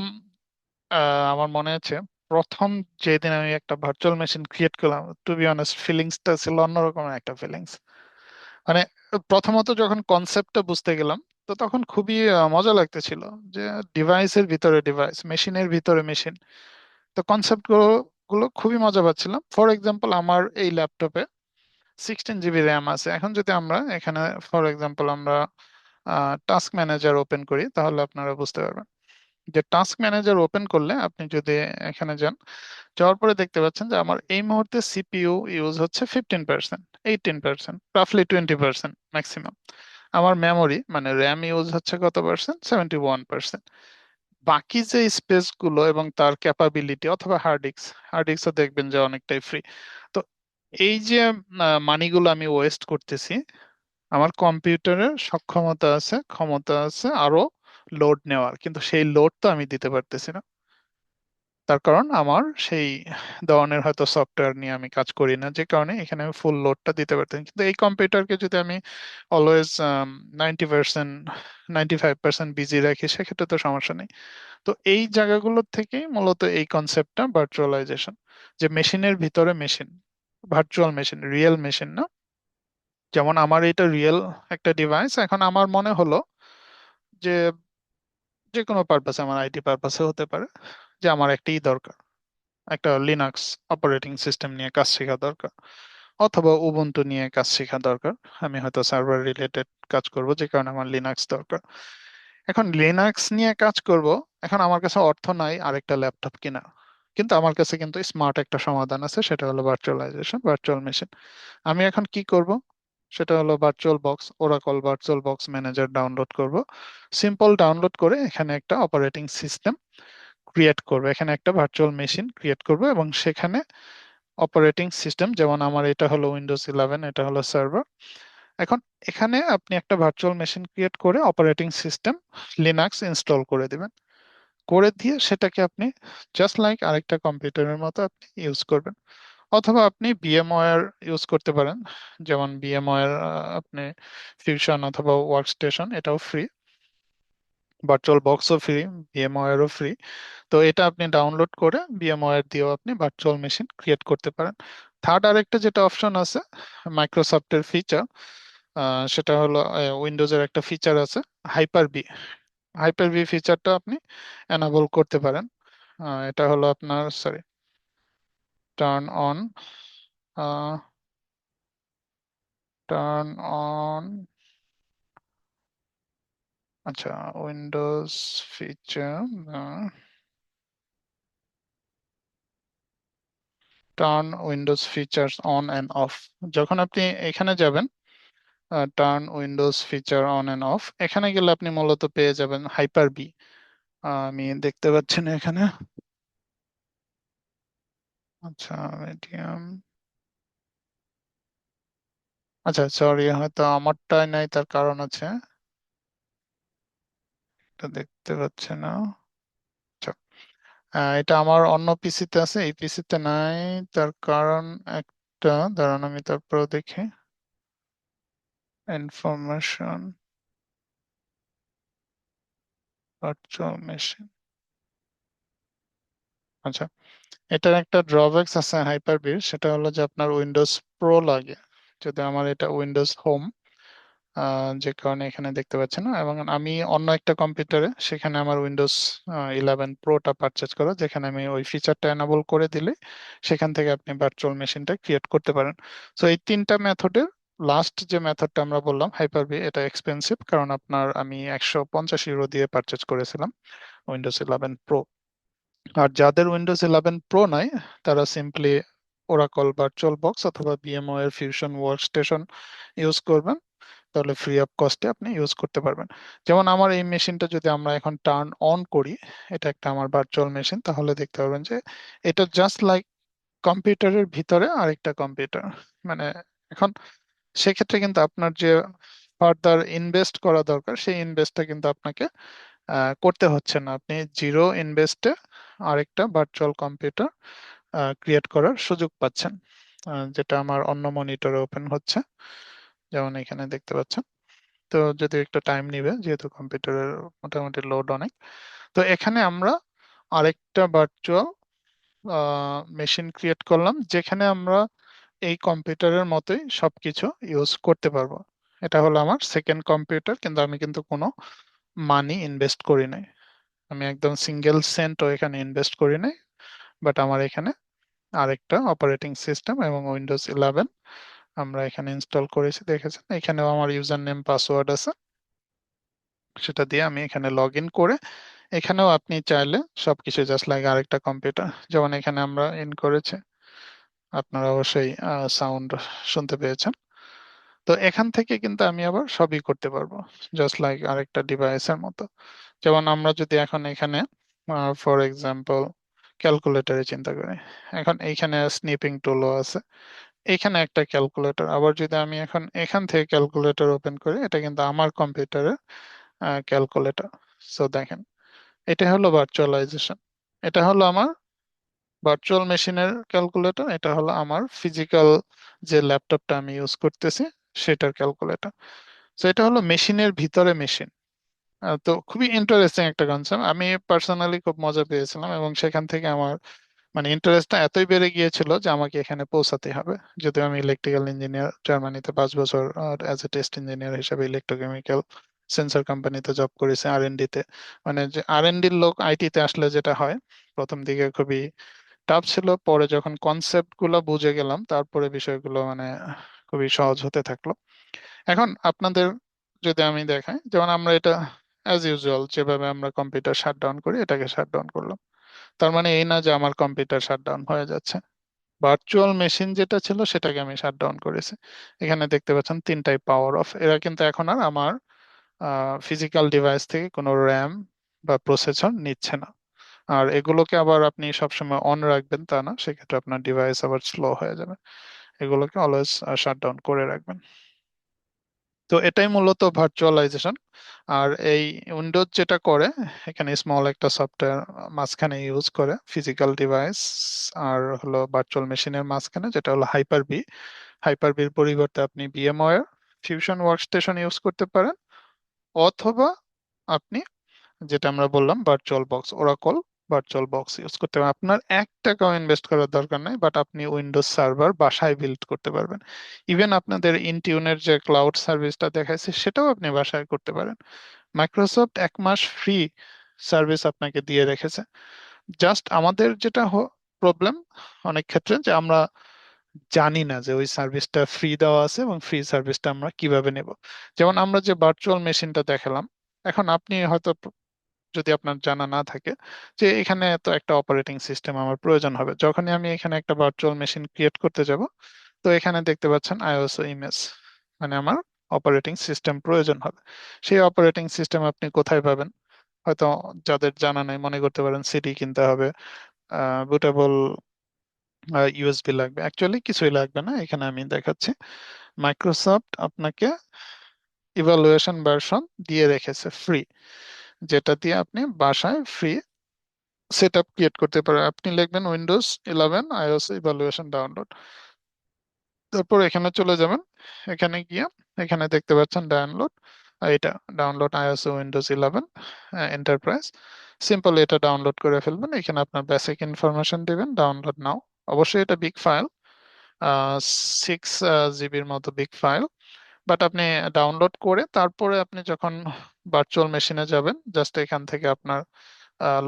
আমার মনে আছে প্রথম যেদিন আমি একটা ভার্চুয়াল মেশিন ক্রিয়েট করলাম, টু বি অনেস্ট ফিলিংসটা ছিল অন্যরকম একটা ফিলিংস। মানে প্রথমত যখন কনসেপ্টটা বুঝতে গেলাম, তো তখন খুবই মজা লাগতেছিল যে ডিভাইসের ভিতরে ডিভাইস, মেশিনের ভিতরে মেশিন। তো কনসেপ্ট গুলো গুলো খুবই মজা পাচ্ছিলাম। ফর এক্সাম্পল, আমার এই ল্যাপটপে 16 জিবি র্যাম আছে। এখন যদি আমরা এখানে ফর এক্সাম্পল আমরা টাস্ক ম্যানেজার ওপেন করি, তাহলে আপনারা বুঝতে পারবেন যে টাস্ক ম্যানেজার ওপেন করলে আপনি যদি এখানে যান, যাওয়ার পরে দেখতে পাচ্ছেন যে আমার এই মুহূর্তে সিপিইউ ইউজ হচ্ছে 15%, 18%, রাফলি 20% ম্যাক্সিমাম। আমার মেমোরি মানে র্যাম ইউজ হচ্ছে কত পার্সেন্ট? 71%। বাকি যে স্পেস গুলো এবং তার ক্যাপাবিলিটি, অথবা হার্ড ডিস্ক, হার্ড ডিস্কও দেখবেন যে অনেকটাই ফ্রি। তো এই যে মানিগুলো আমি ওয়েস্ট করতেছি, আমার কম্পিউটারের সক্ষমতা আছে, ক্ষমতা আছে আরো লোড নেওয়ার, কিন্তু সেই লোড তো আমি দিতে পারতেছি না। তার কারণ আমার সেই ধরনের হয়তো সফটওয়্যার নিয়ে আমি কাজ করি না, যে কারণে এখানে আমি ফুল লোডটা দিতে পারতাম। কিন্তু এই কম্পিউটারকে যদি আমি অলওয়েজ 90%, 95% বিজি রাখি, সেক্ষেত্রে তো সমস্যা নেই। তো এই জায়গাগুলো থেকেই মূলত এই কনসেপ্টটা ভার্চুয়ালাইজেশন, যে মেশিনের ভিতরে machine, virtual machine, real machine না। যেমন আমার এটা রিয়েল একটা ডিভাইস, এখন আমার মনে হলো যে যে কোনো পারপাসে, আমার আইটি পারপাসে হতে পারে, যে আমার একটাই দরকার, একটা লিনাক্স অপারেটিং সিস্টেম নিয়ে কাজ শেখা দরকার, অথবা উবুন্টু নিয়ে কাজ শেখা দরকার। আমি হয়তো সার্ভার রিলেটেড কাজ করব, যে কারণে আমার লিনাক্স দরকার। এখন লিনাক্স নিয়ে কাজ করব, এখন আমার কাছে অর্থ নাই আরেকটা ল্যাপটপ কিনা, কিন্তু আমার কাছে কিন্তু স্মার্ট একটা সমাধান আছে, সেটা হলো ভার্চুয়ালাইজেশন, ভার্চুয়াল মেশিন। আমি এখন কি করব? সেটা হলো virtual box, Oracle virtual box manager download করব। সিম্পল ডাউনলোড করে এখানে একটা অপারেটিং সিস্টেম ক্রিয়েট করবে, এখানে একটা ভার্চুয়াল মেশিন ক্রিয়েট করবে, এবং সেখানে অপারেটিং সিস্টেম, যেমন আমার এটা হলো উইন্ডোজ 11, এটা হলো সার্ভার। এখন এখানে আপনি একটা ভার্চুয়াল মেশিন ক্রিয়েট করে অপারেটিং সিস্টেম লিনাক্স ইনস্টল করে দিবেন। করে দিয়ে সেটাকে আপনি জাস্ট লাইক আরেকটা কম্পিউটারের মতো আপনি ইউজ করবেন। অথবা আপনি ভিএমওয়্যার ইউজ করতে পারেন, যেমন ভিএমওয়্যার আপনি ফিউশন অথবা ওয়ার্কস্টেশন, এটাও ফ্রি। ভার্চুয়াল বক্সও ফ্রি, ভিএমওয়্যারও ফ্রি। তো এটা আপনি ডাউনলোড করে ভিএমওয়্যার দিয়েও আপনি ভার্চুয়াল মেশিন ক্রিয়েট করতে পারেন। থার্ড আরেকটা যেটা অপশন আছে, মাইক্রোসফটের ফিচার, সেটা হলো উইন্ডোজের একটা ফিচার আছে হাইপার বি। হাইপার ভি ফিচারটা আপনি এনাবল করতে পারেন। এটা হলো আপনার sorry turn on, turn on, আচ্ছা Windows feature, turn Windows features on and off. যখন আপনি এখানে যাবেন turn Windows feature on and off, এখানে গেলে আপনি মূলত পেয়ে যাবেন হাইপার বি। আমি দেখতে পাচ্ছি না এখানে, আচ্ছা মিডিয়াম, আচ্ছা সরি হয়তো আমারটাই নাই, তার কারণ আছে, এটা দেখতে পাচ্ছি না। আচ্ছা, এটা আমার অন্য পিসিতে আছে, এই পিসিতে নাই, তার কারণ একটা, দাঁড়ান আমি তারপরে দেখি। ইনফরমেশন, ভার্চুয়াল মেশিন, আচ্ছা এটার একটা ড্রব্যাকস আছে হাইপার বির, সেটা হলো যে আপনার উইন্ডোজ প্রো লাগে। যদি আমার এটা উইন্ডোজ হোম, যে কারণে এখানে দেখতে পাচ্ছেন না, এবং আমি অন্য একটা কম্পিউটারে সেখানে আমার উইন্ডোজ 11 প্রোটা পারচেজ করা, যেখানে আমি ওই ফিচারটা এনাবল করে দিলে সেখান থেকে আপনি ভার্চুয়াল মেশিনটা ক্রিয়েট করতে পারেন। সো এই তিনটা মেথডের লাস্ট যে মেথডটা আমরা বললাম হাইপার বি, এটা এক্সপেন্সিভ, কারণ আপনার আমি 150 ইউরো দিয়ে পারচেজ করেছিলাম উইন্ডোজ 11 প্রো। আর যাদের উইন্ডোজ 11 প্রো নাই, তারা সিম্পলি ওরাকল ভার্চুয়াল বক্স অথবা ভিএমওয়্যার ফিউশন ওয়ার্কস্টেশন ইউজ করবেন, তাহলে ফ্রি অফ কস্টে আপনি ইউজ করতে পারবেন। যেমন আমার এই মেশিনটা যদি আমরা এখন টার্ন অন করি, এটা একটা আমার ভার্চুয়াল মেশিন, তাহলে দেখতে পারবেন যে এটা জাস্ট লাইক কম্পিউটারের ভিতরে আরেকটা কম্পিউটার। মানে এখন সেক্ষেত্রে কিন্তু আপনার যে ফার্দার ইনভেস্ট করা দরকার, সেই ইনভেস্টটা কিন্তু আপনাকে করতে হচ্ছে না। আপনি জিরো ইনভেস্টে আরেকটা ভার্চুয়াল কম্পিউটার ক্রিয়েট করার সুযোগ পাচ্ছেন, যেটা আমার অন্য মনিটরে ওপেন হচ্ছে, যেমন এখানে দেখতে পাচ্ছেন। তো যদি একটু টাইম নিবে, যেহেতু কম্পিউটারের মোটামুটি লোড অনেক। তো এখানে আমরা আরেকটা ভার্চুয়াল মেশিন ক্রিয়েট করলাম, যেখানে আমরা এই কম্পিউটারের মতোই সবকিছু ইউজ করতে পারবো। এটা হলো আমার সেকেন্ড কম্পিউটার, কিন্তু আমি কিন্তু কোনো মানি ইনভেস্ট করি নাই, আমি একদম সিঙ্গেল সেন্টও এখানে ইনভেস্ট করি নাই। বাট আমার এখানে আরেকটা অপারেটিং সিস্টেম এবং উইন্ডোজ 11 আমরা এখানে ইনস্টল করেছি, দেখেছেন এখানেও আমার ইউজার নেম পাসওয়ার্ড আছে, সেটা দিয়ে আমি এখানে লগ ইন করে, এখানেও আপনি চাইলে সবকিছু জাস্ট লাইক আরেকটা কম্পিউটার, যেমন এখানে আমরা ইন করেছি, আপনারা অবশ্যই সাউন্ড শুনতে পেয়েছেন। তো এখান থেকে কিন্তু আমি আবার সবই করতে পারবো, জাস্ট লাইক আরেকটা ডিভাইসের মতো। যেমন আমরা যদি এখন এখানে ফর এক্সাম্পল ক্যালকুলেটরে চিন্তা করি, এখন এইখানে স্নিপিং টুলও আছে, এইখানে একটা ক্যালকুলেটর, আবার যদি আমি এখন এখান থেকে ক্যালকুলেটর ওপেন করি, এটা কিন্তু আমার কম্পিউটারের ক্যালকুলেটর। সো দেখেন, এটা হলো ভার্চুয়ালাইজেশন। এটা হলো আমার ভার্চুয়াল মেশিনের ক্যালকুলেটর, এটা হলো আমার ফিজিক্যাল যে ল্যাপটপটা আমি ইউজ করতেছি সেটার ক্যালকুলেটর। তো এটা হলো মেশিনের ভিতরে মেশিন। তো খুবই ইন্টারেস্টিং একটা কনসেপ্ট, আমি পার্সোনালি খুব মজা পেয়েছিলাম, এবং সেখান থেকে আমার মানে ইন্টারেস্টটা এতই বেড়ে গিয়েছিল যে আমাকে এখানে পৌঁছাতে হবে। যদিও আমি ইলেকট্রিক্যাল ইঞ্জিনিয়ার, জার্মানিতে 5 বছর অ্যাজ এ টেস্ট ইঞ্জিনিয়ার হিসেবে ইলেকট্রোকেমিক্যাল সেন্সর কোম্পানিতে জব করেছি আর&ডি তে। মানে যে আর&ডির লোক আইটি তে আসলে যেটা হয়, প্রথম দিকে খুবই টাফ ছিল, পরে যখন কনসেপ্ট গুলো বুঝে গেলাম, তারপরে বিষয়গুলো মানে খুবই সহজ হতে থাকলো। এখন আপনাদের যদি আমি দেখাই, যেমন আমরা এটা অ্যাজ ইউজুয়াল যেভাবে আমরা কম্পিউটার শাটডাউন করি, এটাকে শাটডাউন করলাম, তার মানে এই না যে আমার কম্পিউটার শাটডাউন হয়ে যাচ্ছে। ভার্চুয়াল মেশিন যেটা ছিল সেটাকে আমি শাটডাউন করেছি। এখানে দেখতে পাচ্ছেন তিনটাই পাওয়ার অফ, এরা কিন্তু এখন আর আমার ফিজিক্যাল ডিভাইস থেকে কোনো র্যাম বা প্রসেসর নিচ্ছে না। আর এগুলোকে আবার আপনি সবসময় অন রাখবেন তা না, সেক্ষেত্রে আপনার ডিভাইস আবার স্লো হয়ে যাবে। এগুলোকে অলওয়েজ শাটডাউন করে রাখবেন। তো এটাই মূলত ভার্চুয়ালাইজেশন। আর এই উইন্ডোজ যেটা করে, এখানে স্মল একটা সফটওয়্যার মাঝখানে ইউজ করে ফিজিক্যাল ডিভাইস আর হলো ভার্চুয়াল মেশিনের মাঝখানে, যেটা হলো হাইপার বি। হাইপার বির পরিবর্তে আপনি ভিএমওয়্যার ফিউশন ওয়ার্কস্টেশন ইউজ করতে পারেন, অথবা আপনি যেটা আমরা বললাম virtual box Oracle virtual box use করতে পারেন। আপনার 1 টাকাও ইনভেস্ট করার দরকার নাই, বাট আপনি উইন্ডোজ সার্ভার বাসায় বিল্ড করতে পারবেন। ইভেন আপনাদের ইনটিউনের যে ক্লাউড সার্ভিসটা দেখাইছে সেটাও আপনি বাসায় করতে পারেন। মাইক্রোসফট 1 মাস ফ্রি সার্ভিস আপনাকে দিয়ে রেখেছে। জাস্ট আমাদের যেটা প্রবলেম অনেক ক্ষেত্রে, যে আমরা জানি না যে ওই সার্ভিসটা ফ্রি দেওয়া আছে এবং ফ্রি সার্ভিসটা আমরা কিভাবে নেব। যেমন আমরা যে ভার্চুয়াল মেশিনটা দেখালাম, এখন আপনি হয়তো যদি আপনার জানা না থাকে যে এখানে তো একটা অপারেটিং সিস্টেম আমার প্রয়োজন হবে, যখনই আমি এখানে একটা ভার্চুয়াল মেশিন ক্রিয়েট করতে যাব, তো এখানে দেখতে পাচ্ছেন আইওএস ইমেজ, মানে আমার অপারেটিং সিস্টেম প্রয়োজন হবে। সেই অপারেটিং সিস্টেম আপনি কোথায় পাবেন? হয়তো যাদের জানা নাই মনে করতে পারেন সিডি কিনতে হবে, বুটেবল ইউএসবি লাগবে। অ্যাকচুয়ালি কিছুই লাগবে না, এখানে আমি দেখাচ্ছি। মাইক্রোসফট আপনাকে ইভালুয়েশন ভার্সন দিয়ে রেখেছে ফ্রি, যেটা দিয়ে আপনি বাসায় ফ্রি সেট আপ ক্রিয়েট করতে পারেন। আপনি লিখবেন উইন্ডোজ 11 আইওএস ইভালুয়েশন ডাউনলোড, তারপর এখানে চলে যাবেন। এখানে গিয়ে এখানে দেখতে পাচ্ছেন ডাউনলোড, এটা download iOS Windows 11 enterprise. Simple এটা ডাউনলোড করে ফেলবেন, এখানে আপনার বেসিক ইনফরমেশন দিবেন, ডাউনলোড নাও। অবশ্যই এটা বিগ ফাইল, 6 জিবির মতো বিগ ফাইল, বাট আপনি ডাউনলোড করে তারপরে আপনি যখন ভার্চুয়াল মেশিনে যাবেন, জাস্ট এখান থেকে আপনার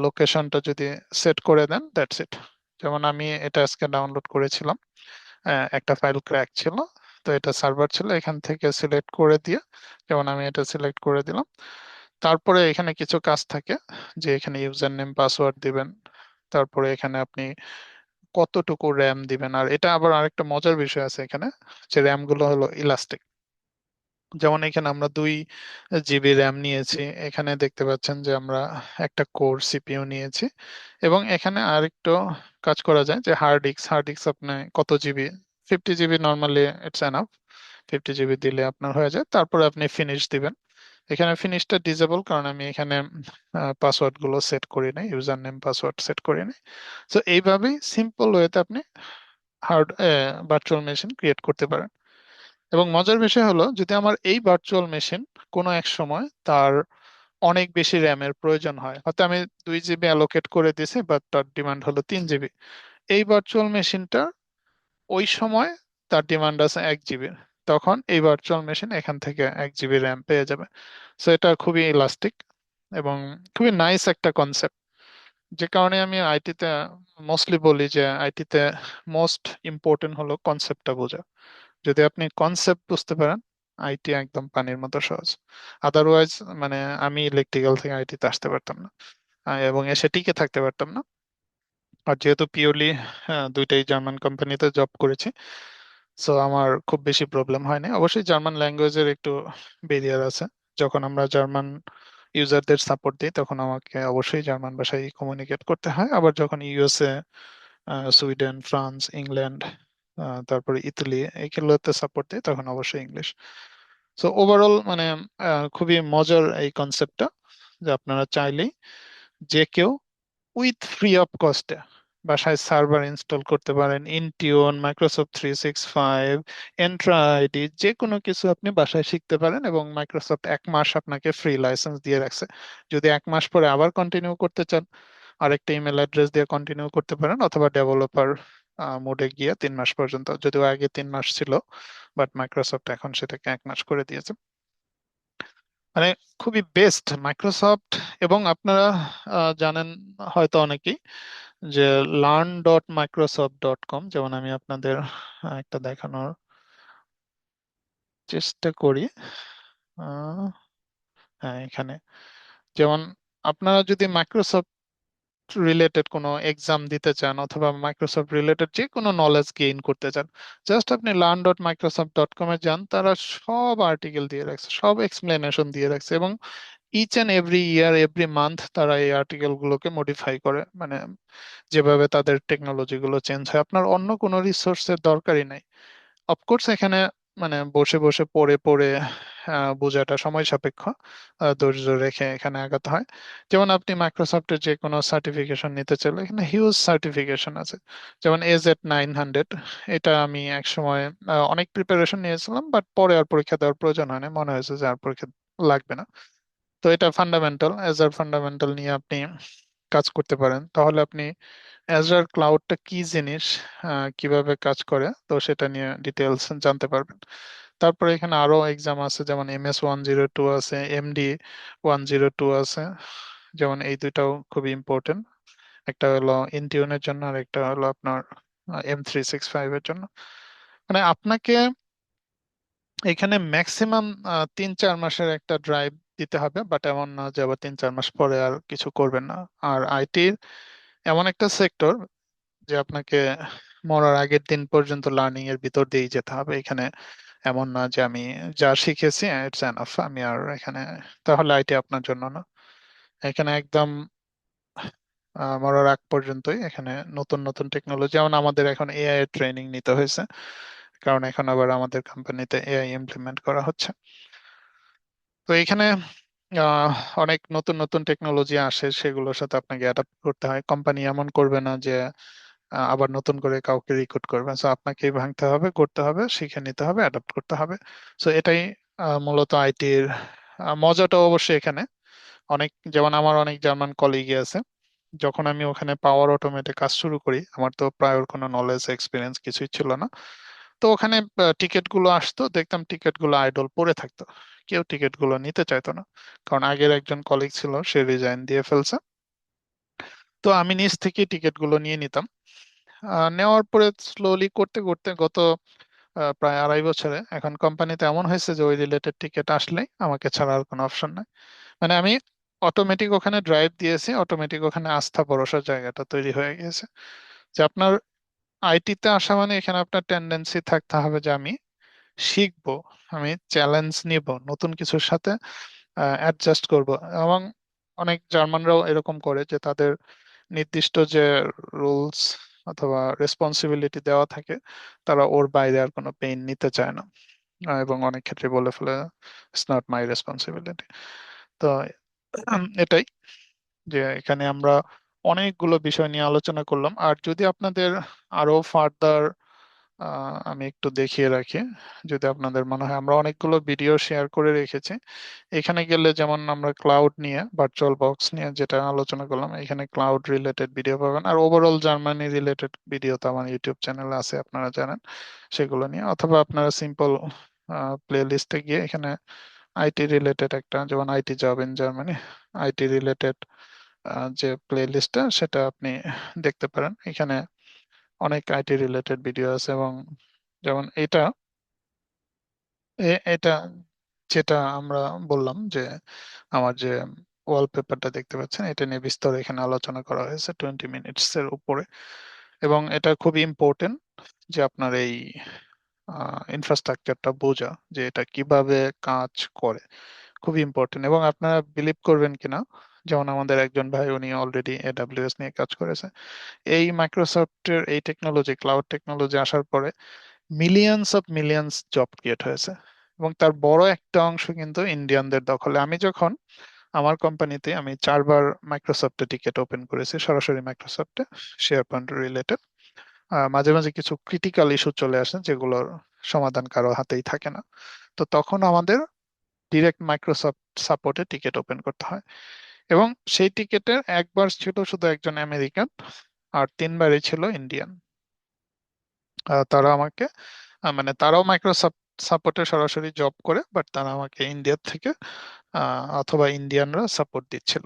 লোকেশনটা যদি সেট করে দেন, দ্যাটস ইট। যেমন আমি এটা আজকে ডাউনলোড করেছিলাম, একটা ফাইল ক্র্যাক ছিল, তো এটা সার্ভার ছিল, এখান থেকে সিলেক্ট করে দিয়ে, যেমন আমি এটা সিলেক্ট করে দিলাম। তারপরে এখানে কিছু কাজ থাকে, যে এখানে ইউজার নেম পাসওয়ার্ড দিবেন, তারপরে এখানে আপনি কতটুকু র্যাম দিবেন। আর এটা আবার আরেকটা মজার বিষয় আছে এখানে, যে র্যাম গুলো হলো ইলাস্টিক। যেমন এখানে আমরা 2 জিবি র্যাম নিয়েছি, এখানে দেখতে পাচ্ছেন যে আমরা একটা কোর সিপিইউ নিয়েছি। এবং এখানে আরেকটু কাজ করা যায়, যে হার্ড ডিস্ক আপনি কত GB, 50 GB normally it's enough. 50 GB দিলে আপনার হয়ে যায়, তারপরে আপনি ফিনিশ দিবেন। এখানে ফিনিশটা ডিজেবল, কারণ আমি এখানে পাসওয়ার্ড গুলো সেট করি নাই, ইউজার নেম পাসওয়ার্ড সেট করি নাই। তো এইভাবেই সিম্পল ওয়েতে আপনি হার্ড ভার্চুয়াল মেশিন ক্রিয়েট করতে পারেন। এবং মজার বিষয় হলো, যদি আমার এই ভার্চুয়াল মেশিন কোনো এক সময় তার অনেক বেশি র্যামের প্রয়োজন হয়, হয়তো আমি 2 জিবি অ্যালোকেট করে দিয়েছি, বাট তার ডিমান্ড হলো 3 জিবি, এই ভার্চুয়াল মেশিনটা ওই সময় তার ডিমান্ড আছে 1 জিবির, তখন এই ভার্চুয়াল মেশিন এখান থেকে 1 জিবি র্যাম পেয়ে যাবে। সো এটা খুবই ইলাস্টিক এবং খুবই নাইস একটা কনসেপ্ট, যে কারণে আমি আইটিতে মোস্টলি বলি যে আইটিতে মোস্ট ইম্পর্টেন্ট হলো কনসেপ্টটা বোঝা। যদি আপনি কনসেপ্ট বুঝতে পারেন, আইটি একদম পানির মতো সহজ। আদারওয়াইজ মানে আমি ইলেকট্রিক্যাল থেকে আইটিতে আসতে পারতাম না, এবং এসে টিকে থাকতে পারতাম না। আর যেহেতু পিওরলি দুইটাই জার্মান কোম্পানিতে জব করেছি, সো আমার খুব বেশি প্রবলেম হয়নি। অবশ্যই জার্মান ল্যাঙ্গুয়েজের একটু ব্যারিয়ার আছে, যখন আমরা জার্মান ইউজারদের সাপোর্ট দিই তখন আমাকে অবশ্যই জার্মান ভাষায় কমিউনিকেট করতে হয়। আবার যখন ইউএসএ, সুইডেন, ফ্রান্স, ইংল্যান্ড, তারপরে ইতালি, এইগুলোতে সাপোর্ট দিই তখন অবশ্যই ইংলিশ। সো ওভারঅল মানে খুবই মজার এই কনসেপ্টটা, যে আপনারা চাইলেই যে কেউ উইথ ফ্রি অফ কস্টে বাসায় সার্ভার ইনস্টল করতে পারেন। ইনটিউন, মাইক্রোসফট 365, এন্ট্রা আইডি, যে কোনো কিছু আপনি বাসায় শিখতে পারেন, এবং মাইক্রোসফট 1 মাস আপনাকে ফ্রি লাইসেন্স দিয়ে রাখছে। যদি 1 মাস পরে আবার কন্টিনিউ করতে চান, আরেকটা ইমেল অ্যাড্রেস দিয়ে কন্টিনিউ করতে পারেন, অথবা ডেভেলপার মোডে গিয়ে 3 মাস পর্যন্ত, যদিও আগে 3 মাস ছিল, বাট মাইক্রোসফট এখন সেটাকে 1 মাস করে দিয়েছে। মানে খুবই বেস্ট মাইক্রোসফট। এবং আপনারা জানেন হয়তো অনেকেই, যে learn.microsoft.com, যেমন আমি আপনাদের একটা দেখানোর চেষ্টা করি। আহ, হ্যাঁ, এখানে যেমন আপনারা যদি মাইক্রোসফট রিলেটেড কোনো এক্সাম দিতে চান, অথবা মাইক্রোসফট রিলেটেড যে কোনো নলেজ গেইন করতে চান, জাস্ট আপনি learn.microsoft.com এ যান, তারা সব আর্টিকেল দিয়ে রাখছে, সব এক্সপ্লেনেশন দিয়ে রাখছে, এবং each and every year, every month তারা এই আর্টিকেল গুলোকে মডিফাই করে, মানে যেভাবে তাদের টেকনোলজি গুলো চেঞ্জ হয়, আপনার অন্য কোনো রিসোর্সের দরকারই নাই। অফকোর্স এখানে মানে বসে বসে পড়ে পড়ে বোঝাটা সময় সাপেক্ষ, ধৈর্য রেখে এখানে আগাতে হয়। যেমন আপনি মাইক্রোসফটের যে কোনো সার্টিফিকেশন নিতে চাইলে এখানে হিউজ সার্টিফিকেশন আছে। যেমন AZ900, এটা আমি এক সময় অনেক প্রিপারেশন নিয়েছিলাম, বাট পরে আর পরীক্ষা দেওয়ার প্রয়োজন হয় না, মনে হয়েছে যে আর পরীক্ষা লাগবে না। তো এটা ফান্ডামেন্টাল, এজার ফান্ডামেন্টাল নিয়ে আপনি কাজ করতে পারেন, তাহলে আপনি অ্যাজার ক্লাউডটা কি জিনিস, কিভাবে কাজ করে, তো সেটা নিয়ে ডিটেলস জানতে পারবেন। তারপরে এখানে আরো এক্সাম আছে, যেমন MS 102 আছে, MD 102 আছে। যেমন এই দুইটাও খুবই ইম্পর্টেন্ট, একটা হলো ইনটিউনের জন্য আর একটা হলো আপনার M365 এর জন্য। মানে আপনাকে এখানে ম্যাক্সিমাম 3-4 মাসের একটা ড্রাইভ দিতে হবে, বাট এমন না যে আবার 3-4 মাস পরে আর কিছু করবেন না। আর আইটির এমন একটা সেক্টর যে আপনাকে মরার আগের দিন পর্যন্ত লার্নিং এর ভিতর দিয়েই যেতে হবে এখানে। এমন না যে আমি যা শিখেছি ইটস এনাফ, আমি আর এখানে, তাহলে আইটি আপনার জন্য না। এখানে একদম মরার আগ পর্যন্তই এখানে নতুন নতুন টেকনোলজি, যেমন আমাদের এখন এআই এর ট্রেনিং নিতে হয়েছে, কারণ এখন আবার আমাদের কোম্পানিতে এআই ইমপ্লিমেন্ট করা হচ্ছে। তো এখানে আহ, অনেক নতুন নতুন টেকনোলজি আসে, সেগুলোর সাথে আপনাকে অ্যাডাপ্ট করতে হয়। কোম্পানি এমন করবে না যে আবার নতুন করে কাউকে রিক্রুট করবে, সো আপনাকেই ভাঙতে হবে, করতে হবে, শিখে নিতে হবে, অ্যাডাপ্ট করতে হবে। সো এটাই মূলত আইটির মজাটা অবশ্যই এখানে। অনেক, যেমন আমার অনেক জার্মান কলিগই আছে, যখন আমি ওখানে পাওয়ার অটোমেটে কাজ শুরু করি, আমার তো প্রায় ওর কোনো নলেজ এক্সপিরিয়েন্স কিছুই ছিল না। তো ওখানে টিকিট গুলো আসতো, দেখতাম টিকিট গুলো আইডল পড়ে থাকতো, কেউ টিকিট গুলো নিতে চাইতো না, কারণ আগের একজন কলিগ ছিল, সে রিজাইন দিয়ে ফেলছে। তো আমি নিজ থেকে টিকিট গুলো নিয়ে নিতাম। নেওয়ার পরে স্লোলি করতে করতে গত প্রায় 2.5 বছরে এখন কোম্পানিতে এমন হয়েছে যে ওই রিলেটেড টিকিট আসলেই আমাকে ছাড়া আর কোনো অপশন নাই। মানে আমি অটোমেটিক ওখানে ড্রাইভ দিয়েছি, অটোমেটিক ওখানে আস্থা ভরসার জায়গাটা তৈরি হয়ে গেছে। যে আপনার আইটিতে আসা মানে এখানে আপনার টেন্ডেন্সি থাকতে হবে যে আমি শিখবো, আমি চ্যালেঞ্জ নিব, নতুন কিছুর সাথে অ্যাডজাস্ট করব। এবং অনেক জার্মানরাও এরকম করে যে তাদের নির্দিষ্ট যে রুলস অথবা রেসপন্সিবিলিটি দেওয়া থাকে, তারা ওর বাইরে আর কোনো পেইন নিতে চায় না। এবং অনেক ক্ষেত্রে বলে ফেলে ইটস নট মাই রেসপন্সিবিলিটি। তো এটাই, যে এখানে আমরা অনেকগুলো বিষয় নিয়ে আলোচনা করলাম। আর যদি আপনাদের আরো ফার্দার আমি একটু দেখিয়ে রাখি, যদি আপনাদের মনে হয়, আমরা অনেকগুলো ভিডিও শেয়ার করে রেখেছি। এখানে গেলে যেমন আমরা ক্লাউড নিয়ে, ভার্চুয়াল বক্স নিয়ে যেটা আলোচনা করলাম, এখানে ক্লাউড রিলেটেড ভিডিও পাবেন। আর ওভারঅল জার্মানি রিলেটেড ভিডিও তো আমার ইউটিউব চ্যানেলে আছে, আপনারা জানেন, সেগুলো নিয়ে। অথবা আপনারা সিম্পল প্লে লিস্টে গিয়ে এখানে আইটি রিলেটেড একটা, যেমন IT job in Germany, IT related যে প্লে লিস্টটা, সেটা আপনি দেখতে পারেন। এখানে অনেক আইটি রিলেটেড ভিডিও আছে। এবং যেমন এটা যেটা আমরা বললাম যে আমার যে ওয়ালপেপারটা দেখতে পাচ্ছেন, এটা নিয়ে বিস্তার এখানে আলোচনা করা হয়েছে 20 মিনিটস এর উপরে। এবং এটা খুব ইম্পর্টেন্ট যে আপনার এই ইনফ্রাস্ট্রাকচারটা বোঝা, যে এটা কিভাবে কাজ করে, খুব ইম্পর্টেন্ট। এবং আপনারা বিলিভ করবেন কিনা, যেমন আমাদের একজন ভাই, উনি অলরেডি AWS নিয়ে কাজ করেছে। এই মাইক্রোসফটের এই টেকনোলজি, ক্লাউড টেকনোলজি আসার পরে মিলিয়ন্স জব ক্রিয়েট হয়েছে, এবং তার বড় একটা অংশ কিন্তু ইন্ডিয়ানদের দখলে। আমি যখন আমার কোম্পানিতে আমি 4বার মাইক্রোসফটে টিকেট ওপেন করেছি, সরাসরি মাইক্রোসফটে, শেয়ার পয়েন্ট রিলেটেড। মাঝে মাঝে কিছু ক্রিটিক্যাল ইস্যু চলে আসে যেগুলোর সমাধান কারো হাতেই থাকে না, তো তখন আমাদের ডিরেক্ট মাইক্রোসফট সাপোর্টে টিকেট ওপেন করতে হয়। এবং সেই টিকেটের একবার ছিল শুধু একজন আমেরিকান, আর 3বারই ছিল ইন্ডিয়ান। তারা আমাকে মানে তারাও মাইক্রোসফট সাপোর্টে সরাসরি জব করে, বাট তারা আমাকে ইন্ডিয়ার থেকে অথবা ইন্ডিয়ানরা সাপোর্ট দিচ্ছিল।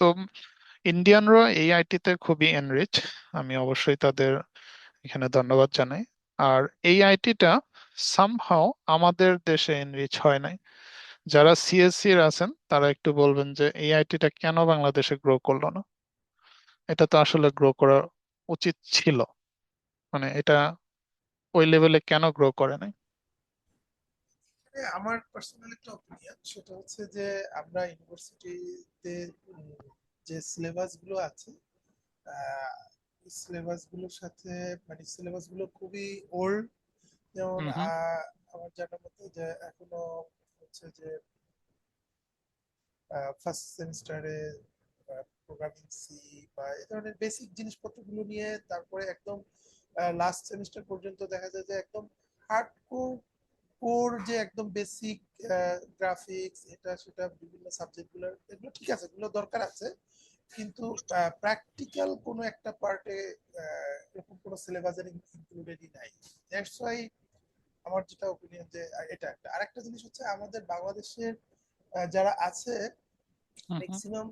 তো ইন্ডিয়ানরা এই আইটিতে খুবই এনরিচ, আমি অবশ্যই তাদের এখানে ধন্যবাদ জানাই। আর এই আইটিটা সামহাও আমাদের দেশে এনরিচ হয় নাই। যারা সিএসসি এর আছেন তারা একটু বলবেন যে এই আইটিটা কেন বাংলাদেশে গ্রো করলো না। এটা তো আসলে গ্রো করা উচিত ছিল, মানে এটা ওই লেভেলে কেন গ্রো করে নাই? আমার পার্সোনাল একটা অপিনিয়ন, সেটা হচ্ছে যে আমরা ইউনিভার্সিটিতে যে সিলেবাস গুলো আছে, সিলেবাস গুলোর সাথে, মানে সিলেবাস গুলো খুবই ওল্ড। যেমন হুম হুম আমার জানা মতে যে এখনো হচ্ছে যে ফার্স্ট সেমিস্টারে প্রোগ্রামিং সি বা এই ধরনের বেসিক জিনিসপত্রগুলো নিয়ে, তারপরে একদম লাস্ট সেমিস্টার পর্যন্ত দেখা যায় যে একদম হার্ড কোর যে একদম বেসিক গ্রাফিক্স, এটা সেটা বিভিন্ন সাবজেক্ট গুলো, এগুলো ঠিক আছে, এগুলো দরকার আছে। কিন্তু প্র্যাকটিক্যাল কোনো একটা পার্টে এরকম কোনো সিলেবাসের ইনক্লুডেডই নাই। দ্যাটস ওয়াই আমার যেটা ওপিনিয়ন যে এটা একটা। আরেকটা জিনিস হচ্ছে আমাদের বাংলাদেশের যারা আছে হুম হুম। ম্যাক্সিমাম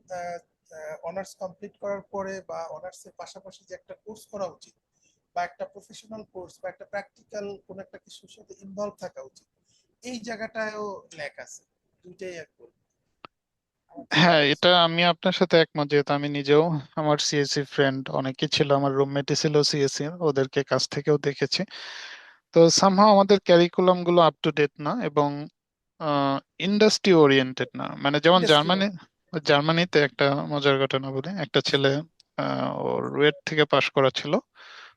অনার্স কমপ্লিট করার পরে বা অনার্সের পাশাপাশি যে একটা কোর্স করা উচিত বা একটা প্রফেশনাল কোর্স বা একটা প্র্যাকটিক্যাল কোন একটা কিছুর সাথে ইনভলভ থাকা উচিত, এই জায়গাটায়ও ল্যাক আছে। দুইটাই এক বলবো, আমার যেটা হ্যাঁ, দেখছি। এটা আমি আপনার সাথে একমত, যেহেতু আমি নিজেও আমার সিএসসি ফ্রেন্ড অনেকে ছিল, আমার রুমমেটই ছিল সিএসসি, ওদেরকে কাছ থেকেও দেখেছি। তো সামহাও আমাদের ক্যারিকুলাম গুলো আপ টু ডেট না, এবং ইন্ডাস্ট্রি ওরিয়েন্টেড না। মানে যেমন ইন্ডাস্ট্রি জার্মানিতে একটা মজার ঘটনা বলি। একটা ছেলে ওর রুয়েট থেকে পাশ করা ছিল,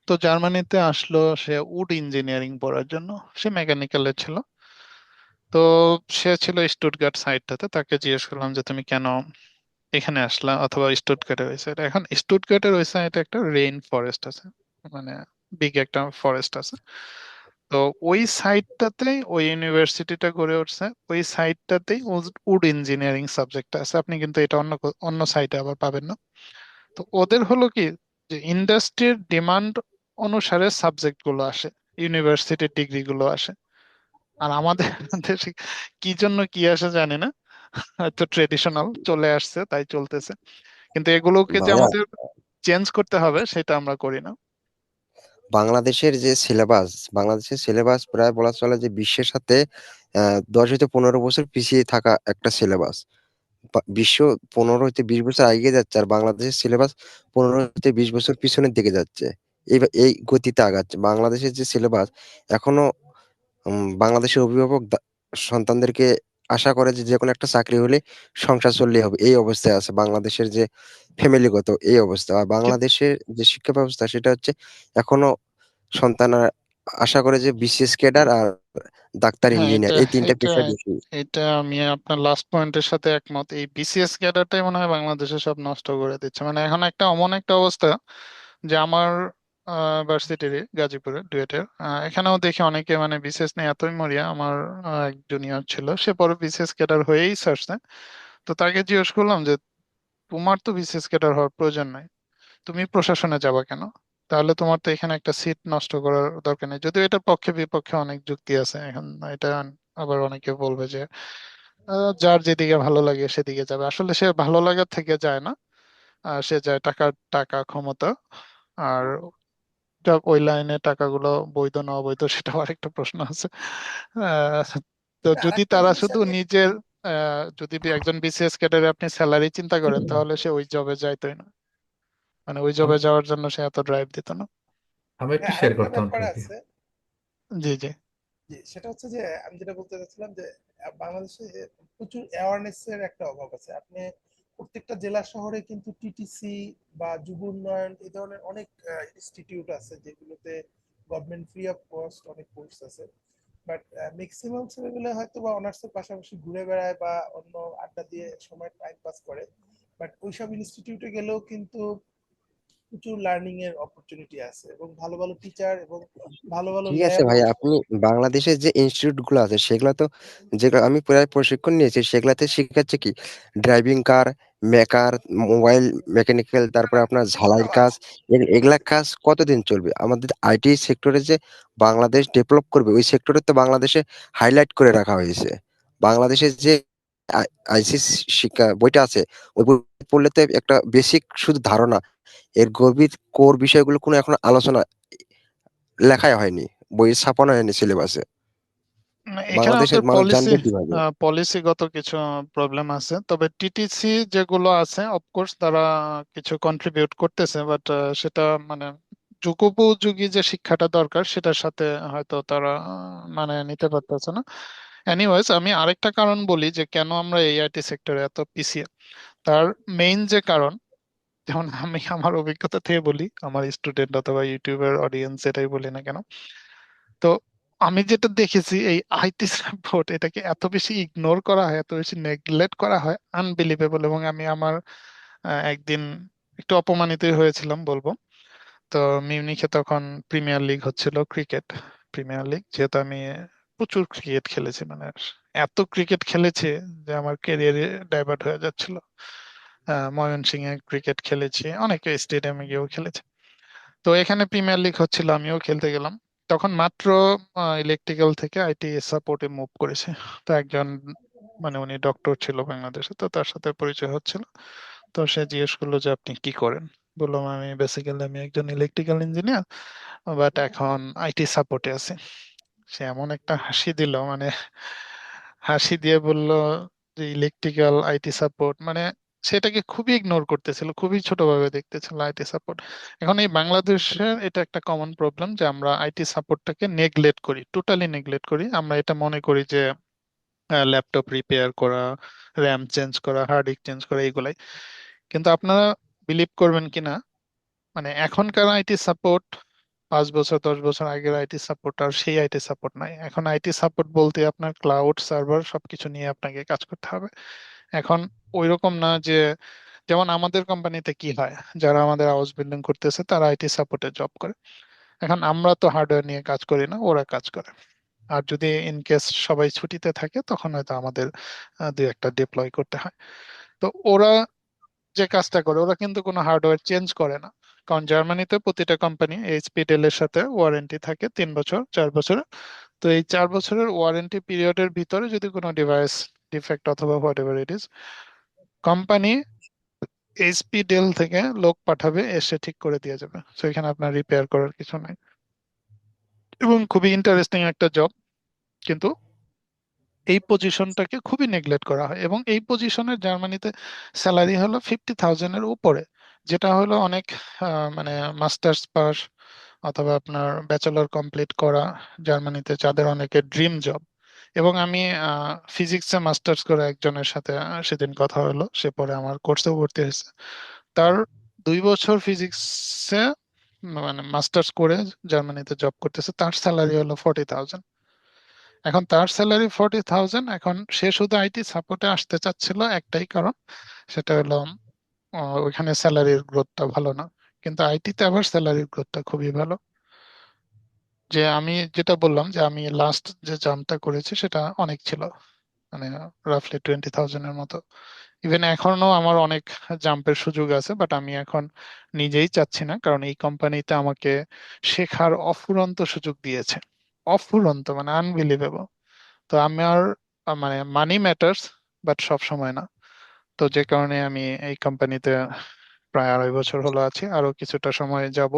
তো জার্মানিতে আসলো সে উড ইঞ্জিনিয়ারিং পড়ার জন্য। সে মেকানিক্যালে ছিল। তো সে ছিল স্টুটগার্ট সাইডটাতে। তাকে জিজ্ঞেস করলাম যে তুমি কেন এখানে আসলা, অথবা স্টুটগার্টের ওই সাইড। এখন স্টুটগার্টের ওই সাইডে একটা রেইন ফরেস্ট আছে, মানে বিগ একটা ফরেস্ট আছে। তো ওই সাইডটাতেই ওই ইউনিভার্সিটিটা গড়ে উঠছে, ওই সাইডটাতেই উড ইঞ্জিনিয়ারিং সাবজেক্ট আছে। আপনি কিন্তু এটা অন্য অন্য সাইডে আবার পাবেন না। তো ওদের হলো কি, যে ইন্ডাস্ট্রির ডিমান্ড অনুসারে সাবজেক্ট গুলো আসে, ইউনিভার্সিটির ডিগ্রি গুলো আসে। আর আমাদের দেশে কি জন্য কি আসে জানি না, হয়তো ট্রেডিশনাল চলে আসছে তাই চলতেছে, কিন্তু এগুলোকে যে ভাইয়া, আমাদের চেঞ্জ করতে হবে সেটা আমরা করি না। বাংলাদেশের যে সিলেবাস, বাংলাদেশের সিলেবাস প্রায় বলা চলে যে বিশ্বের সাথে 10 হইতে 15 বছর পিছিয়ে থাকা একটা সিলেবাস। বিশ্ব 15 হইতে 20 বছর এগিয়ে যাচ্ছে, আর বাংলাদেশের সিলেবাস 15 হইতে 20 বছর পিছনের দিকে যাচ্ছে। এই গতিতে আগাচ্ছে বাংলাদেশের যে সিলেবাস। এখনো বাংলাদেশের অভিভাবক সন্তানদেরকে আশা করে যে যে কোনো একটা চাকরি হলে সংসার চললেই হবে, এই অবস্থায় আছে বাংলাদেশের যে ফ্যামিলিগত এই অবস্থা। আর কি- বাংলাদেশের যে শিক্ষা ব্যবস্থা সেটা হচ্ছে এখনো সন্তানরা আশা করে যে বিসিএস ক্যাডার আর ডাক্তার হ্যাঁ, ইঞ্জিনিয়ার এটা এই তিনটা এটা পেশা বেশি। এটা আমি আপনার লাস্ট পয়েন্টের সাথে একমত। এই বিসিএস ক্যাডারটাই মনে হয় বাংলাদেশে সব নষ্ট করে দিচ্ছে। মানে এখন একটা অমন একটা অবস্থা, যে আমার ভার্সিটির গাজীপুরে ডুয়েটের এখানেও দেখি অনেকে মানে বিসিএস নিয়ে এতই মরিয়া। আমার এক জুনিয়র ছিল, সে পরে বিসিএস ক্যাডার হয়েই ছাড়ছে। তো তাকে জিজ্ঞেস করলাম যে তোমার তো বিসিএস ক্যাডার হওয়ার প্রয়োজন নাই, তুমি প্রশাসনে যাবা কেন? তাহলে তোমার তো এখানে একটা সিট নষ্ট করার দরকার নেই। যদিও এটার পক্ষে বিপক্ষে অনেক যুক্তি আছে। এখন এটা আবার অনেকে বলবে যে যার যেদিকে ভালো লাগে সেদিকে যাবে। আসলে সে ভালো লাগার থেকে যায় না, সে যায় টাকা, টাকা ক্ষমতা। আর ওই লাইনে টাকাগুলো বৈধ না অবৈধ সেটা আরেকটা প্রশ্ন আছে। আহ, তো এটা যদি আরেকটা তারা জিনিস শুধু আমি নিজের যদি একজন বিসিএস ক্যাডারে আপনি স্যালারি চিন্তা করেন, তাহলে সে ওই জবে যাইতোই না। মানে ওই জবে আম- যাওয়ার জন্য সে এত ড্রাইভ দিত না। আমি একটু শেয়ার আরেকটা করতাম ব্যাপার আপনাকে। আছে। জি জি। জি, সেটা হচ্ছে যে আমি যেটা বলতে চাচ্ছিলাম যে বাংলাদেশে প্রচুর অ্যাওয়ারনেস এর একটা অভাব আছে। আপনি প্রত্যেকটা জেলা শহরে কিন্তু টিটিসি বা যুব উন্নয়ন এই ধরনের অনেক ইনস্টিটিউট আছে যেগুলোতে গভর্নমেন্ট ফ্রি অফ কস্ট অনেক কোর্স আছে। বাট ম্যাক্সিমাম ছেলেমেলে হয়তো বা অনার্সের পাশাপাশি ঘুরে বেড়ায় বা অন্য আড্ডা দিয়ে সময় টাইম পাস করে। বাট ওইসব ইনস্টিটিউটে গেলেও কিন্তু প্রচুর লার্নিং এর অপরচুনিটি আছে এবং ভালো ভালো টিচার এবং ভালো ভালো ঠিক আছে ভাই, ল্যাবও। আপনি বাংলাদেশের যে ইনস্টিটিউট গুলো আছে সেগুলো তো, যেগুলো আমি প্রায় প্রশিক্ষণ নিয়েছি সেগুলাতে শিখাচ্ছে কি ড্রাইভিং কার, মেকার, মোবাইল মেকানিক্যাল, তারপরে আপনার ঝালাই সব কাজ। আছে। এগুলা কাজ কতদিন চলবে? আমাদের আইটি সেক্টরে যে বাংলাদেশ ডেভেলপ করবে ওই সেক্টরে তো বাংলাদেশে হাইলাইট করে রাখা হয়েছে। বাংলাদেশের যে আইসিএস শিক্ষা বইটা আছে ওই বই পড়লে তো একটা বেসিক শুধু ধারণা, এর গভীর কোর বিষয়গুলো কোনো এখন আলোচনা লেখাই হয়নি, বই ছাপানো হয়নি সিলেবাসে। না, এখানে বাংলাদেশের আমাদের মানুষ জানবে কিভাবে? পলিসিগত কিছু প্রবলেম আছে। তবে টিটিসি যেগুলো আছে অফকোর্স তারা কিছু কন্ট্রিবিউট করতেছে, বাট সেটা মানে যুগোপযোগী যে শিক্ষাটা দরকার সেটার সাথে হয়তো তারা মানে নিতে পারতেছে না। এনিওয়েজ, আমি আরেকটা কারণ বলি যে কেন আমরা এই আইটি সেক্টরে এত পিছিয়ে। তার মেইন যে কারণ, যেমন আমি আমার অভিজ্ঞতা থেকে বলি, আমার স্টুডেন্ট অথবা ইউটিউবের অডিয়েন্স এটাই বলি না কেন, তো আমি যেটা দেখেছি এই আইটি সাপোর্ট এটাকে এত বেশি ইগনোর করা হয়, এত বেশি নেগলেক্ট করা হয়, আনবিলিভেবল। এবং আমি আমার একদিন একটু অপমানিতই হয়েছিলাম বলবো। তো মিউনিখে তখন প্রিমিয়ার লিগ হচ্ছিল, ক্রিকেট প্রিমিয়ার লিগ। যেহেতু আমি প্রচুর ক্রিকেট খেলেছি, মানে এত ক্রিকেট খেলেছি যে আমার ক্যারিয়ারে ডাইভার্ট হয়ে যাচ্ছিল। ময়মনসিংহে ক্রিকেট খেলেছি, অনেকে স্টেডিয়ামে গিয়েও খেলেছি। তো এখানে প্রিমিয়ার লিগ হচ্ছিল, আমিও খেলতে গেলাম। তখন মাত্র ইলেকট্রিক্যাল থেকে আইটি সাপোর্টে মুভ করেছে। তো একজন মানে উনি ডক্টর ছিল বাংলাদেশে, তো তার সাথে পরিচয় হচ্ছিল। তো সে জিজ্ঞেস করলো যে আপনি কি করেন। বললাম আমি বেসিক্যালি আমি একজন ইলেকট্রিক্যাল ইঞ্জিনিয়ার, বাট এখন আইটি সাপোর্টে আছি। সে এমন একটা হাসি দিল, মানে হাসি দিয়ে বলল যে ইলেকট্রিক্যাল আইটি সাপোর্ট, মানে সেটাকে খুবই ইগনোর করতেছিল, খুবই ছোটভাবে দেখতেছিল আইটি সাপোর্ট। এখন এই বাংলাদেশের এটা একটা কমন প্রবলেম যে আমরা আইটি সাপোর্টটাকে নেগলেক্ট করি, টোটালি নেগলেক্ট করি। আমরা এটা মনে করি যে ল্যাপটপ রিপেয়ার করা, র্যাম চেঞ্জ করা, হার্ড ডিস্ক চেঞ্জ করা, এগুলাই। কিন্তু আপনারা বিলিভ করবেন কিনা, মানে এখনকার আইটি সাপোর্ট 5 বছর 10 বছর আগের আইটি সাপোর্ট আর সেই আইটি সাপোর্ট নাই। এখন আইটি সাপোর্ট বলতে আপনার ক্লাউড সার্ভার সবকিছু নিয়ে আপনাকে কাজ করতে হবে। এখন ওইরকম না যে, যেমন আমাদের কোম্পানিতে কি হয়, যারা আমাদের হাউস বিল্ডিং করতেছে তারা আইটি সাপোর্টে জব করে। এখন আমরা তো হার্ডওয়্যার নিয়ে কাজ করি না, ওরা কাজ করে। আর যদি ইন কেস সবাই ছুটিতে থাকে তখন হয়তো আমাদের দুই একটা ডিপ্লয় করতে হয়। তো ওরা যে কাজটা করে, ওরা কিন্তু কোনো হার্ডওয়্যার চেঞ্জ করে না। কারণ জার্মানিতে প্রতিটা কোম্পানি এইচপি ডেল এর সাথে ওয়ারেন্টি থাকে 3 বছর 4 বছরের। তো এই 4 বছরের ওয়ারেন্টি পিরিয়ডের ভিতরে যদি কোনো ডিভাইস ডিফেক্ট অথবা what ever it is, company HP Dell থেকে লোক পাঠাবে, এসে ঠিক করে দিয়ে যাবে। তো এখানে আপনার রিপেয়ার করার কিছু নাই, এবং খুবই ইন্টারেস্টিং একটা জব। কিন্তু এই পজিশনটাকে খুবই নেগলেক্ট করা হয়, এবং এই পজিশনের জার্মানিতে স্যালারি হলো 50,000-এর উপরে, যেটা হলো অনেক মানে মাস্টার্স পাস অথবা আপনার ব্যাচেলর কমপ্লিট করা জার্মানিতে যাদের অনেকের ড্রিম জব। এবং আমি ফিজিক্সে মাস্টার্স করে একজনের সাথে সেদিন কথা হলো, সে পরে আমার কোর্সে ভর্তি হয়েছে। তার 2 বছর ফিজিক্সে মানে মাস্টার্স করে জার্মানিতে জব করতেছে, তার স্যালারি হলো 40,000। এখন তার স্যালারি 40,000, এখন সে শুধু আইটি সাপোর্টে আসতে চাচ্ছিল একটাই কারণ, সেটা হলো ওইখানে স্যালারির গ্রোথটা ভালো না। কিন্তু আইটিতে আবার স্যালারির গ্রোথটা খুবই ভালো। যে আমি যেটা বললাম যে আমি লাস্ট যে জাম্পটা করেছি সেটা অনেক ছিল, মানে রাফলি 20,000-এর মতো। ইভেন এখনো আমার অনেক জাম্পের সুযোগ আছে, বাট আমি এখন নিজেই চাচ্ছি না, কারণ এই কোম্পানিতে আমাকে শেখার অফুরন্ত সুযোগ দিয়েছে। অফুরন্ত, মানে আনবিলিভেবল। তো আমার মানে মানি ম্যাটার্স, বাট সব সময় না। তো যে কারণে আমি এই কোম্পানিতে প্রায় 2.5 বছর হলো আছি, আরো কিছুটা সময় যাব।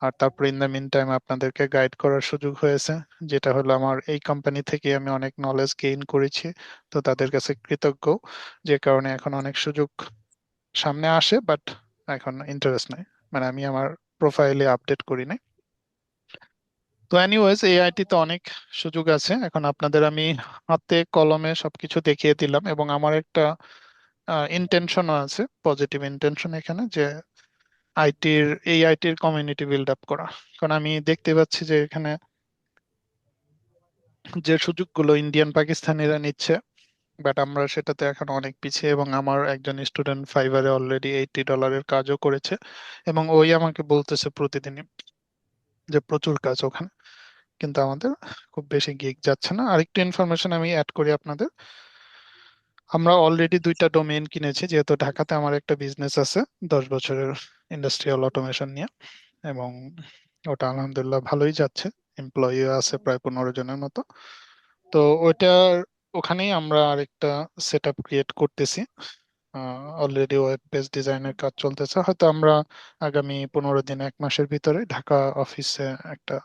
আর তারপর ইন দ্য মিন টাইম আপনাদেরকে গাইড করার সুযোগ হয়েছে, যেটা হলো আমার এই কোম্পানি থেকে আমি অনেক নলেজ গেইন করেছি। তো তাদের কাছে কৃতজ্ঞ, যে কারণে এখন অনেক সুযোগ সামনে আসে, বাট এখন ইন্টারেস্ট নাই, মানে আমি আমার প্রোফাইলে আপডেট করি নাই। তো এনিওয়েজ এআইটি তে অনেক সুযোগ আছে। এখন আপনাদের আমি হাতে কলমে সবকিছু দেখিয়ে দিলাম, এবং আমার একটা ইন্টেনশনও আছে, পজিটিভ ইন্টেনশন এখানে, যে আইটির কমিউনিটি বিল্ড আপ করা। কারণ আমি দেখতে পাচ্ছি যে এখানে যে সুযোগগুলো ইন্ডিয়ান পাকিস্তানিরা নিচ্ছে, বাট আমরা সেটাতে এখন অনেক পিছিয়ে। এবং আমার একজন স্টুডেন্ট ফাইবারে অলরেডি $80 কাজও করেছে, এবং ওই আমাকে বলতেছে প্রতিদিনই যে প্রচুর কাজ ওখানে। কিন্তু আমাদের খুব বেশি গিগ যাচ্ছে না। আরেকটু ইনফরমেশন আমি অ্যাড করি আপনাদের। আমরা অলরেডি 2টা ডোমেইন কিনেছি, যেহেতু ঢাকাতে আমার একটা বিজনেস আছে 10 বছরের ইন্ডাস্ট্রিয়াল অটোমেশন নিয়ে, এবং ওটা আলহামদুলিল্লাহ ভালোই যাচ্ছে। এমপ্লয়ি আছে প্রায় 15 জনের মতো। তো ওইটার ওখানেই আমরা আরেকটা সেট আপ ক্রিয়েট করতেছি। অলরেডি ওয়েব পেজ ডিজাইনের কাজ চলতেছে, হয়তো আমরা আগামী 15 দিন 1 মাসের ভিতরে ঢাকা অফিসে একটা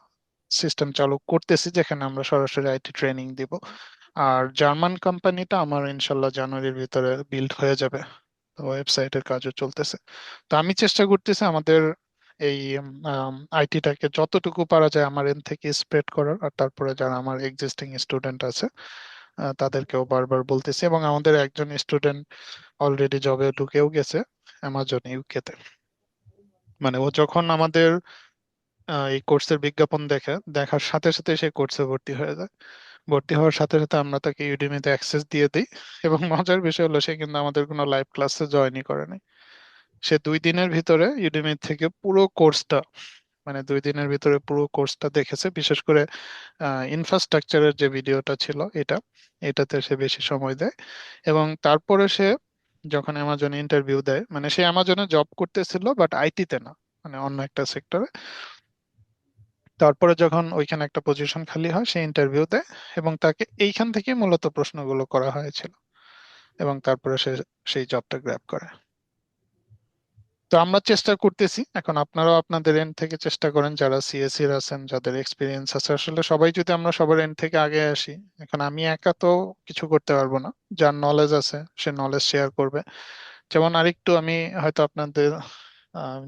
সিস্টেম চালু করতেছি, যেখানে আমরা সরাসরি আইটি ট্রেনিং দিব। আর জার্মান কোম্পানিটা আমার ইনশাল্লাহ জানুয়ারির ভিতরে বিল্ড হয়ে যাবে। তো ওয়েবসাইটের কাজও চলতেছে। তো আমি চেষ্টা করতেছি আমাদের এই আইটিটাকে যতটুকু পারা যায় আমার এন থেকে স্প্রেড করার। আর তারপরে যারা আমার এক্সিস্টিং স্টুডেন্ট আছে তাদেরকেও বারবার বলতেছি, এবং আমাদের একজন স্টুডেন্ট অলরেডি জবে ঢুকেও গেছে অ্যামাজন ইউকেতে। মানে ও যখন আমাদের এই কোর্সের বিজ্ঞাপন দেখার সাথে সাথে সে কোর্সে ভর্তি হয়ে যায়। ভর্তি হওয়ার সাথে সাথে আমরা তাকে ইউডেমিতে অ্যাক্সেস দিয়ে দিই। এবং মজার বিষয় হলো সে কিন্তু আমাদের কোনো লাইভ ক্লাসে জয়েনই করে নাই। সে 2 দিনের ভিতরে ইউডেমি থেকে পুরো কোর্সটা, মানে 2 দিনের ভিতরে পুরো কোর্সটা দেখেছে। বিশেষ করে ইনফ্রাস্ট্রাকচারের যে ভিডিওটা ছিল এটাতে সে বেশি সময় দেয়। এবং তারপরে সে যখন অ্যামাজনে ইন্টারভিউ দেয়, মানে সে অ্যামাজনে জব করতেছিল বাট আইটিতে না, মানে অন্য একটা সেক্টরে। তারপরে যখন ওইখানে একটা পজিশন খালি হয় সে ইন্টারভিউ দেয়, এবং তাকে এইখান থেকে মূলত প্রশ্নগুলো করা হয়েছিল, এবং তারপরে সে সেই জবটা গ্র্যাব করে। তো আমরা চেষ্টা করতেছি, এখন আপনারাও আপনাদের এন্ড থেকে চেষ্টা করেন, যারা সিএসসি আছেন, যাদের এক্সপিরিয়েন্স আছে। আসলে সবাই যদি আমরা সবার এন্ড থেকে আগে আসি, এখন আমি একা তো কিছু করতে পারবো না। যার নলেজ আছে সে নলেজ শেয়ার করবে। যেমন আরেকটু আমি হয়তো আপনাদের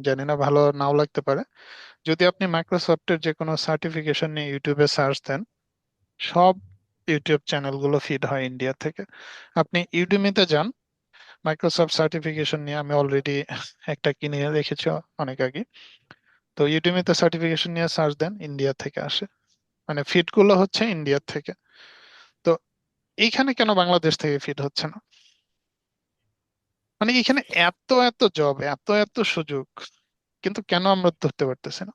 জানি না, ভালো নাও লাগতে পারে, যদি আপনি মাইক্রোসফটের যে কোনো সার্টিফিকেশন নিয়ে ইউটিউবে সার্চ দেন, সব ইউটিউব চ্যানেলগুলো ফিড হয় ইন্ডিয়া থেকে। আপনি ইউডেমিতে যান, মাইক্রোসফট সার্টিফিকেশন নিয়ে আমি অলরেডি একটা কিনে রেখেছি অনেক আগে। তো ইউডেমিতে সার্টিফিকেশন নিয়ে সার্চ দেন, ইন্ডিয়া থেকে আসে, মানে ফিড গুলো হচ্ছে ইন্ডিয়া থেকে। তো এইখানে কেন বাংলাদেশ থেকে ফিড হচ্ছে না? মানে এখানে এত এত জব, এত এত সুযোগ, কিন্তু কেন আমরা ধরতে পারতেছি না?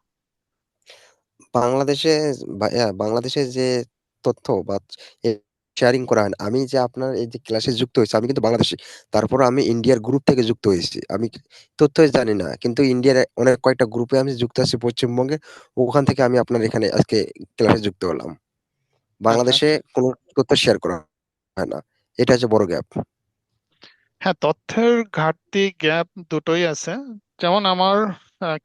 বাংলাদেশে বাংলাদেশে যে তথ্য বা শেয়ারিং করা হয় না। আমি যে আপনার এই যে ক্লাসে যুক্ত হয়েছি, আমি কিন্তু বাংলাদেশি। তারপর আমি ইন্ডিয়ার গ্রুপ থেকে যুক্ত হয়েছি। আমি তথ্য জানি না, কিন্তু ইন্ডিয়ার অনেক কয়েকটা গ্রুপে আমি যুক্ত আছি পশ্চিমবঙ্গে। ওখান থেকে আমি আপনার এখানে আজকে ক্লাসে যুক্ত হলাম। আচ্ছা। বাংলাদেশে কোনো তথ্য শেয়ার করা হয় না। এটা হচ্ছে বড় গ্যাপ। হ্যাঁ, তথ্যের ঘাটতি, গ্যাপ দুটোই আছে। যেমন আমার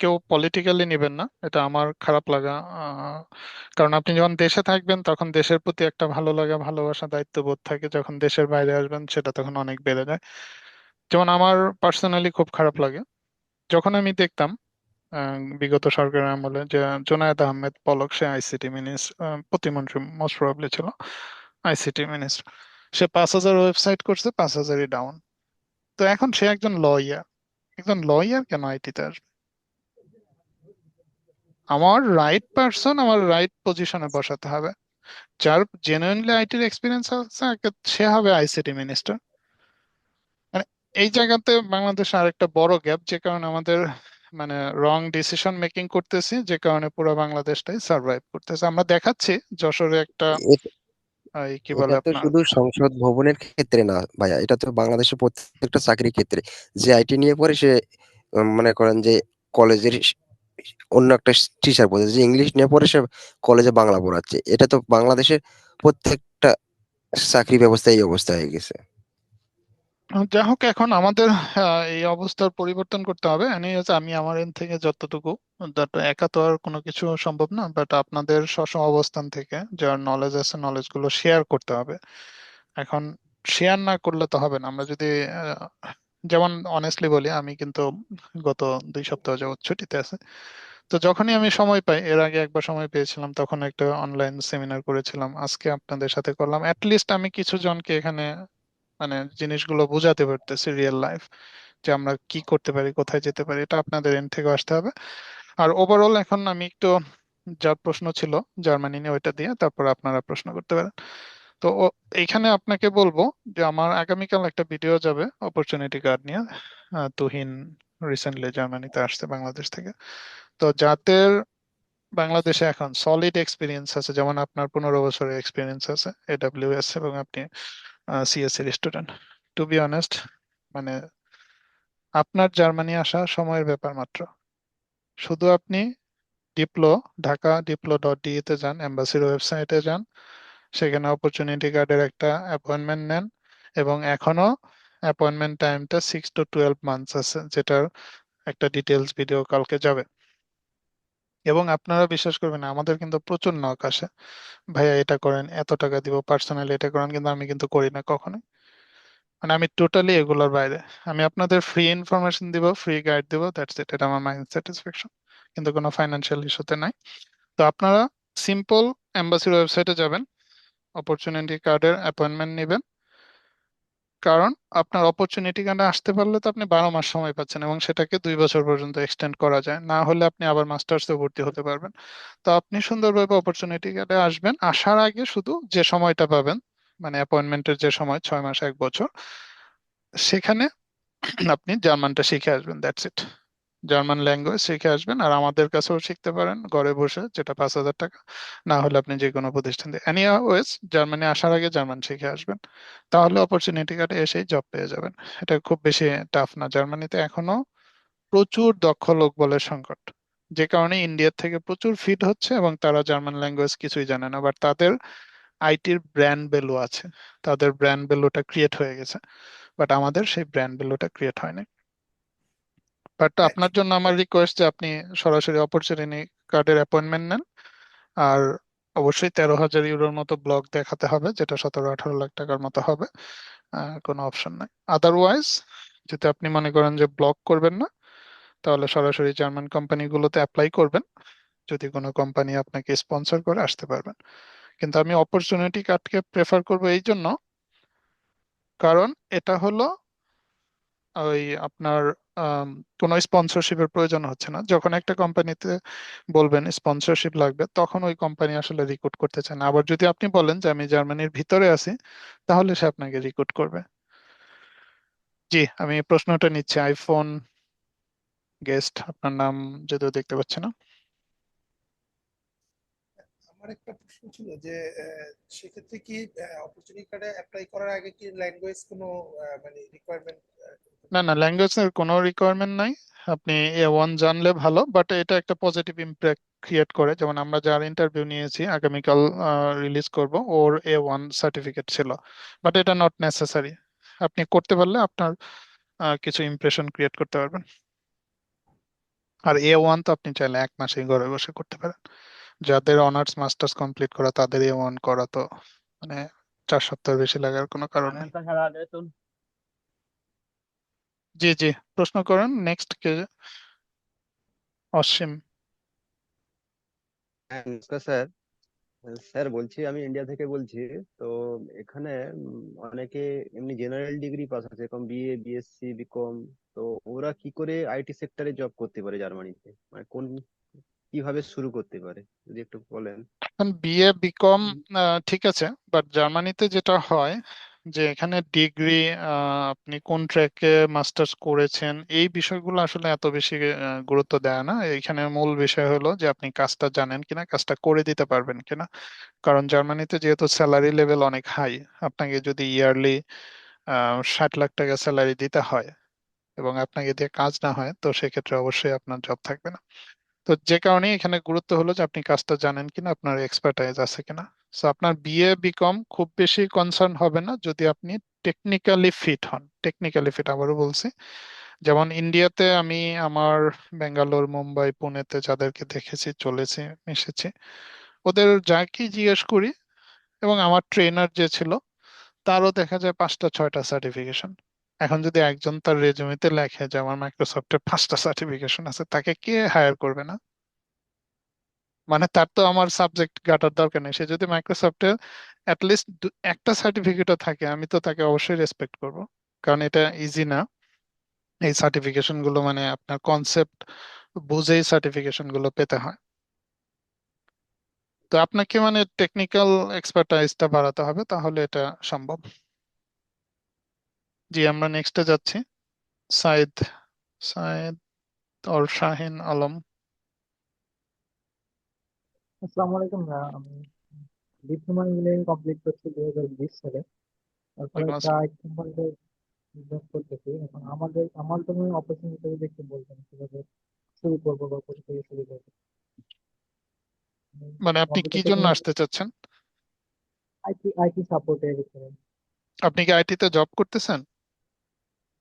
কেউ পলিটিক্যালি নেবেন না, এটা আমার খারাপ লাগা। কারণ আপনি যখন দেশে থাকবেন তখন দেশের প্রতি একটা ভালো লাগা, ভালোবাসা, দায়িত্ববোধ থাকে। যখন দেশের বাইরে আসবেন সেটা তখন অনেক বেড়ে যায়। যেমন আমার পার্সোনালি খুব খারাপ লাগে যখন আমি দেখতাম বিগত সরকারের আমলে যে জুনায়েদ আহমেদ পলক, সে আইসিটি মিনিস্টার, প্রতিমন্ত্রী মোস্ট প্রবাবলি ছিল, আইসিটি মিনিস্টার। সে 5,000 ওয়েবসাইট করছে, 5,000ই ডাউন। তো এখন সে একজন লয়ার, একজন লয়ার কেন আইটিতে আসবে? আমার রাইট পারসন আমার রাইট পজিশনে বসাতে হবে। যার জেনুইনলি আইটির এক্সপিরিয়েন্স আছে সে হবে আইসিটি মিনিস্টার। মানে এই জায়গাতে বাংলাদেশে আরেকটা বড় গ্যাপ, যে কারণে আমাদের মানে রং ডিসিশন মেকিং করতেছি, যে কারণে পুরো বাংলাদেশটাই সার্ভাইভ করতেছে। আমরা দেখাচ্ছি যশোরে একটা এই কি বলে এটা তো আপনার। শুধু সংসদ ভবনের ক্ষেত্রে না ভাইয়া, এটা তো বাংলাদেশের প্রত্যেকটা চাকরির ক্ষেত্রে। যে আইটি নিয়ে পড়ে সে মনে করেন যে কলেজের অন্য একটা টিচার পড়ে, যে ইংলিশ নিয়ে পড়ে সে কলেজে বাংলা পড়াচ্ছে। এটা তো বাংলাদেশের প্রত্যেকটা চাকরি ব্যবস্থা এই অবস্থা হয়ে গেছে। যাই হোক, এখন আমাদের এই অবস্থার পরিবর্তন করতে হবে। Anyways, আমি আমার এন্ড থেকে যতটুকু, একা তো আর কোনো কিছু সম্ভব না, বাট আপনাদের স্ব স্ব অবস্থান থেকে যার নলেজ আছে নলেজ গুলো শেয়ার করতে হবে। এখন শেয়ার না করলে তো হবে না। আমরা যদি যেমন অনেস্টলি বলি, আমি কিন্তু গত 2 সপ্তাহ যাবত ছুটিতে আছে। তো যখনই আমি সময় পাই, এর আগে একবার সময় পেয়েছিলাম তখন একটা অনলাইন সেমিনার করেছিলাম, আজকে আপনাদের সাথে করলাম। অ্যাটলিস্ট আমি কিছু জনকে এখানে মানে জিনিসগুলো বোঝাতে পারতেছি রিয়েল লাইফ, যে আমরা কি করতে পারি, কোথায় যেতে পারি। এটা আপনাদের এন্ড থেকে আসতে হবে। আর ওভারঅল এখন আমি একটু, যার প্রশ্ন ছিল জার্মানি নিয়ে, ওইটা দিয়ে তারপর আপনারা প্রশ্ন করতে পারেন। তো এইখানে আপনাকে বলবো যে আমার আগামীকাল একটা ভিডিও যাবে অপরচুনিটি কার্ড নিয়ে। তুহিন রিসেন্টলি জার্মানিতে আসছে বাংলাদেশ থেকে। তো যাদের বাংলাদেশে এখন সলিড এক্সপিরিয়েন্স আছে, যেমন আপনার 15 বছরের এক্সপিরিয়েন্স আছে এডাব্লিউএস, এবং আপনি CSC student, to be honest, মানে আপনার জার্মানি আসা সময়ের ব্যাপার মাত্র। শুধু আপনি ডিপ্লো, ঢাকা diplo.de তে যান, এম্বাসির ওয়েবসাইটে যান, সেখানে অপরচুনিটি কার্ডের একটা অ্যাপয়েন্টমেন্ট নেন। এবং এখনো অ্যাপয়েন্টমেন্ট টাইমটা 6 to 12 মান্থস আছে, যেটার একটা ডিটেলস ভিডিও কালকে যাবে। এবং আপনারা বিশ্বাস করবেন না, আমাদের কিন্তু প্রচুর নক আসে, ভাইয়া এটা করেন, এত টাকা দিব, পার্সোনালি এটা করেন, কিন্তু আমি কিন্তু করি না কখনো। মানে আমি টোটালি এগুলোর বাইরে। আমি আপনাদের ফ্রি ইনফরমেশন দিব, ফ্রি গাইড দিব, দ্যাটস ইট। এটা আমার মাইন্ড স্যাটিসফ্যাকশন, কিন্তু কোনো ফাইন্যান্সিয়াল ইস্যুতে নাই। তো আপনারা সিম্পল এম্বাসির ওয়েবসাইটে যাবেন, অপরচুনিটি কার্ডের অ্যাপয়েন্টমেন্ট নেবেন। কারণ আপনার অপরচুনিটি কার্ডে আসতে পারলে তো আপনি 12 মাস সময় পাচ্ছেন, এবং সেটাকে 2 বছর পর্যন্ত এক্সটেন্ড করা যায়, না হলে আপনি আবার মাস্টার্সে ভর্তি হতে পারবেন। তো আপনি সুন্দরভাবে অপরচুনিটি কার্ডে আসবেন। আসার আগে শুধু যে সময়টা পাবেন, মানে অ্যাপয়েন্টমেন্টের যে সময়, 6 মাস 1 বছর, সেখানে আপনি জার্মানটা শিখে আসবেন, দ্যাটস ইট। জার্মান ল্যাঙ্গুয়েজ শিখে আসবেন, আর আমাদের কাছেও শিখতে পারেন ঘরে বসে, যেটা 5,000 টাকা। না হলে আপনি যে কোনো প্রতিষ্ঠান দিয়ে এনিওয়েজ জার্মানি আসার আগে জার্মান শিখে আসবেন, তাহলে অপরচুনিটি কার্ডে এসেই জব পেয়ে যাবেন। এটা খুব বেশি টাফ না। জার্মানিতে এখনো প্রচুর দক্ষ লোক বলের সংকট, যে কারণে ইন্ডিয়ার থেকে প্রচুর ফিট হচ্ছে, এবং তারা জার্মান ল্যাঙ্গুয়েজ কিছুই জানে না, বাট তাদের আইটির ব্র্যান্ড ভ্যালু আছে, তাদের ব্র্যান্ড ভ্যালুটা ক্রিয়েট হয়ে গেছে। বাট আমাদের সেই ব্র্যান্ড ভ্যালুটা ক্রিয়েট হয়নি। বাট আপনার জন্য আমার রিকোয়েস্ট যে আপনি সরাসরি অপরচুনিটি কার্ডের অ্যাপয়েন্টমেন্ট নেন। আর অবশ্যই 13,000 ইউরোর মতো ব্লক দেখাতে হবে, যেটা 17-18 লাখ টাকার মতো হবে। কোনো অপশন নাই আদারওয়াইজ। যদি আপনি মনে করেন যে ব্লক করবেন না, তাহলে সরাসরি জার্মান কোম্পানিগুলোতে অ্যাপ্লাই করবেন। যদি কোনো কোম্পানি আপনাকে স্পন্সর করে আসতে পারবেন। কিন্তু আমি অপরচুনিটি কার্ডকে প্রেফার করবো এই জন্য, কারণ এটা হলো ওই আপনার আম, কোনো স্পন্সরশিপের প্রয়োজন হচ্ছে না। যখন একটা কোম্পানিতে বলবেন স্পন্সরশিপ লাগবে, তখন ওই কোম্পানি আসলে রিক্রুট করতে চায় না। আবার যদি আপনি বলেন যে আমি জার্মানির ভিতরে আছি, তাহলে সে আপনাকে রিক্রুট করবে। জি, আমি প্রশ্নটা নিচ্ছি। আইফোন গেস্ট, আপনার নাম যদিও দেখতে পাচ্ছি না। আমার একটা প্রশ্ন ছিল যে সেক্ষেত্রে কি অপরচুনিটি কার্ডে অ্যাপ্লাই করার আগে কি ল্যাঙ্গুয়েজ কোনো মানে রিকোয়ারমেন্ট? না না, ল্যাঙ্গুয়েজের কোনো রিকোয়ারমেন্ট নাই। আপনি A1 জানলে ভালো, বাট এটা একটা পজিটিভ ইম্প্যাক্ট ক্রিয়েট করে। যেমন আমরা যার ইন্টারভিউ নিয়েছি, আগামীকাল রিলিজ করব, ওর A1 সার্টিফিকেট ছিল, বাট এটা নট নেসেসারি। আপনি করতে পারলে আপনার কিছু ইমপ্রেশন ক্রিয়েট করতে পারবেন। আর A1 তো আপনি চাইলে 1 মাসেই ঘরে বসে করতে পারেন। যাদের অনার্স মাস্টার্স কমপ্লিট করা তাদের A1 করা তো মানে 4 সপ্তাহ বেশি লাগার কোনো কারণ নেই। জি জি, প্রশ্ন করেন। নেক্সট কে? অসীম। হ্যাঁ নমস্কার স্যার। স্যার বলছি আমি ইন্ডিয়া থেকে বলছি। তো এখানে অনেকে এমনি জেনারেল ডিগ্রি পাস আছে, এরকম বিএ বিএসসি বিকম। তো ওরা কি করে আইটি সেক্টরে জব করতে পারে জার্মানিতে, মানে কোন কিভাবে শুরু করতে পারে যদি একটু বলেন। এখন বিএ বিকম ঠিক আছে, বাট জার্মানিতে যেটা হয় যে এখানে ডিগ্রি, আপনি কোন ট্র্যাকে মাস্টার্স করেছেন, এই বিষয়গুলো আসলে এত বেশি গুরুত্ব দেয় না। এখানে মূল বিষয় হলো যে আপনি কাজটা জানেন কিনা, কাজটা করে দিতে পারবেন কিনা। কারণ জার্মানিতে যেহেতু স্যালারি লেভেল অনেক হাই, আপনাকে যদি ইয়ারলি 60 লাখ টাকা স্যালারি দিতে হয় এবং আপনাকে দিয়ে কাজ না হয়, তো সেক্ষেত্রে অবশ্যই আপনার জব থাকবে না। তো যে কারণে এখানে গুরুত্ব হলো যে আপনি কাজটা জানেন কিনা, আপনার এক্সপার্টাইজ আছে কিনা। সো আপনার বিএ বিকম খুব বেশি কনসার্ন হবে না যদি আপনি টেকনিক্যালি ফিট হন। টেকনিক্যালি ফিট, আবারও বলছি। যেমন ইন্ডিয়াতে আমি আমার বেঙ্গালোর মুম্বাই পুনেতে যাদেরকে দেখেছি, চলেছি, মিশেছি, ওদের যাকে জিজ্ঞেস করি, এবং আমার ট্রেনার যে ছিল তারও দেখা যায় 5টা 6টা সার্টিফিকেশন। এখন যদি একজন তার রেজুমেতে লেখে যে আমার মাইক্রোসফটের 5টা সার্টিফিকেশন আছে, তাকে কে হায়ার করবে না? মানে তার তো আমার সাবজেক্ট ঘাটার দরকার নেই। সে যদি মাইক্রোসফটের অ্যাটলিস্ট একটা সার্টিফিকেটও থাকে, আমি তো তাকে অবশ্যই রেসপেক্ট করব। কারণ এটা ইজি না এই সার্টিফিকেশন গুলো, মানে আপনার কনসেপ্ট বুঝেই সার্টিফিকেশন গুলো পেতে হয়। তো আপনাকে মানে টেকনিক্যাল এক্সপার্টাইজটা বাড়াতে হবে, তাহলে এটা সম্ভব। জি, আমরা নেক্সটে যাচ্ছি। সাইদ, সাইদ और শাহিন আলম। আসসালামু আলাইকুম ভাইয়া। আমি ডিপ্লোমা ইঞ্জিনিয়ারিং কমপ্লিট করছি 2020 সালে। তারপরে ওয়ালাইকুম আসসালাম। প্রায় কোম্পানিতে জব করতেছি। এখন আমার জন্য অপরচুনিটি যদি একটু বলতেন কিভাবে শুরু করবো বা কোথা থেকে শুরু করবো। মানে আপনি কি কম্পিউটার জন্য টেকনোলজি, আসতে চাচ্ছেন? আইটি সাপোর্টের ভিতরে। আপনি কি আইটিতে জব করতেছেন?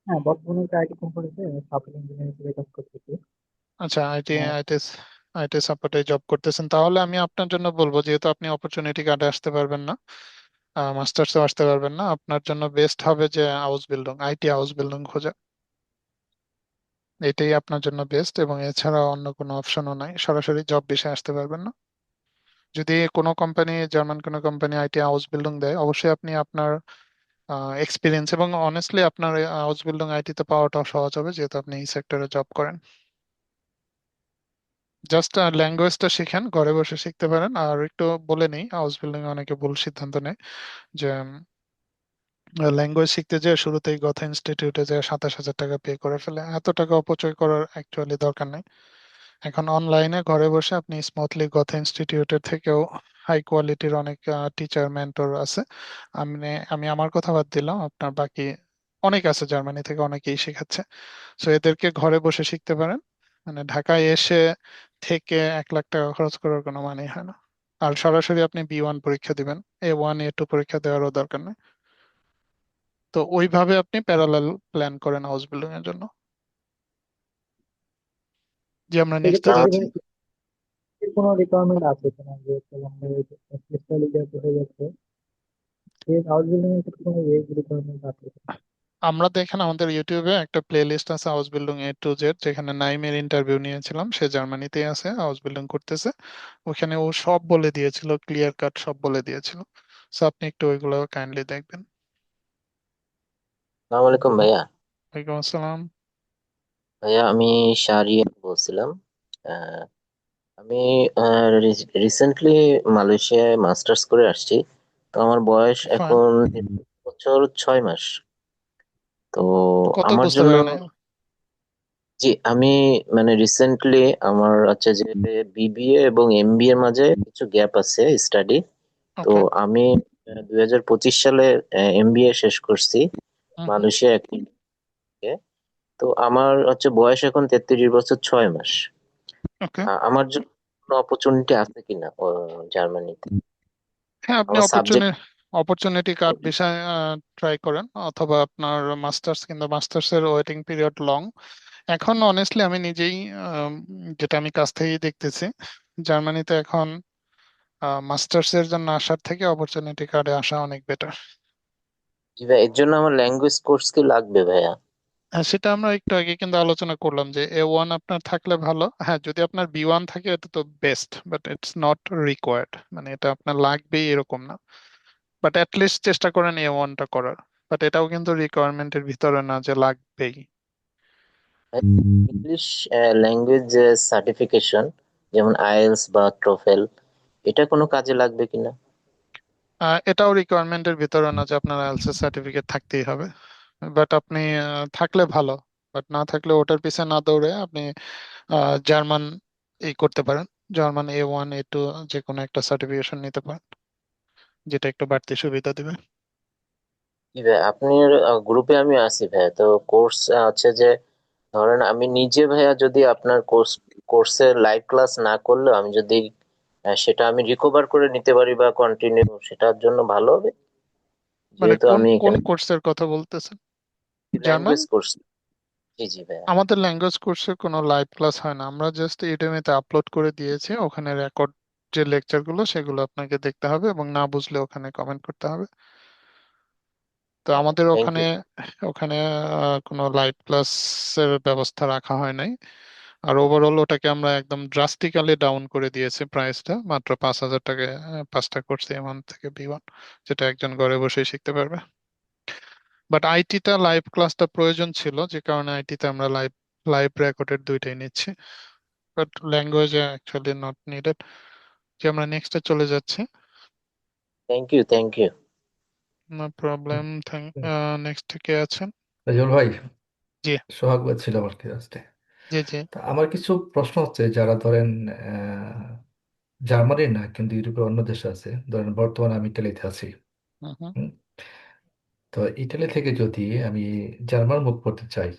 হ্যাঁ, বর্তমানে একটা আইটি কোম্পানিতে সফটওয়্যার ইঞ্জিনিয়ার হিসেবে কাজ করতেছি। আচ্ছা, আইটি আহ, আইটি আইটি সাপোর্টে জব করতেছেন, তাহলে আমি আপনার জন্য বলবো, যেহেতু আপনি অপরচুনিটি কার্ডে আসতে পারবেন না, মাস্টার্সে আসতে পারবেন না, আপনার জন্য বেস্ট হবে যে house building, IT house building খোঁজা। এটাই আপনার জন্য বেস্ট, এবং এছাড়া অন্য কোনো অপশনও নাই। সরাসরি জব বিষয়ে আসতে পারবেন না। যদি কোনো কোম্পানি, জার্মান কোনো কোম্পানি আইটি হাউস বিল্ডিং দেয়, অবশ্যই আপনি আপনার এক্সপিরিয়েন্স, এবং অনেস্টলি আপনার হাউস বিল্ডিং আইটিতে পাওয়াটাও সহজ হবে, যেহেতু আপনি এই সেক্টরে জব করেন। জাস্ট ল্যাঙ্গুয়েজটা শিখেন, ঘরে বসে শিখতে পারেন। আর একটু বলে নেই, হাউস বিল্ডিং অনেকে ভুল সিদ্ধান্ত নেয় যে ল্যাঙ্গুয়েজ শিখতে যে শুরুতেই কথা ইনস্টিটিউটে যে 27,000 টাকা পে করে ফেলে, এত টাকা অপচয় করার অ্যাকচুয়ালি দরকার নেই। এখন অনলাইনে ঘরে বসে আপনি স্মুথলি কথা ইনস্টিটিউটের থেকেও হাই কোয়ালিটির অনেক টিচার মেন্টর আছে। আমি আমার কথা বাদ দিলাম, আপনার বাকি অনেক আছে, জার্মানি থেকে অনেকেই শেখাচ্ছে। সো এদেরকে ঘরে বসে শিখতে পারেন। মানে ঢাকায় এসে থেকে 1 লাখ টাকা খরচ করার কোনো মানে হয় না। আর সরাসরি আপনি B1 পরীক্ষা দিবেন, A1 A2 পরীক্ষা দেওয়ারও দরকার নেই। তো ওইভাবে আপনি প্যারালাল প্ল্যান করেন হাউস বিল্ডিং এর জন্য। যে আমরা নেক্সটে সেক্ষেত্রে কি যাচ্ছি। ভাই এর কোনো রিকোয়ারমেন্ট আছে কিনা, যে স্পেশালি হয়ে যাচ্ছে এই হাউস বিল্ডিং এর ক্ষেত্রে কোনো এজ রিকোয়ারমেন্ট আছে কিনা? আমরা দেখেন আমাদের ইউটিউবে একটা প্লে লিস্ট আছে house building A to Z, যেখানে নাইমের ইন্টারভিউ নিয়েছিলাম, সে জার্মানিতেই আছে, হাউস বিল্ডিং করতেছে। ওখানে ও সব বলে দিয়েছিল, ক্লিয়ার কাট সব বলে দিয়েছিল। সো আপনি একটু ওইগুলো কাইন্ডলি দেখবেন। আসসালামু আলাইকুম ভাইয়া। ওয়ালাইকুম আসসালাম। ভাইয়া আমি শাহরিয়ার বলছিলাম। আহ, আমি রিসেন্টলি মালয়েশিয়ায় মাস্টার্স করে আসছি। তো আমার বয়স ফাইন। এখন 3 বছর 6 মাস। তো কত আমার বুঝতে জন্য, পারেন? জি আমি মানে রিসেন্টলি আমার হচ্ছে যে বিবিএ এবং এমবিএ এর মাঝে কিছু গ্যাপ আছে স্টাডি। তো ওকে। আমি 2025 সালে এমবিএ শেষ করছি হুম হুম। মালয়েশিয়া থেকে। তো আমার হচ্ছে বয়স এখন 33 বছর 6 মাস। ওকে। আমার জন্য কোনো অপরচুনিটি আছে কিনা জার্মানিতে? হ্যাঁ, আপনি আমার সাবজেক্ট। অপরচুনিটি কার্ড বিষয়ে ট্রাই করেন, অথবা আপনার মাস্টার্স কিংবা মাস্টার্স এর ওয়েটিং পিরিয়ড লং। এখন অনেস্টলি আমি নিজেই যেটা আমি কাছ থেকেই দেখতেছি, জার্মানিতে এখন মাস্টার্স এর জন্য আসার থেকে অপরচুনিটি কার্ডে আসা অনেক বেটার। জি ভাই, এর জন্য আমার ল্যাঙ্গুয়েজ কোর্স কি লাগবে ভাইয়া? হ্যাঁ, সেটা আমরা একটু আগে কিন্তু আলোচনা করলাম যে A1 আপনার থাকলে ভালো। হ্যাঁ, যদি আপনার B1 থাকে এটা তো best, but it's not required, মানে এটা আপনার লাগবেই এরকম না। বাট লিস্ট চেষ্টা করেন A1টা করার। বাট এটাও কিন্তু রিকোয়ারমেন্টের ভিতরে না যে লাগবেই। ইংলিশ ল্যাঙ্গুয়েজ যে সার্টিফিকেশন, যেমন আইএলটিএস বা টোফেল, এটা কোনো কাজে লাগবে কিনা? এটাও রিকোয়ারমেন্টের ভিতরে না যে আপনার আইএলটিএস সার্টিফিকেট থাকতেই হবে। বাট আপনি থাকলে ভালো। বাট না থাকলে ওটার পিছে না দৌড়ে আপনি জার্মান এই করতে পারেন। জার্মান A1 A2 যে কোনো একটা সার্টিফিকেশন নিতে পারেন, যেটা একটু বাড়তি সুবিধা দিবে। জি ভাই, আপনার গ্রুপে আমি আছি ভাইয়া। তো কোর্স হচ্ছে যে, ধরেন আমি নিজে ভাইয়া যদি আপনার কোর্সে লাইভ ক্লাস না করলেও আমি যদি সেটা আমি রিকভার করে নিতে পারি বা কন্টিনিউ, সেটার জন্য ভালো হবে। মানে যেহেতু কোন আমি কোন এখানে কোর্সের কথা বলতেছেন? জার্মান? Language course. জি জি ভাইয়া। আমাদের ল্যাঙ্গুয়েজ কোর্সে কোনো লাইভ ক্লাস হয় না, আমরা জাস্ট ইউডেমিতে আপলোড করে দিয়েছি, ওখানে রেকর্ড যে লেকচার গুলো সেগুলো আপনাকে দেখতে হবে, এবং না বুঝলে ওখানে কমেন্ট করতে হবে। তো আমাদের থ্যাংক ওখানে ইউ। ওখানে কোনো লাইভ ক্লাসের ব্যবস্থা রাখা হয় নাই। আর ওভারঅল ওটাকে আমরা একদম ড্রাস্টিক্যালি ডাউন করে দিয়েছি প্রাইসটা, মাত্র 5,000 টাকায় 5টা কোর্স A1 থেকে B1, যেটা একজন ঘরে বসেই শিখতে পারবে। বাট আইটিটা লাইভ ক্লাসটা প্রয়োজন ছিল, যে কারণে আইটিতে আমরা লাইভ লাইভ রেকর্ডেড দুইটাই নিচ্ছি। But language actually not needed. যে আমরা নেক্সটে চলে যাচ্ছি। Thank you. Thank you. No problem. Next কে আছেন? রাজুল ভাই, জি সোহাগ ভাই ছিলাম আর কি আজকে। জি জি। তা আমার কিছু প্রশ্ন হচ্ছে, যারা ধরেন জার্মানির না কিন্তু ইউরোপের অন্য দেশে আছে, ধরেন বর্তমানে আমি ইটালিতে আছি। হুম হুম। হুম? তো ইটালি থেকে যদি আমি জার্মান মুভ করতে চাই,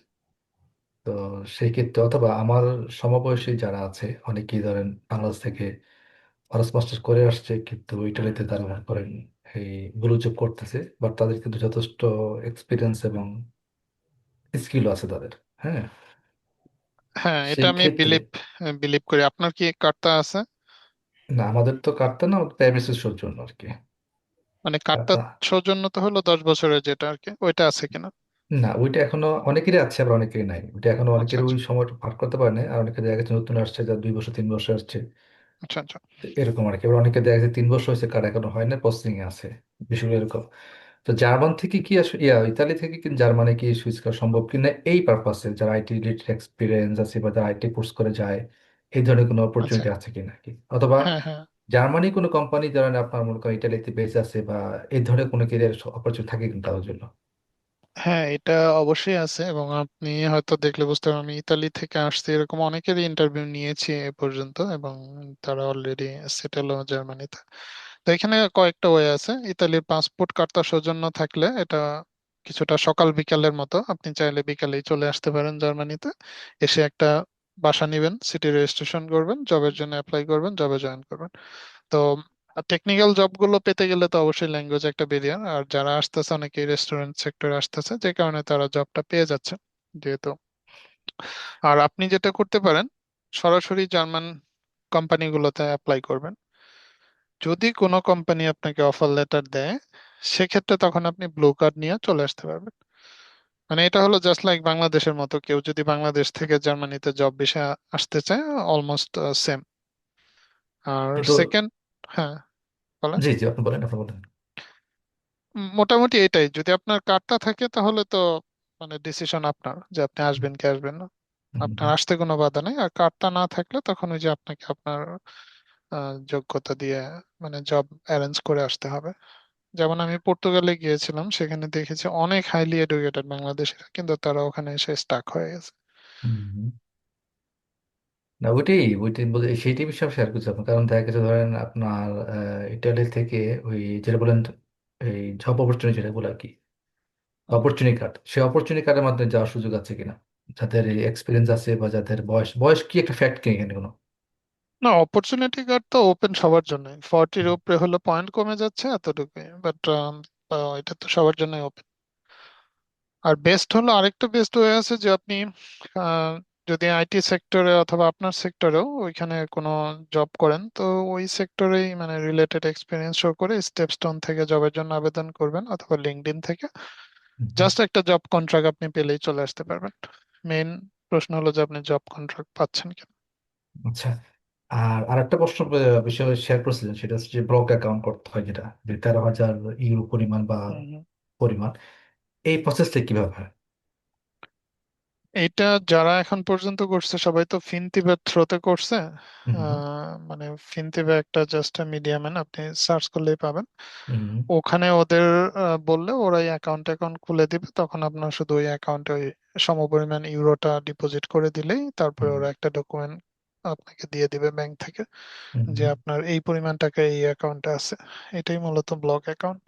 তো সেই ক্ষেত্রে অথবা আমার সমবয়সী যারা আছে অনেকেই ধরেন বাংলাদেশ থেকে অনার্স মাস্টার্স করে আসছে, কিন্তু ইটালিতে তারা মনে করেন এই ব্লু জব করতেছে, বাট তাদের কিন্তু যথেষ্ট এক্সপিরিয়েন্স এবং স্কিল আছে তাদের। হ্যাঁ, হ্যাঁ, এটা সেই আমি ক্ষেত্রে বিলিভ বিলিভ করি। আপনার কি কার্তা আছে? না, আমাদের তো কাটতে না, প্রাইভেসি শোর জন্য আর কি। মানে কার্তা কাটতা সৌজন্য তো হলো 10 বছরের, যেটা আর কি, ওইটা আছে কিনা? না, ওইটা এখনো অনেকেরই আছে, আবার অনেকেরই নাই। ওইটা এখনো আচ্ছা অনেকের ওই আচ্ছা সময়টা পার করতে পারে না, আর অনেকে দেখা গেছে নতুন আসছে, যার 2 বছর 3 বছর আসছে। আচ্ছা আচ্ছা। তো এরকম আর কি। এবার অনেকে দেখা যাচ্ছে 3 বছর হয়েছে, কার এখনো হয় না, প্রসেসিং এ আছে, বিষয়গুলো এরকম। তো জার্মান থেকে কি আসলে ইতালি থেকে কি জার্মানি কি সুইচ করা সম্ভব কিনা, এই পারপাসে যারা আইটি রিলেটেড এক্সপিরিয়েন্স আছে বা যারা আইটি কোর্স করে যায়, এই ধরনের কোনো আচ্ছা। অপরচুনিটি আছে কিনা কি, অথবা হ্যাঁ হ্যাঁ। জার্মানি কোনো কোম্পানি যারা আপনার মনে করেন ইটালিতে বেস আছে বা এই ধরনের কোনো ক্যারিয়ার অপরচুনিটি থাকে কিন্তু তাদের জন্য? হ্যাঁ, এটা অবশ্যই আছে, এবং আপনি হয়তো দেখলে বুঝতে পারবেন আমি ইতালি থেকে আসছি এরকম অনেকেরই ইন্টারভিউ নিয়েছি এ পর্যন্ত, এবং তারা অলরেডি সেটেল জার্মানিতে। তো এখানে কয়েকটা ওয়ে আছে। ইতালির পাসপোর্ট কার্তা সৌজন্য থাকলে এটা কিছুটা সকাল বিকালের মতো, আপনি চাইলে বিকালেই চলে আসতে পারেন জার্মানিতে। এসে একটা বাসা নিবেন, সিটি রেজিস্ট্রেশন করবেন, জবের জন্য অ্যাপ্লাই করবেন, জবে জয়েন করবেন। তো টেকনিক্যাল জব গুলো পেতে গেলে তো অবশ্যই ল্যাঙ্গুয়েজ একটা ব্যারিয়ার, আর যারা আসতেছে অনেকেই রেস্টুরেন্ট সেক্টরে আসতেছে, যে কারণে তারা জবটা পেয়ে যাচ্ছে যেহেতু। আর আপনি যেটা করতে পারেন, সরাসরি জার্মান কোম্পানিগুলোতে অ্যাপ্লাই করবেন। যদি কোনো কোম্পানি আপনাকে অফার লেটার দেয়, সেক্ষেত্রে তখন আপনি ব্লু কার্ড নিয়ে চলে আসতে পারবেন। মানে এটা হলো জাস্ট লাইক বাংলাদেশের মতো, কেউ যদি বাংলাদেশ থেকে জার্মানিতে জব বিষয়ে আসতে চায়, অলমোস্ট সেম। আর কিন্তু সেকেন্ড, হ্যাঁ বলেন। জি জি, আপনি বলেন। মোটামুটি এটাই, যদি আপনার কার্ডটা থাকে তাহলে তো মানে ডিসিশন আপনার যে আপনি আসবেন কি আসবেন না, হুম, আপনার হুম, আসতে কোনো বাধা নেই। আর কার্ডটা না থাকলে তখন ওই যে আপনাকে আপনার যোগ্যতা দিয়ে মানে জব অ্যারেঞ্জ করে আসতে হবে। যেমন আমি পর্তুগালে গিয়েছিলাম, সেখানে দেখেছি অনেক হাইলি এডুকেটেড বাংলাদেশিরা, কিন্তু তারা ওখানে এসে স্টাক হয়ে গেছে। হুম, হুম। না ওইটাই সেইটাই বিষয়ে শেয়ার করছি আপনার, কারণ দেখা গেছে ধরেন আপনার ইটালি থেকে ওই যেটা বলেন এই জব অপরচুনিটি যেটা বলে আর কি, অপরচুনিটি কার্ড, সেই অপরচুনিটি কার্ডের মাধ্যমে যাওয়ার সুযোগ আছে কিনা, যাদের এক্সপিরিয়েন্স আছে বা যাদের বয়স বয়স কি একটা ফ্যাক্ট কি এখানে কোনো? না, অপরচুনিটি কার্ড তো ওপেন সবার জন্য, 40-র উপরে হলে পয়েন্ট কমে যাচ্ছে এতটুকুই, বাট এটা তো সবার জন্য ওপেন। আর বেস্ট হলো, আরেকটা বেস্ট হয়ে আছে যে আপনি আহ, যদি আইটি সেক্টরে অথবা আপনার সেক্টরেও ওইখানে কোনো জব করেন, তো ওই সেক্টরেই মানে রিলেটেড এক্সপিরিয়েন্স শো করে স্টেপস্টোন থেকে জবের জন্য আবেদন করবেন, অথবা লিঙ্কডইন থেকে। হুম, হুম। জাস্ট একটা জব কন্ট্রাক্ট আপনি পেলেই চলে আসতে পারবেন। মেইন প্রশ্ন হলো যে আপনি জব কন্ট্রাক্ট পাচ্ছেন কিনা। আচ্ছা, আর আরেকটা প্রশ্ন বিষয় শেয়ার করছিলেন, সেটা হচ্ছে যে ব্লক অ্যাকাউন্ট করতে হয়, যেটা যে 13,000 ইউরো পরিমাণ বা হুম হুম। পরিমাণ, এই প্রসেসটা কিভাবে হয়? এইটা যারা এখন পর্যন্ত করছে সবাই তো ফিনতিবের থ্রোতে করছে। হুম, হুম, মানে ফিনতিবে একটা জাস্ট মিডিয়ামেন, আপনি সার্চ করলেই পাবেন। হুম, ওখানে ওদের বললে ওরা অ্যাকাউন্ট অ্যাকাউন্ট খুলে দিবে, তখন আপনার শুধু ওই অ্যাকাউন্টে ওই সমপরিমাণ ইউরোটা ডিপোজিট করে দিলেই তারপরে হুম, ওরা একটা ডকুমেন্ট আপনাকে দিয়ে দিবে ব্যাংক থেকে, হুম, যে হুম। আপনার এই পরিমাণ টাকা এই অ্যাকাউন্টে আছে। এটাই মূলত ব্লক অ্যাকাউন্ট।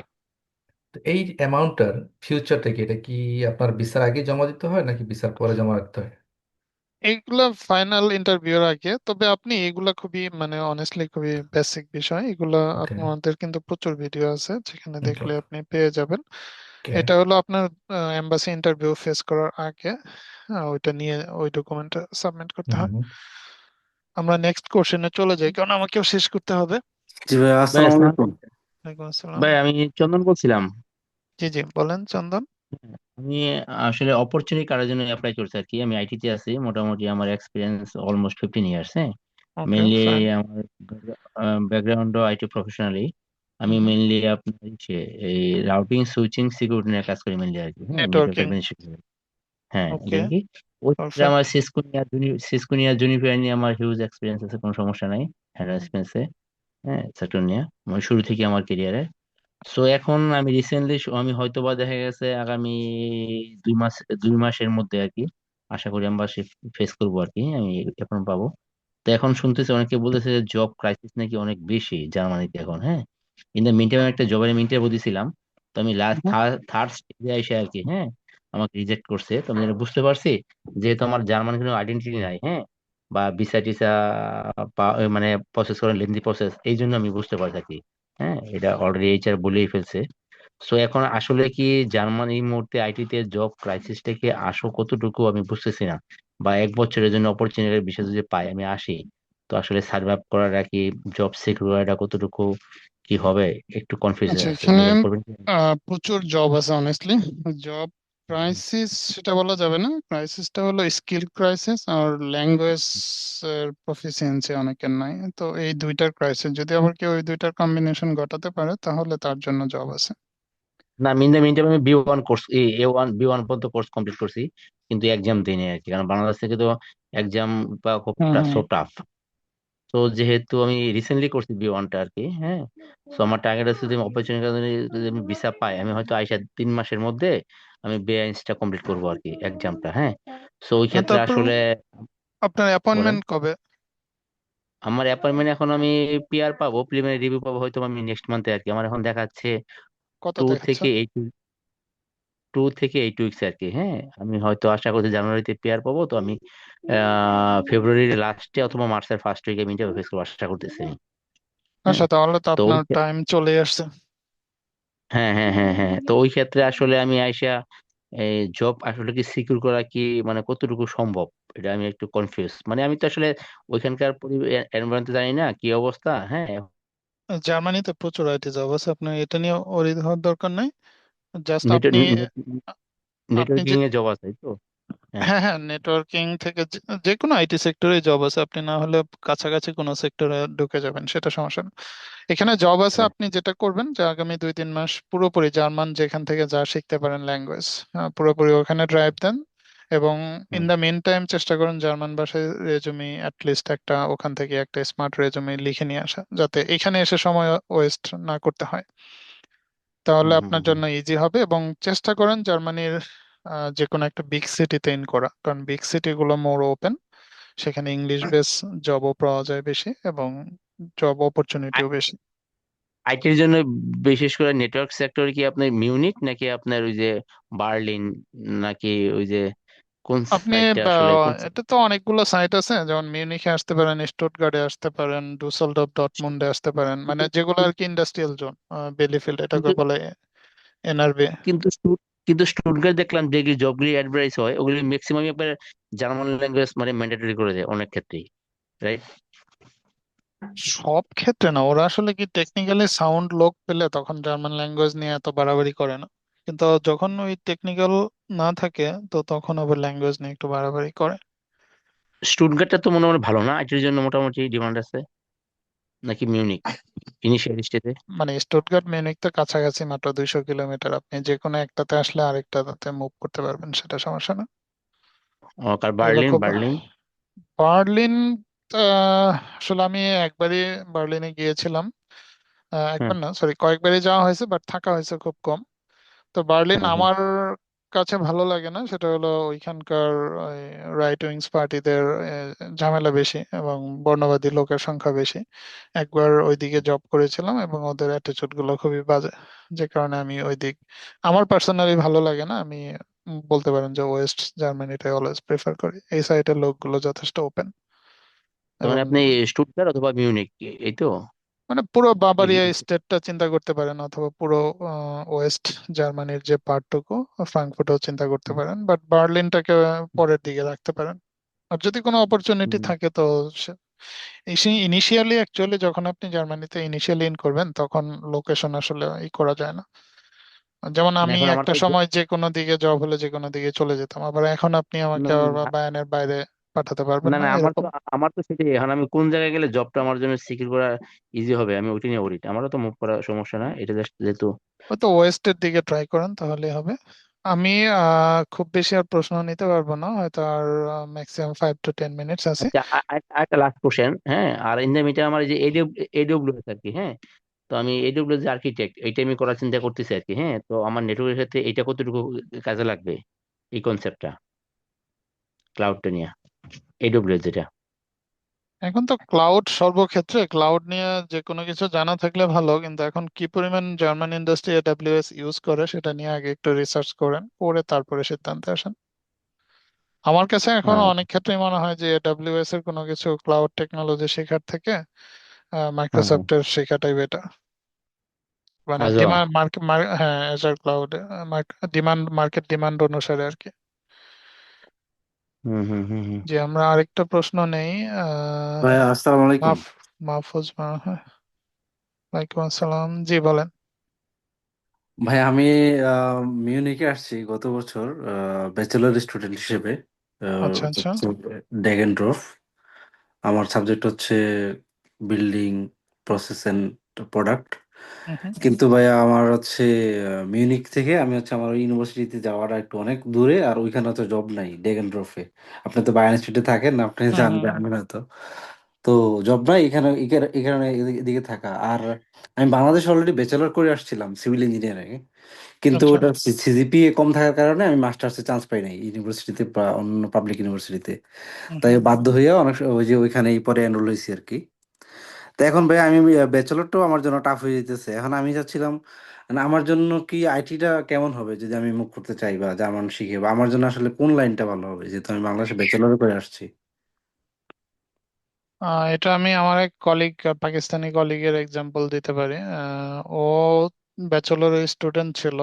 তো এই অ্যামাউন্টটার ফিউচারটা কি, এটা কি আপনার ভিসার আগে জমা দিতে হয় নাকি ভিসার পরে জমা রাখতে হয়? এইগুলা ফাইনাল ইন্টারভিউর আগে, তবে আপনি এগুলা খুবই মানে অনেস্টলি খুবই বেসিক বিষয় এগুলা। ওকে, আপনাদের কিন্তু প্রচুর ভিডিও আছে যেখানে ওকে, দেখলে আপনি পেয়ে যাবেন। ওকে। এটা হলো আপনার এম্বাসি ইন্টারভিউ ফেস করার আগে ওইটা নিয়ে ওই ডকুমেন্টটা সাবমিট করতে হুম, হয়। হুম। আমরা নেক্সট কোশ্চেনে চলে যাই, কারণ আমাকেও শেষ করতে হবে। জি ভাই, ভাই আসসালামু আসসালামু আলাইকুম। আলাইকুম। ওয়ালাইকুম আসসালাম। ভাই আমি চন্দন বলছিলাম। জি জি, বলেন চন্দন। আমি আসলে অপরচুনিটি কারার জন্য অ্যাপ্লাই করছি আর কি। আমি আইটিতে আছি, মোটামুটি আমার এক্সপিরিয়েন্স অলমোস্ট 15 ইয়ার্স। হ্যাঁ, ওকে মেইনলি ফাইন। আমার ব্যাকগ্রাউন্ড আইটি প্রফেশনালি। আমি হুম। মেইনলি আপনার এই রাউটিং সুইচিং সিকিউরিটি নিয়ে কাজ করি মেইনলি আর কি। হ্যাঁ, নেটওয়ার্ক নেটওয়ার্কিং। অ্যাডমিনিস্ট্রেশন। হ্যাঁ, ওকে, দেন কি ওই ক্ষেত্রে পারফেক্ট। আমার সিসকোনিয়া জুনিপার নিয়ে আমার হিউজ এক্সপিরিয়েন্স আছে, কোনো সমস্যা নাই। হ্যাঁ, এক্সপিরিয়েন্সে, হ্যাঁ, সেক্টর নিয়ে মানে শুরু থেকে আমার ক্যারিয়ারে। সো এখন আমি রিসেন্টলি আমি হয়তোবা দেখা গেছে আগামী 2 মাস 2 মাসের মধ্যে আর কি আশা করি আমরা ফেস করবো আর কি, আমি এখন পাবো। তো এখন শুনতেছি অনেকে বলতেছে যে জব ক্রাইসিস নাকি অনেক বেশি জার্মানিতে এখন। হ্যাঁ, ইন দ্য মিন টাইম আমি একটা জবের ইন্টারভিউ দিছিলাম। তো আমি লাস্ট থার্ড স্টেজে এসে আর কি, হ্যাঁ, আমাকে রিজেক্ট করছে। তো আমি যেটা বুঝতে পারছি, যেহেতু আমার জার্মান কোনো আইডেন্টিটি নাই, হ্যাঁ, বা ভিসা টিসা মানে প্রসেস করার লেন্দি প্রসেস, এই জন্য আমি বুঝতে পারছি আর কি। হ্যাঁ, এটা অলরেডি এইচআর বলেই ফেলছে। সো এখন আসলে কি জার্মান এই মুহূর্তে আইটিতে জব ক্রাইসিসটা কি আসো কতটুকু আমি বুঝতেছি না। বা 1 বছরের জন্য অপরচুনিটির বিষয় যদি পাই আমি আসি, তো আসলে সার্ভাইভ করাটা কি, জব সিকিউর করাটা কতটুকু কি হবে, একটু কনফিউজ আচ্ছা, আছে, এখানে ক্লিয়ার করবেন কি? প্রচুর জব আছে অনেস্টলি। জব ক্রাইসিস সেটা বলা যাবে না, ক্রাইসিসটা হলো স্কিল ক্রাইসিস আর ল্যাঙ্গুয়েজ এর প্রফিসিয়েন্সি অনেকের নাই। তো এই দুইটার ক্রাইসিস, যদি আবার কেউ এই দুইটার কম্বিনেশন ঘটাতে পারে তাহলে তার জন্য জব আছে। না, মিন দ্য মিন টাইম আমি বি1 কোর্স, এ1 বি1 পর্যন্ত কোর্স কমপ্লিট করছি, কিন্তু এক্সাম দিইনি আর কি, কারণ বাংলাদেশ থেকে তো এক্সাম বা খুব হুম হুম। So tough. তো যেহেতু আমি রিসেন্টলি করছি B1টা আর কি, হ্যাঁ, তো আমার টার্গেট আছে যদি অপরচুনিটি যদি আমি ভিসা পাই, আমি হয়তো আইসা 3 মাসের মধ্যে আমি B1টা কমপ্লিট করবো আর কি, এক্সামটা, হ্যাঁ। সো ওই হ্যাঁ, ক্ষেত্রে তারপর আসলে আপনার বলেন। অ্যাপয়েন্টমেন্ট কবে? আমার অ্যাপয়েন্টমেন্ট এখন আমি PR পাবো, প্রিলিমিনারি রিভিউ পাবো হয়তো আমি নেক্সট মান্থে আর কি। আমার এখন দেখাচ্ছে কত টু দেখাচ্ছে? থেকে এইট 2 থেকে 8 উইকস আর কি, হ্যাঁ। আমি হয়তো আশা করছি জানুয়ারিতে PR পাবো, তো আমি ফেব্রুয়ারির লাস্টে অথবা মার্চের ফার্স্ট উইকে আমি ইন্টারভিউ ফেস করবো আশা করতেছি আমি, হ্যাঁ। আচ্ছা, তাহলে তো তো আপনার টাইম চলে আসছে। হ্যাঁ, হ্যাঁ, হ্যাঁ, হ্যাঁ, তো ওই ক্ষেত্রে আসলে আমি আইসা এই জব আসলে কি সিকিউর করা কি মানে কতটুকু সম্ভব, এটা আমি একটু কনফিউজ। মানে আমি তো আসলে ওইখানকার এনভায়রনমেন্ট জানি না কি অবস্থা, হ্যাঁ। জার্মানিতে প্রচুর আইটি জব আছে, আপনার এটা নিয়ে ওরিদ হওয়ার দরকার নেই। জাস্ট আপনি আপনি যে নেটওয়ার্কিং এ জব আছে তাই তো? হ্যাঁ, হ্যাঁ, হ্যাঁ, নেটওয়ার্কিং থেকে যে কোনো আইটি সেক্টরে জব আছে, আপনি না হলে কাছাকাছি কোনো সেক্টরে ঢুকে যাবেন, সেটা সমস্যা না। এখানে জব আছে, হ্যাঁ। আপনি যেটা করবেন যে আগামী 2-3 মাস পুরোপুরি জার্মান যেখান থেকে যা শিখতে পারেন ল্যাঙ্গুয়েজ, পুরোপুরি ওখানে ড্রাইভ দেন। এবং in hmm, the main time চেষ্টা করেন জার্মান ভাষায় রেজুমি অ্যাটলিস্ট একটা, ওখান থেকে একটা স্মার্ট রেজুমি লিখে নিয়ে আসা, যাতে এখানে এসে সময় ওয়েস্ট না করতে হয়। তাহলে হুম, হুম, আপনার হুম। জন্য ইজি হবে। এবং চেষ্টা করেন জার্মানির যে কোনো একটা বিগ সিটিতে ইন করা, কারণ বিগ সিটি গুলো মোর ওপেন, সেখানে ইংলিশ বেস জবও পাওয়া যায় বেশি এবং জব অপরচুনিটিও বেশি। আইটির জন্য বিশেষ করে নেটওয়ার্ক সেক্টর কি আপনার মিউনিক নাকি আপনার ওই যে বার্লিন, নাকি ওই যে কোন আপনি সাইটটা আসলে কোন এটা তো অনেকগুলো সাইট আছে, যেমন মিউনিখে আসতে পারেন, স্টুটগার্টে আসতে পারেন, ডুসেলডর্ফ ডর্টমুন্ডে আসতে পারেন, মানে কিন্তু যেগুলো আর কি ইন্ডাস্ট্রিয়াল জোন, বেলিফিল্ড এটাকে কিন্তু বলে, এনআরবি। কিন্তু কিন্তু স্টুটগার্ট দেখলাম যে জবগুলি অ্যাডভার্টাইজ হয় ওগুলি ম্যাক্সিমাম আপনার জার্মান ল্যাঙ্গুয়েজ মানে ম্যান্ডেটরি করে দেয় অনেক ক্ষেত্রেই, রাইট? সব ক্ষেত্রে না, ওরা আসলে কি টেকনিক্যালি সাউন্ড লোক পেলে তখন জার্মান ল্যাঙ্গুয়েজ নিয়ে এত বাড়াবাড়ি করে না। কিন্তু যখন ওই টেকনিক্যাল না থাকে, তো তখন আবার ল্যাঙ্গুয়েজ নিয়ে একটু বাড়াবাড়ি করে। স্টুটগার্টটা তো মনে হয় ভালো না আইটির জন্য, মোটামুটি ডিমান্ড আছে, নাকি মিউনিক ইনিশিয়াল স্টেজে? মানে স্টুটগার্ট মিউনিখ তো কাছাকাছি, মাত্র 200 কিলোমিটার, আপনি যে কোনো একটাতে আসলে আরেকটাতে মুভ করতে পারবেন, সেটা সমস্যা না। আর এগুলো বার্লিন খুব বার্লিন বার্লিন, আসলে আমি একবারই বার্লিনে গিয়েছিলাম, হুম, একবার না সরি, কয়েকবারই যাওয়া হয়েছে, বাট থাকা হয়েছে খুব কম। তো বার্লিন হুম, হুম, আমার কাছে ভালো লাগে না, সেটা হলো ওইখানকার রাইট উইংস পার্টিদের ঝামেলা বেশি এবং বর্ণবাদী লোকের সংখ্যা বেশি। একবার ওইদিকে জব করেছিলাম এবং ওদের অ্যাটিটিউড গুলো খুবই বাজে, যে কারণে আমি ওই দিক আমার পার্সোনালি ভালো লাগে না। আমি বলতে পারেন যে ওয়েস্ট জার্মানিটাই অলওয়েজ প্রেফার করি, এই সাইডের লোকগুলো যথেষ্ট ওপেন। তার মানে এবং আপনি স্টুটগার্ট অথবা মিউনিক, এই তো? মানে পুরো এই বাভারিয়া স্টেটটা চিন্তা করতে পারেন, অথবা পুরো ওয়েস্ট জার্মানির যে পার্টটুকু, ফ্রাঙ্কফুর্টও চিন্তা করতে পারেন, বাট বার্লিনটাকে পরের দিকে রাখতে পারেন। আর যদি কোনো অপরচুনিটি হুম। থাকে তো ইনিশিয়ালি অ্যাকচুয়ালি যখন আপনি জার্মানিতে ইনিশিয়ালি ইন করবেন, তখন লোকেশন আসলে ই করা যায় না। যেমন না আমি এখন আমার একটা তো সময় যে কোনো দিকে জব হলে যে কোনো দিকে চলে যেতাম, আবার এখন আপনি আমাকে না, আবার বায়ানের বাইরে পাঠাতে পারবেন না, না, না, এরকম। আমার তো সেটাই, এখন আমি কোন জায়গায় গেলে জবটা আমার জন্য সিকিউর করা ইজি হবে আমি ওইটা নিয়ে ওরি, আমারও তো মুভ করা সমস্যা না, এটা জাস্ট যেহেতু। হয়তো ওয়েস্টের দিকে ট্রাই করেন, তাহলে হবে। আমি খুব বেশি আর প্রশ্ন নিতে পারবো না, হয়তো আর ম্যাক্সিমাম 5 to 10 মিনিটস আছে। আচ্ছা, একটা লাস্ট কোশ্চেন, হ্যাঁ। আর ইন দ্য মিটা আমার এই যে AWS আর কি, হ্যাঁ। তো আমি AWS যে আর্কিটেক্ট এইটা আমি করার চিন্তা করতেছি আর কি, হ্যাঁ। তো আমার নেটওয়ার্কের ক্ষেত্রে এটা কতটুকু কাজে লাগবে, এই কনসেপ্টটা, ক্লাউডটা নিয়ে, AWS যেটা? এখন তো ক্লাউড সর্বক্ষেত্রে, ক্লাউড নিয়ে যে কোনো কিছু জানা থাকলে ভালো, কিন্তু এখন কি পরিমাণ জার্মান ইন্ডাস্ট্রি এডব্লিউএস ইউজ করে সেটা নিয়ে আগে একটু রিসার্চ করেন, করে তারপরে সিদ্ধান্তে আসেন। আমার কাছে এখন হ্যাঁ, অনেক ক্ষেত্রেই মনে হয় যে এডব্লিউএস এর কোনো কিছু ক্লাউড টেকনোলজি শেখার থেকে হ্যাঁ, হ্যাঁ, মাইক্রোসফটের শেখাটাই বেটার। মানে আজও। ডিমান্ড মার্কেট, হ্যাঁ, এজার ক্লাউড, মার্কেট ডিমান্ড অনুসারে আর কি। হুম, হুম, হুম, হুম। যে আমরা আরেকটা প্রশ্ন নেই। আহ ভাই আসসালামু আলাইকুম। মাফ মাহফুজ হ্যাঁ, ওয়ালাইকুম আসসালাম, জি বলেন। ভাই আমি মিউনিকে আসছি গত বছর ব্যাচেলর স্টুডেন্ট হিসেবে, আচ্ছা, আচ্ছা। ডেগেনড্রফ। আমার সাবজেক্ট হচ্ছে বিল্ডিং প্রসেস এন্ড প্রোডাক্ট। হুম, হুম, কিন্তু ভাইয়া আমার হচ্ছে মিউনিক থেকে আমি হচ্ছে আমার ইউনিভার্সিটিতে যাওয়াটা একটু অনেক দূরে, আর ওইখানে তো জব নাই ডেগেনড্রফে। আপনি তো বায়ার ইনস্টিটিউটে থাকেন, আপনি হুম, হুম। জানবেন, আমি হয়তো। তো জব নাই এখানে এই কারণে এদিকে থাকা। আর আমি বাংলাদেশে অলরেডি ব্যাচেলর করে আসছিলাম সিভিল ইঞ্জিনিয়ারিং, কিন্তু আচ্ছা। ওটা সিজিপিএ কম থাকার কারণে আমি মাস্টার্সে চান্স পাই নাই ইউনিভার্সিটিতে বা অন্য পাবলিক ইউনিভার্সিটিতে। হুম তাই হুম। বাধ্য হইয়া ওই যে ওইখানেই পরে এনরোল হয়েছি আর কি। তো এখন ভাই আমি ব্যাচেলরটাও আমার জন্য টাফ হয়ে যেতেছে। এখন আমি চাচ্ছিলাম মানে আমার জন্য কি আইটিটা কেমন হবে যদি আমি মুভ করতে চাই বা জার্মান শিখে, বা আমার জন্য আসলে কোন লাইনটা ভালো হবে, যেহেতু আমি বাংলাদেশে ব্যাচেলর করে আসছি। এটা আমি আমার এক কলিগ, পাকিস্তানি কলিগের এক্সাম্পল দিতে পারি। ও ব্যাচেলরের স্টুডেন্ট ছিল,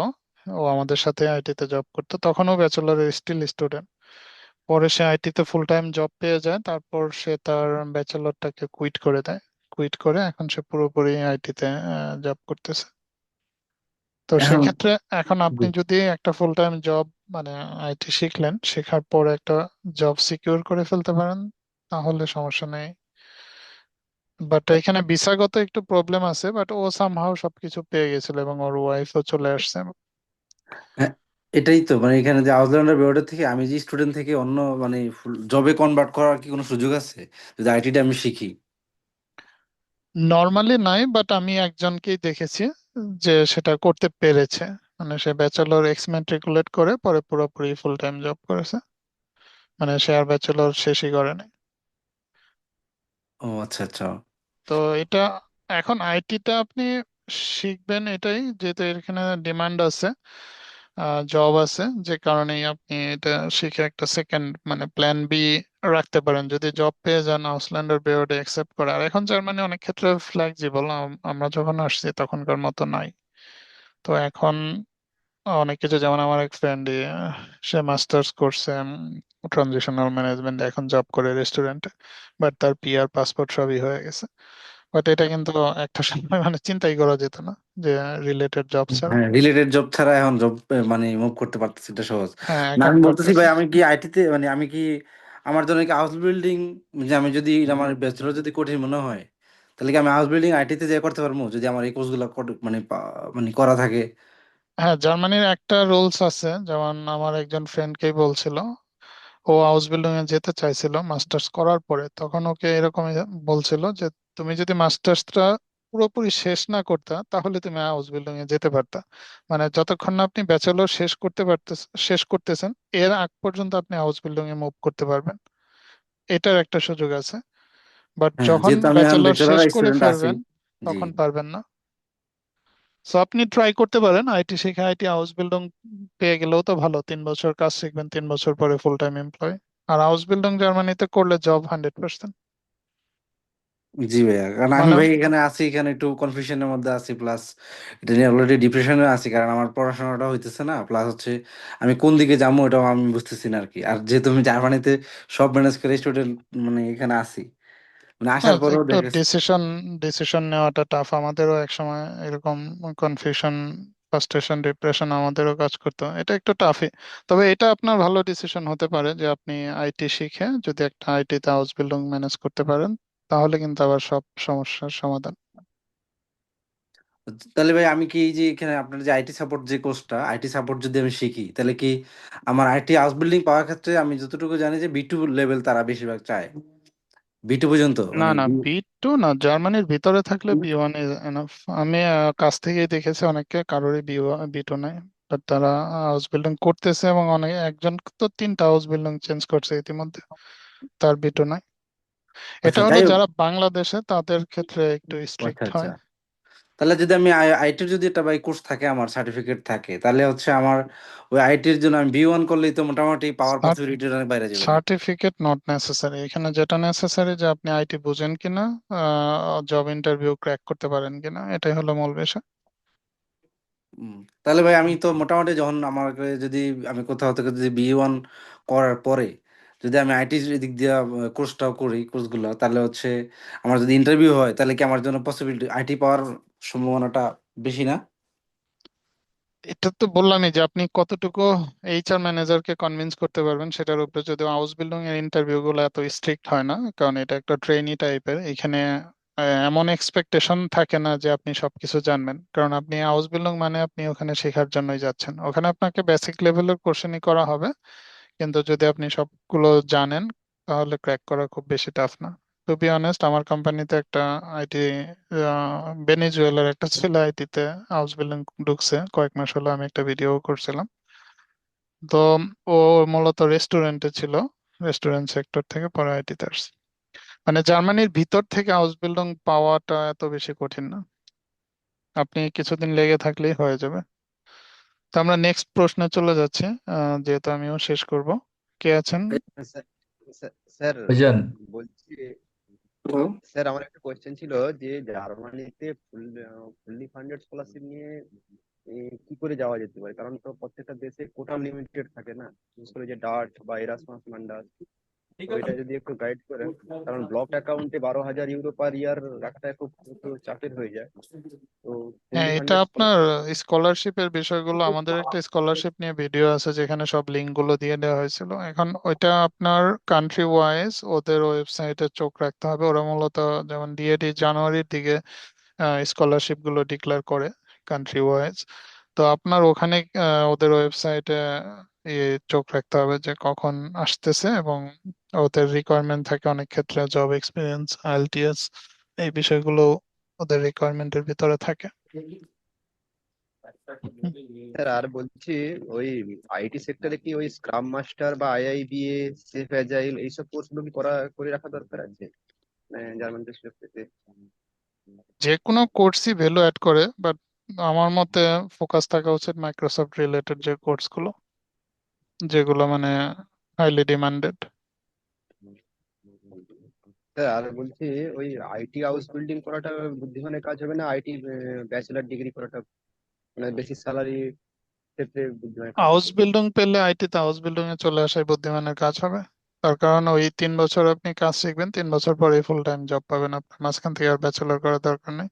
ও আমাদের সাথে আইটিতে জব করতো, তখনও ব্যাচেলরের স্টিল স্টুডেন্ট। পরে সে আইটিতে ফুল টাইম জব পেয়ে যায়, তারপর সে তার ব্যাচেলরটাকে কুইট করে দেয়। কুইট করে এখন সে পুরোপুরি আইটিতে জব করতেছে। তো এখন সেক্ষেত্রে এখন আপনি যদি একটা ফুল টাইম জব, মানে আইটি শিখলেন, শেখার পর একটা জব সিকিউর করে ফেলতে পারেন, তাহলে সমস্যা নেই। বাট এখানে ভিসাগত একটু প্রবলেম আছে, বাট ও সামহাও সবকিছু পেয়ে গেছিল এবং ওর ওয়াইফও চলে আসছে। হ্যাঁ, এটাই তো মানে এখানে যে আউসল্যান্ডার বেরোটা থেকে আমি যে স্টুডেন্ট থেকে অন্য মানে জবে কনভার্ট করার কি কোনো সুযোগ আছে যদি আইটিটা আমি শিখি? নর্মালি নাই, বাট আমি একজনকেই দেখেছি যে সেটা করতে পেরেছে। মানে সে ব্যাচেলর এক্স ম্যাট্রিকুলেট করে পরে পুরোপুরি ফুল টাইম জব করেছে, মানে সে আর ব্যাচেলর শেষই করেনি। ও আচ্ছা আচ্ছা। তো এটা, এখন আইটিটা আপনি শিখবেন এটাই যেহেতু এখানে ডিমান্ড আছে, জব আছে, যে কারণেই আপনি এটা শিখে একটা সেকেন্ড মানে প্ল্যান বি রাখতে পারেন যদি জব পেয়ে যান আউসল্যান্ডার বেওয়ার্ডে অ্যাকসেপ্ট করে। আর এখন জার্মানি অনেক ক্ষেত্রে ফ্লেক্সিবল, আমরা যখন আসছি তখনকার মতো নাই। তো এখন অনেক কিছু, যেমন আমার এক ফ্রেন্ড সে মাস্টার্স করছে ট্রানজিশনাল ম্যানেজমেন্ট, এখন জব করে রেস্টুরেন্টে, বাট তার পিআর পাসপোর্ট সবই হয়ে গেছে। বাট এটা কিন্তু একটা সময় মানে চিন্তাই করা যেত না যে রিলেটেড জব ছাড়া। হ্যাঁ, রিলেটেড জব ছাড়া এখন জব মানে মুভ করতে পারতেছি, এটা সহজ হ্যাঁ না। এখন আমি বলতেছি পারতেছে। ভাই আমি কি আইটিতে মানে আমি কি আমার জন্য কি হাউস বিল্ডিং, যে আমি যদি আমার ব্যাচেলর যদি কঠিন মনে হয় তাহলে কি আমি হাউস বিল্ডিং আইটিতে যে করতে পারবো যদি আমার এই কোর্সগুলো মানে মানে করা থাকে? হ্যাঁ, জার্মানির একটা রুলস আছে, যেমন আমার একজন ফ্রেন্ডকেই বলছিল, ও হাউস বিল্ডিং এ যেতে চাইছিল মাস্টার্স করার পরে, তখন ওকে এরকম বলছিল যে তুমি যদি মাস্টার্সটা পুরোপুরি শেষ না করতা তাহলে তুমি হাউস বিল্ডিং এ যেতে পারতা। মানে যতক্ষণ না আপনি ব্যাচেলর শেষ করতেছেন, এর আগ পর্যন্ত আপনি হাউস বিল্ডিং এ মুভ করতে পারবেন, এটার একটা সুযোগ আছে। বাট হ্যাঁ, যখন যেহেতু আমি এখন ব্যাচেলর ব্যাচেলর শেষ করে স্টুডেন্ট আছি। ফেলবেন জি। তখন পারবেন না। সো আপনি ট্রাই করতে পারেন আইটি শিখে, আইটি হাউস বিল্ডিং পেয়ে গেলেও তো ভালো, 3 বছর কাজ শিখবেন, 3 বছর পরে ফুল টাইম এমপ্লয়। আর হাউস বিল্ডিং জার্মানিতে করলে জব 100%। জি ভাইয়া, কারণ আমি মানে ভাই এখানে আছি, এখানে একটু কনফিউশনের মধ্যে আছি, প্লাস এটা নিয়ে অলরেডি ডিপ্রেশনে আছি কারণ আমার পড়াশোনাটা হইতেছে না, প্লাস হচ্ছে আমি কোন দিকে যাবো এটাও আমি বুঝতেছি না আর কি। আর যেহেতু আমি জার্মানিতে সব ম্যানেজ করে স্টুডেন্ট মানে এখানে আছি, মানে আসার পরেও একটু দেখা গেছে। ডিসিশন নেওয়াটা টাফ, আমাদেরও এক সময় এরকম কনফিউশন, ফ্রাস্ট্রেশন, ডিপ্রেশন আমাদেরও কাজ করতো, এটা একটু টাফই। তবে এটা আপনার ভালো ডিসিশন হতে পারে যে আপনি আইটি শিখে যদি একটা আইটিতে হাউস বিল্ডিং ম্যানেজ করতে পারেন, তাহলে কিন্তু আবার সব সমস্যার সমাধান। তাহলে ভাই আমি কি এই যে এখানে আপনার যে আইটি সাপোর্ট যে কোর্সটা, আইটি সাপোর্ট যদি আমি শিখি তাহলে কি আমার আইটি হাউস বিল্ডিং পাওয়ার ক্ষেত্রে আমি যতটুকু জানি যে বি টু লেভেল তারা বেশিরভাগ চায়, বি টু পর্যন্ত না মানে না, বি 2 না, জার্মানির ভিতরে থাকলে বি 1 ইজ এনাফ। আমি কাছ থেকেই দেখেছি অনেককে, কারোরই বি 2 নাই, বাট তারা হাউস বিল্ডিং করতেছে এবং অনেক, একজন তো 3টা হাউস বিল্ডিং চেঞ্জ করছে ইতিমধ্যে, তার বি 2 নাই। এটা আচ্ছা হলো যাই হোক। যারা বাংলাদেশে, তাদের ক্ষেত্রে একটু আচ্ছা স্ট্রিক্ট আচ্ছা। হয়। তাহলে যদি আমি আইটির যদি একটা বাই কোর্স থাকে, আমার সার্টিফিকেট থাকে, তাহলে হচ্ছে আমার ওই আইটির জন্য আমি বি 1 করলেই তো মোটামুটি পাওয়ার পসিবিলিটি অনেক বাইরে যাবে না? সার্টিফিকেট নট নেসেসারি, এখানে যেটা নেসেসারি যে আপনি আইটি বুঝেন কিনা, জব ইন্টারভিউ ক্র্যাক করতে পারেন কিনা, এটাই হলো মূল বিষয়। উম, তাহলে ভাই আমি তো মোটামুটি যখন আমাকে যদি আমি কোথাও থেকে যদি বি 1 করার পরে যদি আমি আইটি দিক দিয়ে কোর্সটাও করি, কোর্সগুলো, তাহলে হচ্ছে আমার যদি ইন্টারভিউ হয় তাহলে কি আমার জন্য পসিবিলিটি আইটি পাওয়ার সম্ভাবনাটা বেশি না? এটা তো বললামই যে আপনি কতটুকু এইচআর ম্যানেজারকে কনভিন্স করতে পারবেন সেটার উপরে, যদি হাউস বিল্ডিং এর ইন্টারভিউ গুলো এত স্ট্রিক্ট হয় না, কারণ এটা একটা ট্রেনি টাইপের, এখানে এমন এক্সপেকটেশন থাকে না যে আপনি সবকিছু জানবেন, কারণ আপনি হাউস বিল্ডিং মানে আপনি ওখানে শেখার জন্যই যাচ্ছেন, ওখানে আপনাকে বেসিক লেভেলের কোশ্চেনই করা হবে, কিন্তু যদি আপনি সবগুলো জানেন তাহলে ক্র্যাক করা খুব বেশি টাফ না। তো টু বি অনেস্ট আমার কোম্পানিতে একটা আইটি ভেনেজুয়েলার একটা ছেলে আইটিতে হাউস বিল্ডিং ঢুকছে কয়েক মাস হলো, আমি একটা ভিডিও করছিলাম। তো ও মূলত রেস্টুরেন্টে ছিল, রেস্টুরেন্ট সেক্টর থেকে পরে আইটিতে আসছে। মানে জার্মানির ভিতর থেকে হাউস বিল্ডিং পাওয়াটা এত বেশি কঠিন না, আপনি কিছুদিন লেগে থাকলেই হয়ে যাবে। তো আমরা নেক্সট প্রশ্নে চলে যাচ্ছি, যেহেতু আমিও শেষ করব। কে আছেন? স্যার স্যার ভাইজান, বলছি, হ্যালো। স্যার আমার একটা কোয়েশ্চেন ছিল যে জার্মানিতে ফুললি ফান্ডেড স্কলারশিপ নিয়ে কি করে যাওয়া যেতে পারে, কারণ তো প্রত্যেকটা দেশে কোটা লিমিটেড থাকে না, বিশেষ করে যে ডার্ট বা এরাসমাস মান্ডাস, তো এটা যদি একটু গাইড করেন, কারণ ব্লক অ্যাকাউন্টে 12,000 ইউরো পার ইয়ার রাখাটা একটু একটু চাপের হয়ে যায়। তো হ্যাঁ, ফুললি এটা ফান্ডেড আপনার স্কলারশিপ। স্কলারশিপের বিষয়গুলো, আমাদের একটা স্কলারশিপ নিয়ে ভিডিও আছে যেখানে সব লিঙ্ক গুলো দিয়ে দেওয়া হয়েছিল। এখন ওইটা আপনার কান্ট্রি ওয়াইজ ওদের ওয়েবসাইটে চোখ রাখতে হবে। ওরা মূলত যেমন ডিএডি জানুয়ারির দিকে স্কলারশিপ গুলো ডিক্লেয়ার করে কান্ট্রি ওয়াইজ। তো আপনার ওখানে ওদের ওয়েবসাইটে চোখ রাখতে হবে যে কখন আসতেছে, এবং ওদের রিকোয়ারমেন্ট থাকে অনেক ক্ষেত্রে জব এক্সপিরিয়েন্স, আইএলটিএস, এই বিষয়গুলো ওদের রিকোয়ারমেন্টের ভিতরে থাকে। হুম। স্যার আর বলছি, ওই আইটি সেক্টরে কি ওই স্ক্রাম মাস্টার বা আইআইবিএ, সেফ অ্যাজাইল এইসব কোর্স গুলো কি করে রাখা দরকার আছে জার্মান দেশের ক্ষেত্রে? যে কোনো কোর্সই ভ্যালু অ্যাড করে, বাট আমার মতে ফোকাস থাকা উচিত মাইক্রোসফট রিলেটেড যে কোর্সগুলো, যেগুলো মানে হাইলি ডিমান্ডেড। স্যার আর বলছি, ওই আইটি হাউস বিল্ডিং করাটা বুদ্ধিমানের কাজ হবে না আইটি ব্যাচেলার ডিগ্রি করাটা, মানে বেশি স্যালারি ক্ষেত্রে বুদ্ধিমানের কাজ হাউস হবে? বিল্ডিং পেলে আইটিতে হাউস বিল্ডিং এ চলে আসাই বুদ্ধিমানের কাজ হবে। তার কারণ ওই 3 বছর আপনি কাজ শিখবেন, 3 বছর পরে ফুল টাইম জব পাবেন, আপনার মাঝখান থেকে আর ব্যাচেলর করার দরকার নেই।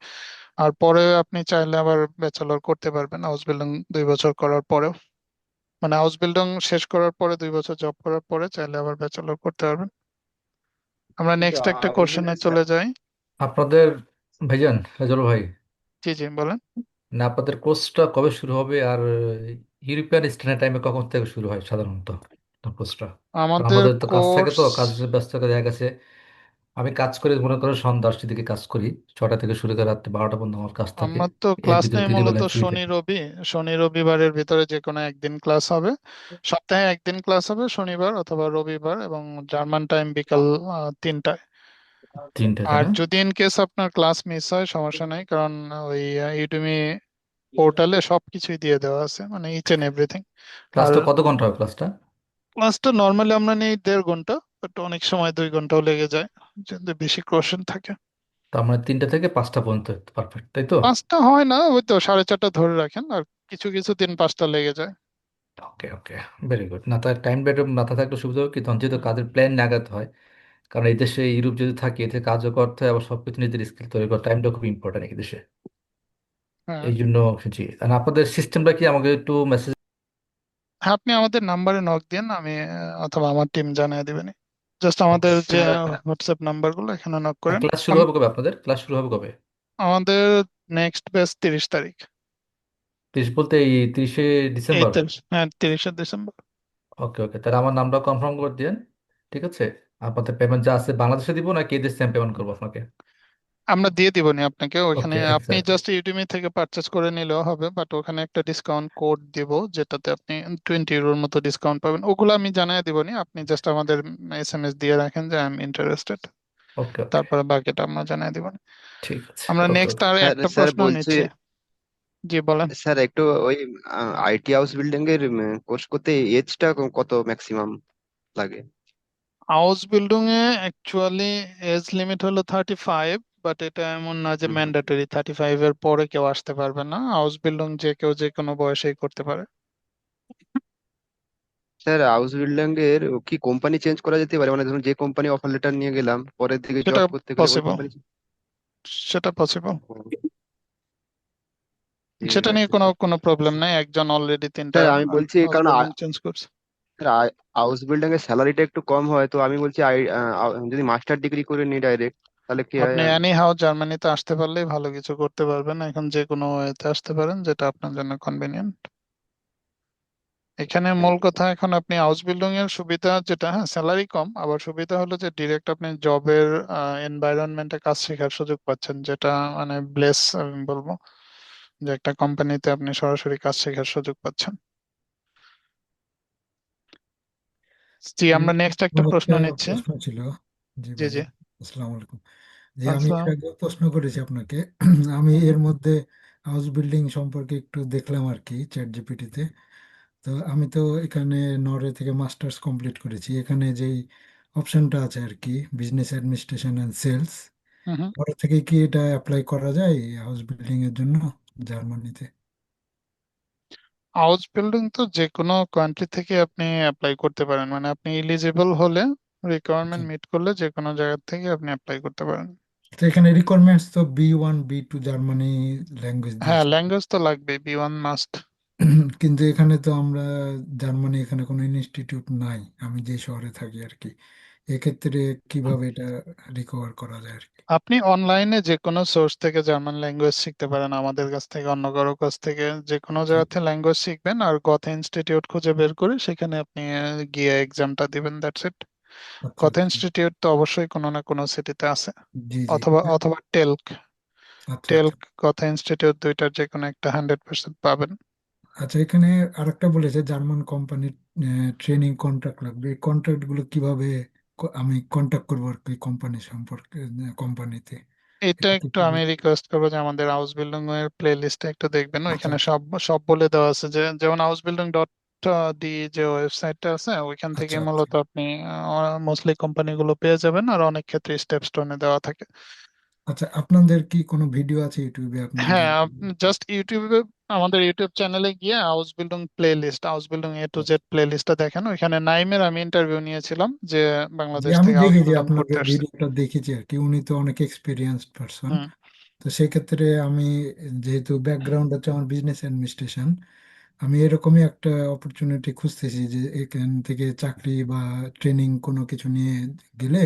আর পরে আপনি চাইলে আবার ব্যাচেলর করতে পারবেন হাউস বিল্ডিং 2 বছর করার পরেও। মানে হাউস বিল্ডিং শেষ করার পরে 2 বছর জব করার পরে চাইলে আবার ব্যাচেলর করতে পারবেন। আমরা কিন্তু নেক্সট একটা হাউস কোশ্চেনে বিল্ডিং চলে যাই। আপনাদের ভাইজান রাজল ভাই, জি জি বলেন। না আপনাদের কোর্সটা কবে শুরু হবে, আর ইউরোপিয়ান স্ট্যান্ডার্ড টাইমে কখন থেকে শুরু হয় সাধারণত কোর্সটা? কারণ আমাদের আমাদের তো কাজ থাকে, কোর্স, তো কাজের ব্যস্ত দেখা গেছে আমি কাজ করি মনে করো সন্ধ্যা 10টার দিকে কাজ করি, 6টা থেকে শুরু করে রাত্রে 12টা পর্যন্ত আমার কাজ থাকে। আমার তো এর ক্লাস ভিতরে নেই দিনের মূলত বেলায় ফ্রি শনি থাকি। রবি, শনি রবিবারের ভিতরে যে কোনো একদিন ক্লাস হবে। সপ্তাহে একদিন ক্লাস হবে, শনিবার অথবা রবিবার, এবং জার্মান টাইম বিকাল 3টায়। 3টাতে আর না? যদি ইন কেস আপনার ক্লাস মিস হয় সমস্যা নাই, কারণ ওই ইউডেমি পোর্টালে সবকিছুই দিয়ে দেওয়া আছে, মানে ইচ এন্ড এভরিথিং। আর ক্লাসটা কত ঘন্টা হয় ক্লাসটা? ক্লাসটা নর্মালি আমরা নিই 1.5 ঘন্টা, বাট অনেক সময় 2 ঘন্টাও লেগে যায় যদি বেশি কোশ্চেন থাকে। তার মানে 3টা থেকে 5টা পর্যন্ত, পারফেক্ট তাই তো? 5টা হয় না, ওই তো 4:30 ধরে রাখেন, আর কিছু কিছু দিন 5টা লেগে যায়। ওকে ওকে, ভেরি গুড। না তার টাইম বেড মাথা থাকলে সুবিধা হবে কি, তখন যেহেতু কাজের প্ল্যান লাগাতে হয়, কারণ এই দেশে ইউরোপ যদি থাকে এতে কাজও করতে হয়, আবার সবকিছু নিজের স্কিল তৈরি করা, টাইমটা খুব ইম্পর্টেন্ট এই দেশে। হ্যাঁ। এই জন্য জি, আর আপনাদের সিস্টেমটা কি আমাকে একটু মেসেজ। হ্যাঁ, আপনি আমাদের নাম্বারে নক দিন, আমি অথবা আমার টিম জানিয়ে দিবেন। জাস্ট আমাদের যে হোয়াটসঅ্যাপ নাম্বার গুলো এখানে নক করেন। ক্লাস শুরু হবে কবে আপনাদের? ক্লাস শুরু হবে কবে? আমাদের নেক্সট ব্যাচ 30 তারিখ। 30 বলতে এই 30শে ডিসেম্বর? হ্যাঁ, 30শে ডিসেম্বর। ওকে ওকে, তাহলে আমার নামটা কনফার্ম করে দিন। ঠিক আছে। আপনাদের পেমেন্ট যা আছে বাংলাদেশে দিব নাকি এই দেশে পেমেন্ট করবো আপনাকে? আমরা দিয়ে দিবনি আপনাকে, ওইখানে ওকে আপনি এক্সাক্টলি। জাস্ট ইউটিউব থেকে পারচেস করে নিলেও হবে, বাট ওখানে একটা ডিসকাউন্ট কোড দিব যেটাতে আপনি 20 ইউরোর মতো ডিসকাউন্ট পাবেন। ওগুলো আমি জানিয়ে দিবনি, আপনি জাস্ট আমাদের এসএমএস দিয়ে রাখেন যে আই এম ইন্টারেস্টেড, ওকে ওকে, তারপরে বাকিটা আমরা জানিয়ে দিবনি। ঠিক আছে। আমরা ওকে নেক্সট ওকে। আর স্যার একটা স্যার প্রশ্ন বলছি, নিচ্ছি। জি বলেন। স্যার একটু ওই আইটি হাউস বিল্ডিং এর কোর্স করতে এজটা কত ম্যাক্সিমাম লাগে? হাউস বিল্ডিং এ অ্যাকচুয়ালি এজ লিমিট হলো 35, বাট এটা এমন না যে হুম হুম। ম্যান্ডেটরি 35-এর পরে কেউ আসতে পারবে না। হাউস বিল্ডিং যে কেউ যে কোনো বয়সেই করতে পারে। স্যার হাউস বিল্ডিং এর কি কোম্পানি চেঞ্জ করা যেতে পারে, মানে ধরুন যে কোম্পানি অফার লেটার নিয়ে গেলাম পরের দিকে সেটা জব করতে গেলে ওই পসিবল, কোম্পানি? সেটা পসিবল। ঠিক সেটা নিয়ে আছে কোনো স্যার। কোনো প্রবলেম নাই, একজন অলরেডি 3টা স্যার আমি বলছি হাউস কারণ বিল্ডিং চেঞ্জ করছে। হাউস বিল্ডিং এর স্যালারিটা একটু কম হয়, তো আমি বলছি যদি মাস্টার ডিগ্রি করে নিই ডাইরেক্ট, তাহলে কি হয়? আপনি এনি হাউ জার্মানিতে আসতে পারলেই ভালো কিছু করতে পারবেন, এখন যে কোনো ওয়েতে আসতে পারেন যেটা আপনার জন্য কনভেনিয়েন্ট। এখানে মূল কথা, এখন আপনি হাউস বিল্ডিং এর সুবিধা যেটা, হ্যাঁ স্যালারি কম, আবার সুবিধা হলো যে ডিরেক্ট আপনি জবের এনভায়রনমেন্টে কাজ শেখার সুযোগ পাচ্ছেন, যেটা মানে ব্লেস আমি বলবো, যে একটা কোম্পানিতে আপনি সরাসরি কাজ শেখার সুযোগ পাচ্ছেন। জি, আমরা নেক্সট একটা আমার প্রশ্ন একটা নিচ্ছি। প্রশ্ন ছিল। জি জি ভাই, জি। আসসালামু আলাইকুম। যে আমি এর আসসালাম। আগে প্রশ্ন করেছি আপনাকে। আমি এর মধ্যে হাউস বিল্ডিং সম্পর্কে একটু দেখলাম আর কি চ্যাট জিপিটিতে। তো আমি তো এখানে নরওয়ে থেকে মাস্টার্স কমপ্লিট করেছি। এখানে যেই অপশনটা আছে আর কি, বিজনেস অ্যাডমিনিস্ট্রেশন অ্যান্ড সেলস, হুম হুম। ওটা থেকে কি এটা অ্যাপ্লাই করা যায় হাউস বিল্ডিং এর জন্য জার্মানিতে? হাউস বিল্ডিং তো যে কোনো কান্ট্রি থেকে আপনি অ্যাপ্লাই করতে পারেন, মানে আপনি এলিজিবল হলে, আচ্ছা, রিকোয়ারমেন্ট মিট করলে যে কোনো জায়গা থেকে আপনি অ্যাপ্লাই করতে পারেন। তো এখানে রিকোয়ারমেন্টস তো B1 B2 জার্মানি ল্যাঙ্গুয়েজ হ্যাঁ, দিয়েছে। ল্যাঙ্গুয়েজ তো লাগবে, B1 মাস্ট। কিন্তু এখানে তো আমরা জার্মানি, এখানে কোনো ইনস্টিটিউট নাই আমি যে শহরে থাকি আর কি। এক্ষেত্রে কিভাবে এটা রিকভার করা যায় আর কি? আপনি অনলাইনে যে কোনো সোর্স থেকে জার্মান ল্যাঙ্গুয়েজ শিখতে পারেন, আমাদের কাছ থেকে, অন্য কারো কাছ থেকে, যে কোনো আচ্ছা, জায়গাতে ল্যাঙ্গুয়েজ শিখবেন আর কথা ইনস্টিটিউট খুঁজে বের করে সেখানে আপনি গিয়ে এক্সামটা দিবেন, দ্যাটস ইট। আচ্ছা, কথা আচ্ছা। ইনস্টিটিউট তো অবশ্যই কোনো না কোনো সিটিতে আছে, জি, জি। অথবা অথবা টেলক। আচ্ছা, আচ্ছা। টেলক, কথা ইনস্টিটিউট, দুইটার যে কোনো একটা 100% পাবেন। আচ্ছা, এখানে আরেকটা বলেছে জার্মান কোম্পানির ট্রেনিং কন্ট্রাক্ট লাগবে। এই কন্ট্রাক্ট গুলো কিভাবে আমি কন্ট্যাক্ট করবো আর কি কোম্পানি সম্পর্কে, কোম্পানিতে? এটা এটা কি একটু কিভাবে? আমি রিকোয়েস্ট করবো যে আমাদের হাউস বিল্ডিং এর প্লে লিস্টে একটু দেখবেন, আচ্ছা, ওইখানে আচ্ছা, সব সব বলে দেওয়া আছে, যে যেমন হাউস বিল্ডিং ডট ডি যে ওয়েবসাইটটা আছে, ওইখান থেকে আচ্ছা, আচ্ছা। মূলত আপনি মোস্টলি কোম্পানিগুলো পেয়ে যাবেন, আর অনেক ক্ষেত্রে স্টেপ স্টোনে দেওয়া থাকে। আচ্ছা, আপনাদের কি কোনো ভিডিও আছে ইউটিউবে? আপনি যদি হ্যাঁ, আপনি জাস্ট ইউটিউবে, আমাদের ইউটিউব চ্যানেলে গিয়ে house building play list, house building A to Z play লিস্টটা দেখেন, ওইখানে নাইমের আমি ইন্টারভিউ নিয়েছিলাম, যে যে বাংলাদেশ আমি থেকে হাউস দেখেছি বিল্ডিং করতে আপনাদের আসছে। ভিডিওটা দেখেছি আর কি, উনি তো অনেক এক্সপিরিয়েন্সড পারসন। হুম। তো সেক্ষেত্রে আমি, যেহেতু ব্যাকগ্রাউন্ড হচ্ছে আমার বিজনেস অ্যাডমিনিস্ট্রেশন, আমি এরকমই একটা অপরচুনিটি খুঁজতেছি যে এখান থেকে চাকরি বা ট্রেনিং কোনো কিছু নিয়ে গেলে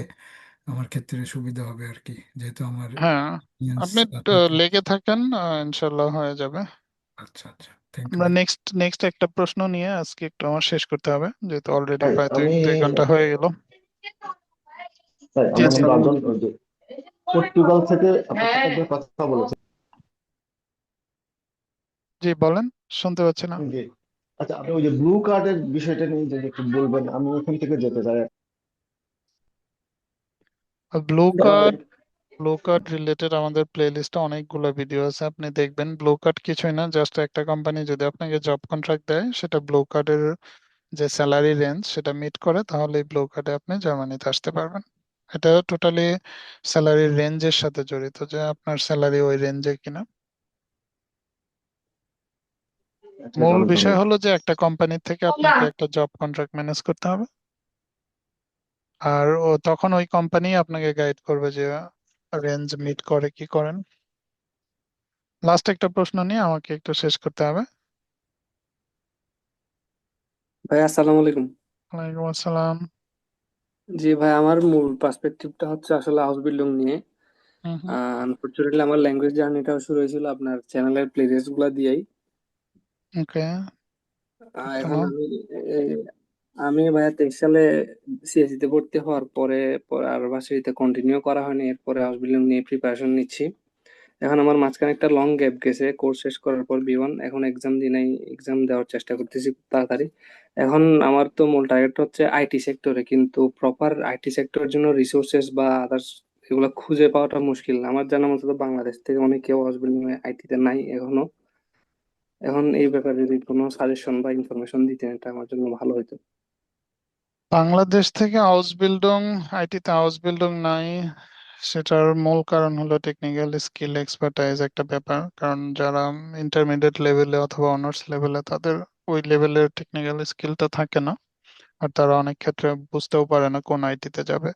আমার ক্ষেত্রে সুবিধা হবে আর কি, যেহেতু আমার হ্যাঁ, experience আপনি থাকে। লেগে থাকেন, ইনশাল্লাহ হয়ে যাবে। আচ্ছা, আচ্ছা, থ্যাংক ইউ আমরা ভাই। নেক্সট নেক্সট একটা প্রশ্ন নিয়ে আজকে একটু আমার শেষ করতে হবে, যেহেতু অলরেডি ভাই প্রায় দুই আমি দুই ঘন্টা হয়ে গেল। ভাই জি আমার জি। নাম রাজন, ওই যে পর্তুগাল থেকে আপনার সাথে একবার কথা বলেছি। জি বলেন, শুনতে পাচ্ছি না। জি। আচ্ছা, আপনি ওই যে ব্লু কার্ডের বিষয়টা নিয়ে যদি একটু বলবেন, আমি ওখান থেকে যেতে চাই। ব্লু আমার কার্ড, ব্লু কার্ড রিলেটেড আমাদের প্লে লিস্টে অনেকগুলো ভিডিও আছে, আপনি দেখবেন। ব্লু কার্ড কিছুই না, জাস্ট একটা কোম্পানি যদি আপনাকে জব কন্ট্রাক্ট দেয়, সেটা ব্লু কার্ডের যে স্যালারি রেঞ্জ সেটা মিট করে, তাহলে ব্লু কার্ডে আপনি জার্মানিতে আসতে পারবেন। এটা টোটালি স্যালারি রেঞ্জের সাথে জড়িত, যে আপনার স্যালারি ওই রেঞ্জে কিনা। ঠিক আছে, মূল অনেক বিষয় ধন্যবাদ। হলো যে একটা কোম্পানি থেকে আপনাকে একটা জব কন্ট্রাক্ট ম্যানেজ করতে হবে, আর ও তখন ওই কোম্পানি আপনাকে গাইড করবে যে রেঞ্জ মিট করে কি করেন। লাস্ট একটা প্রশ্ন নিয়ে আমাকে একটু শেষ করতে হবে। ভাই আসসালামু আলাইকুম। ওয়ালাইকুম আসসালাম। জি ভাই, আমার মূল পার্সপেক্টিভটা হচ্ছে আসলে হাউস বিল্ডিং নিয়ে। হুম হুম। আনফরচুনেটলি আমার ল্যাঙ্গুয়েজ জার্নিটাও শুরু হয়েছিল আপনার চ্যানেলের প্লেলিস্ট গুলা দিয়েই। ওকে। এখন কেন? আমি ভাইয়া 23 সালে সিএসসি তে ভর্তি হওয়ার পরে পরে আর ভার্সিটিতে কন্টিনিউ করা হয়নি, এরপরে হাউস বিল্ডিং নিয়ে প্রিপারেশন নিচ্ছি। এখন আমার মাঝখানে একটা লং গ্যাপ গেছে কোর্স শেষ করার পর B1, এখন এক্সাম দিই নাই, এক্সাম দেওয়ার চেষ্টা করতেছি খুব তাড়াতাড়ি। এখন আমার তো মূল টার্গেট হচ্ছে আইটি সেক্টরে, কিন্তু প্রপার আইটি সেক্টরের জন্য রিসোর্সেস বা আদার্স এগুলো খুঁজে পাওয়াটা মুশকিল। আমার জানা মতো তো বাংলাদেশ থেকে অনেক কেউ হাউস বিল্ডিং আইটিতে নাই এখনো। এখন এই ব্যাপারে যদি কোনো সাজেশন বা ইনফরমেশন দিতেন, এটা আমার জন্য ভালো হতো। বাংলাদেশ থেকে হাউস বিল্ডিং, আইটিতে হাউস বিল্ডিং নাই, সেটার মূল কারণ হলো টেকনিক্যাল স্কিল এক্সপার্টাইজ একটা ব্যাপার। কারণ যারা ইন্টারমিডিয়েট লেভেলে অথবা অনার্স লেভেলে, তাদের ওই লেভেলের টেকনিক্যাল স্কিলটা থাকে না, আর তারা অনেক ক্ষেত্রে বুঝতেও পারে না কোন আইটিতে যাবে।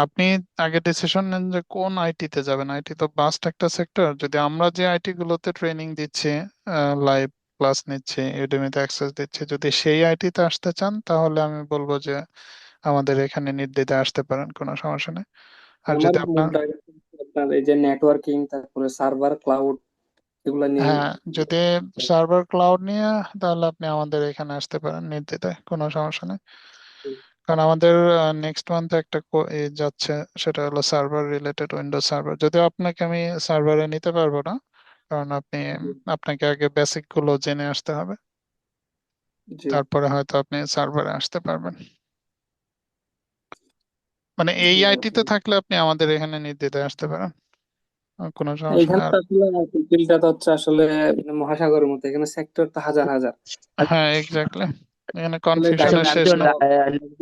আপনি আগে ডিসিশন নেন যে কোন আইটিতে যাবেন। আইটি তো বাস্ট একটা সেক্টর। যদি আমরা যে আইটি গুলোতে ট্রেনিং দিচ্ছি, লাইভ ক্লাস নিচ্ছি, ইউডেমিতে অ্যাক্সেস দিচ্ছি, যদি সেই আইটিতে আসতে চান, তাহলে আমি বলবো যে আমাদের এখানে নির্দ্বিধায় আসতে পারেন, কোনো সমস্যা নেই। আর আমার যদি মূল আপনার, টার্গেট আপনার এই যে নেটওয়ার্কিং, তারপরে সার্ভার, ক্লাউড, এগুলা নিয়ে হ্যাঁ, যদি সার্ভার ক্লাউড নিয়ে, তাহলে আপনি আমাদের এখানে আসতে পারেন নির্দ্বিধায়, কোনো সমস্যা নেই। কারণ আমাদের নেক্সট মান্থে একটা যাচ্ছে, সেটা হলো সার্ভার রিলেটেড, উইন্ডোজ সার্ভার। যদিও আপনাকে আমি সার্ভারে নিতে পারবো না, কারণ আপনাকে আগে বেসিক গুলো জেনে আসতে হবে, জি তারপরে হয়তো আপনি সার্ভারে আসতে পারবেন। মানে এই জি আইটিতে থাকলে আপনি আমাদের এখানে নির্দ্বিধায় আসতে পারেন, কোনো সমস্যা এইখানে নেই। তো আসলে ফিল্ডটা তো হচ্ছে আসলে মহাসাগরের মতো, এখানে সেক্টর তো হাজার হাজার। হ্যাঁ, এক্স্যাক্টলি, এখানে আসলে কনফিউশনের আসলে শেষ নেই।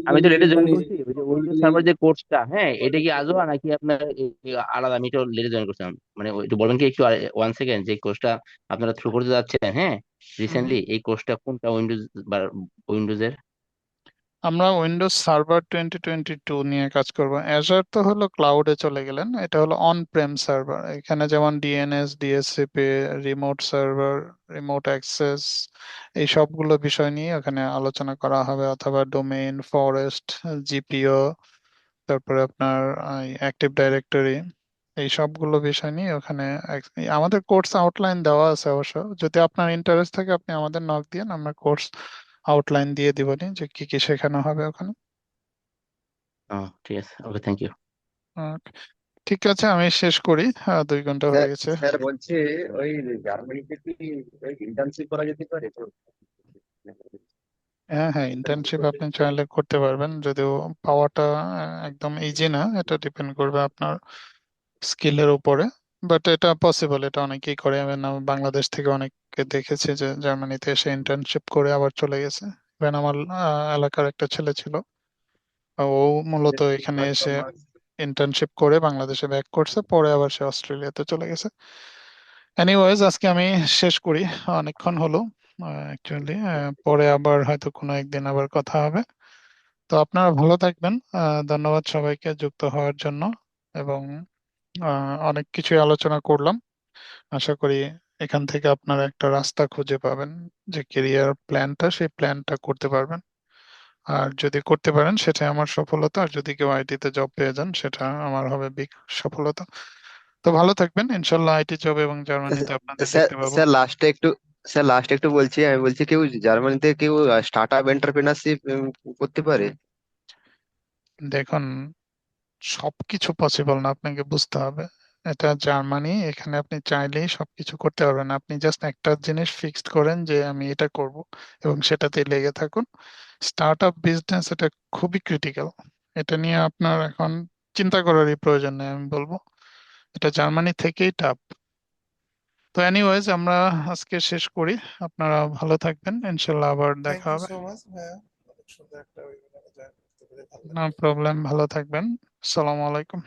আমি তো লেটে জয়েন নিজে করছি, ওই যে উইন্ডোজ সার্ভার যে কোর্সটা, হ্যাঁ, এটা কি আজও নাকি আপনার আলাদা? আমি তো লেটে জয়েন করছিলাম, মানে একটু বলবেন কি একটু, 1 সেকেন্ড, যে কোর্সটা আপনারা থ্রু করতে যাচ্ছেন, হ্যাঁ, হুম। রিসেন্টলি, এই কোর্সটা কোনটা, উইন্ডোজ বা উইন্ডোজের? আমরা উইন্ডোজ সার্ভার 2022 নিয়ে কাজ করব। অ্যাজার তো হলো ক্লাউডে চলে গেলেন, এটা হলো অন প্রেম সার্ভার। এখানে যেমন DNS, DSCP, remote server, remote access, এই সবগুলো বিষয় নিয়ে ওখানে আলোচনা করা হবে, অথবা ডোমেইন, ফরেস্ট, জিপিও, তারপরে আপনার অ্যাক্টিভ ডাইরেক্টরি, এই সবগুলো বিষয় নিয়ে ওখানে আমাদের কোর্স আউটলাইন দেওয়া আছে অবশ্য। যদি আপনার ইন্টারেস্ট থাকে, আপনি আমাদের নক দিন, আমরা কোর্স আউটলাইন দিয়ে দিবনি যে কি কি শেখানো হবে ওখানে। ঠিক আছে, ওকে, থ্যাংক ইউ। Okay, ঠিক আছে, আমি শেষ করি, 2 ঘন্টা হয়ে স্যার গেছে। স্যার বলছে ওই জার্মানিতে কি ওই ইন্টার্নশিপ করা যেতে পারে তো? হ্যাঁ, হ্যাঁ, ইন্টার্নশিপ আপনি চাইলে করতে পারবেন, যদিও পাওয়াটা একদম ইজি না, এটা ডিপেন্ড করবে আপনার স্কিলের উপরে। বাট এটা পসিবল, এটা অনেকেই করে। আমি বাংলাদেশ থেকে অনেককে দেখেছি যে জার্মানিতে এসে ইন্টার্নশিপ করে আবার চলে গেছে। ইভেন আমার এলাকার একটা ছেলে ছিল, ও মূলত এখানে এসে ইন্টার্নশিপ করে বাংলাদেশে ব্যাক করছে, পরে আবার সে অস্ট্রেলিয়াতে চলে গেছে। এনিওয়েজ, আজকে আমি শেষ করি, অনেকক্ষণ হলো অ্যাকচুয়ালি। পরে আবার হয়তো কোনো একদিন আবার কথা হবে। তো আপনারা ভালো থাকবেন। ধন্যবাদ সবাইকে যুক্ত হওয়ার জন্য, এবং অনেক কিছু আলোচনা করলাম। আশা করি এখান থেকে আপনারা একটা রাস্তা খুঁজে পাবেন, যে কেরিয়ার প্ল্যানটা, সেই প্ল্যানটা করতে পারবেন। আর যদি করতে পারেন, সেটা আমার সফলতা। আর যদি কেউ আইটিতে জব পেয়ে যান, সেটা আমার হবে বিগ সফলতা। তো ভালো থাকবেন, ইনশাল্লাহ আইটি জব এবং জার্মানিতে আপনাদের স্যার দেখতে পাবো। স্যার লাস্টে একটু স্যার লাস্টে একটু বলছি, আমি বলছি কেউ জার্মানিতে কেউ স্টার্ট আপ এন্টারপ্রেনারশিপ করতে পারে? দেখুন, সবকিছু পসিবল না, আপনাকে বুঝতে হবে। এটা জার্মানি, এখানে আপনি চাইলেই সবকিছু করতে পারবেন না। আপনি জাস্ট একটা জিনিস ফিক্সড করেন যে আমি এটা করব, এবং সেটাতেই লেগে থাকুন। স্টার্ট আপ বিজনেস, এটা খুবই ক্রিটিক্যাল। এটা নিয়ে আপনার এখন চিন্তা করারই প্রয়োজন নেই, আমি বলবো। এটা জার্মানি থেকেই টাফ। তো এনিওয়েজ, আমরা আজকে শেষ করি। আপনারা ভালো থাকবেন, ইনশাল্লাহ আবার থ্যাংক দেখা ইউ হবে। সো মাচ ভাইয়া, অনেক সুন্দর একটা ওয়েবিনারে জয়েন করতে পেরে ভালো নো লাগলো। প্রবলেম, ভালো থাকবেন। আসসালামু আলাইকুম।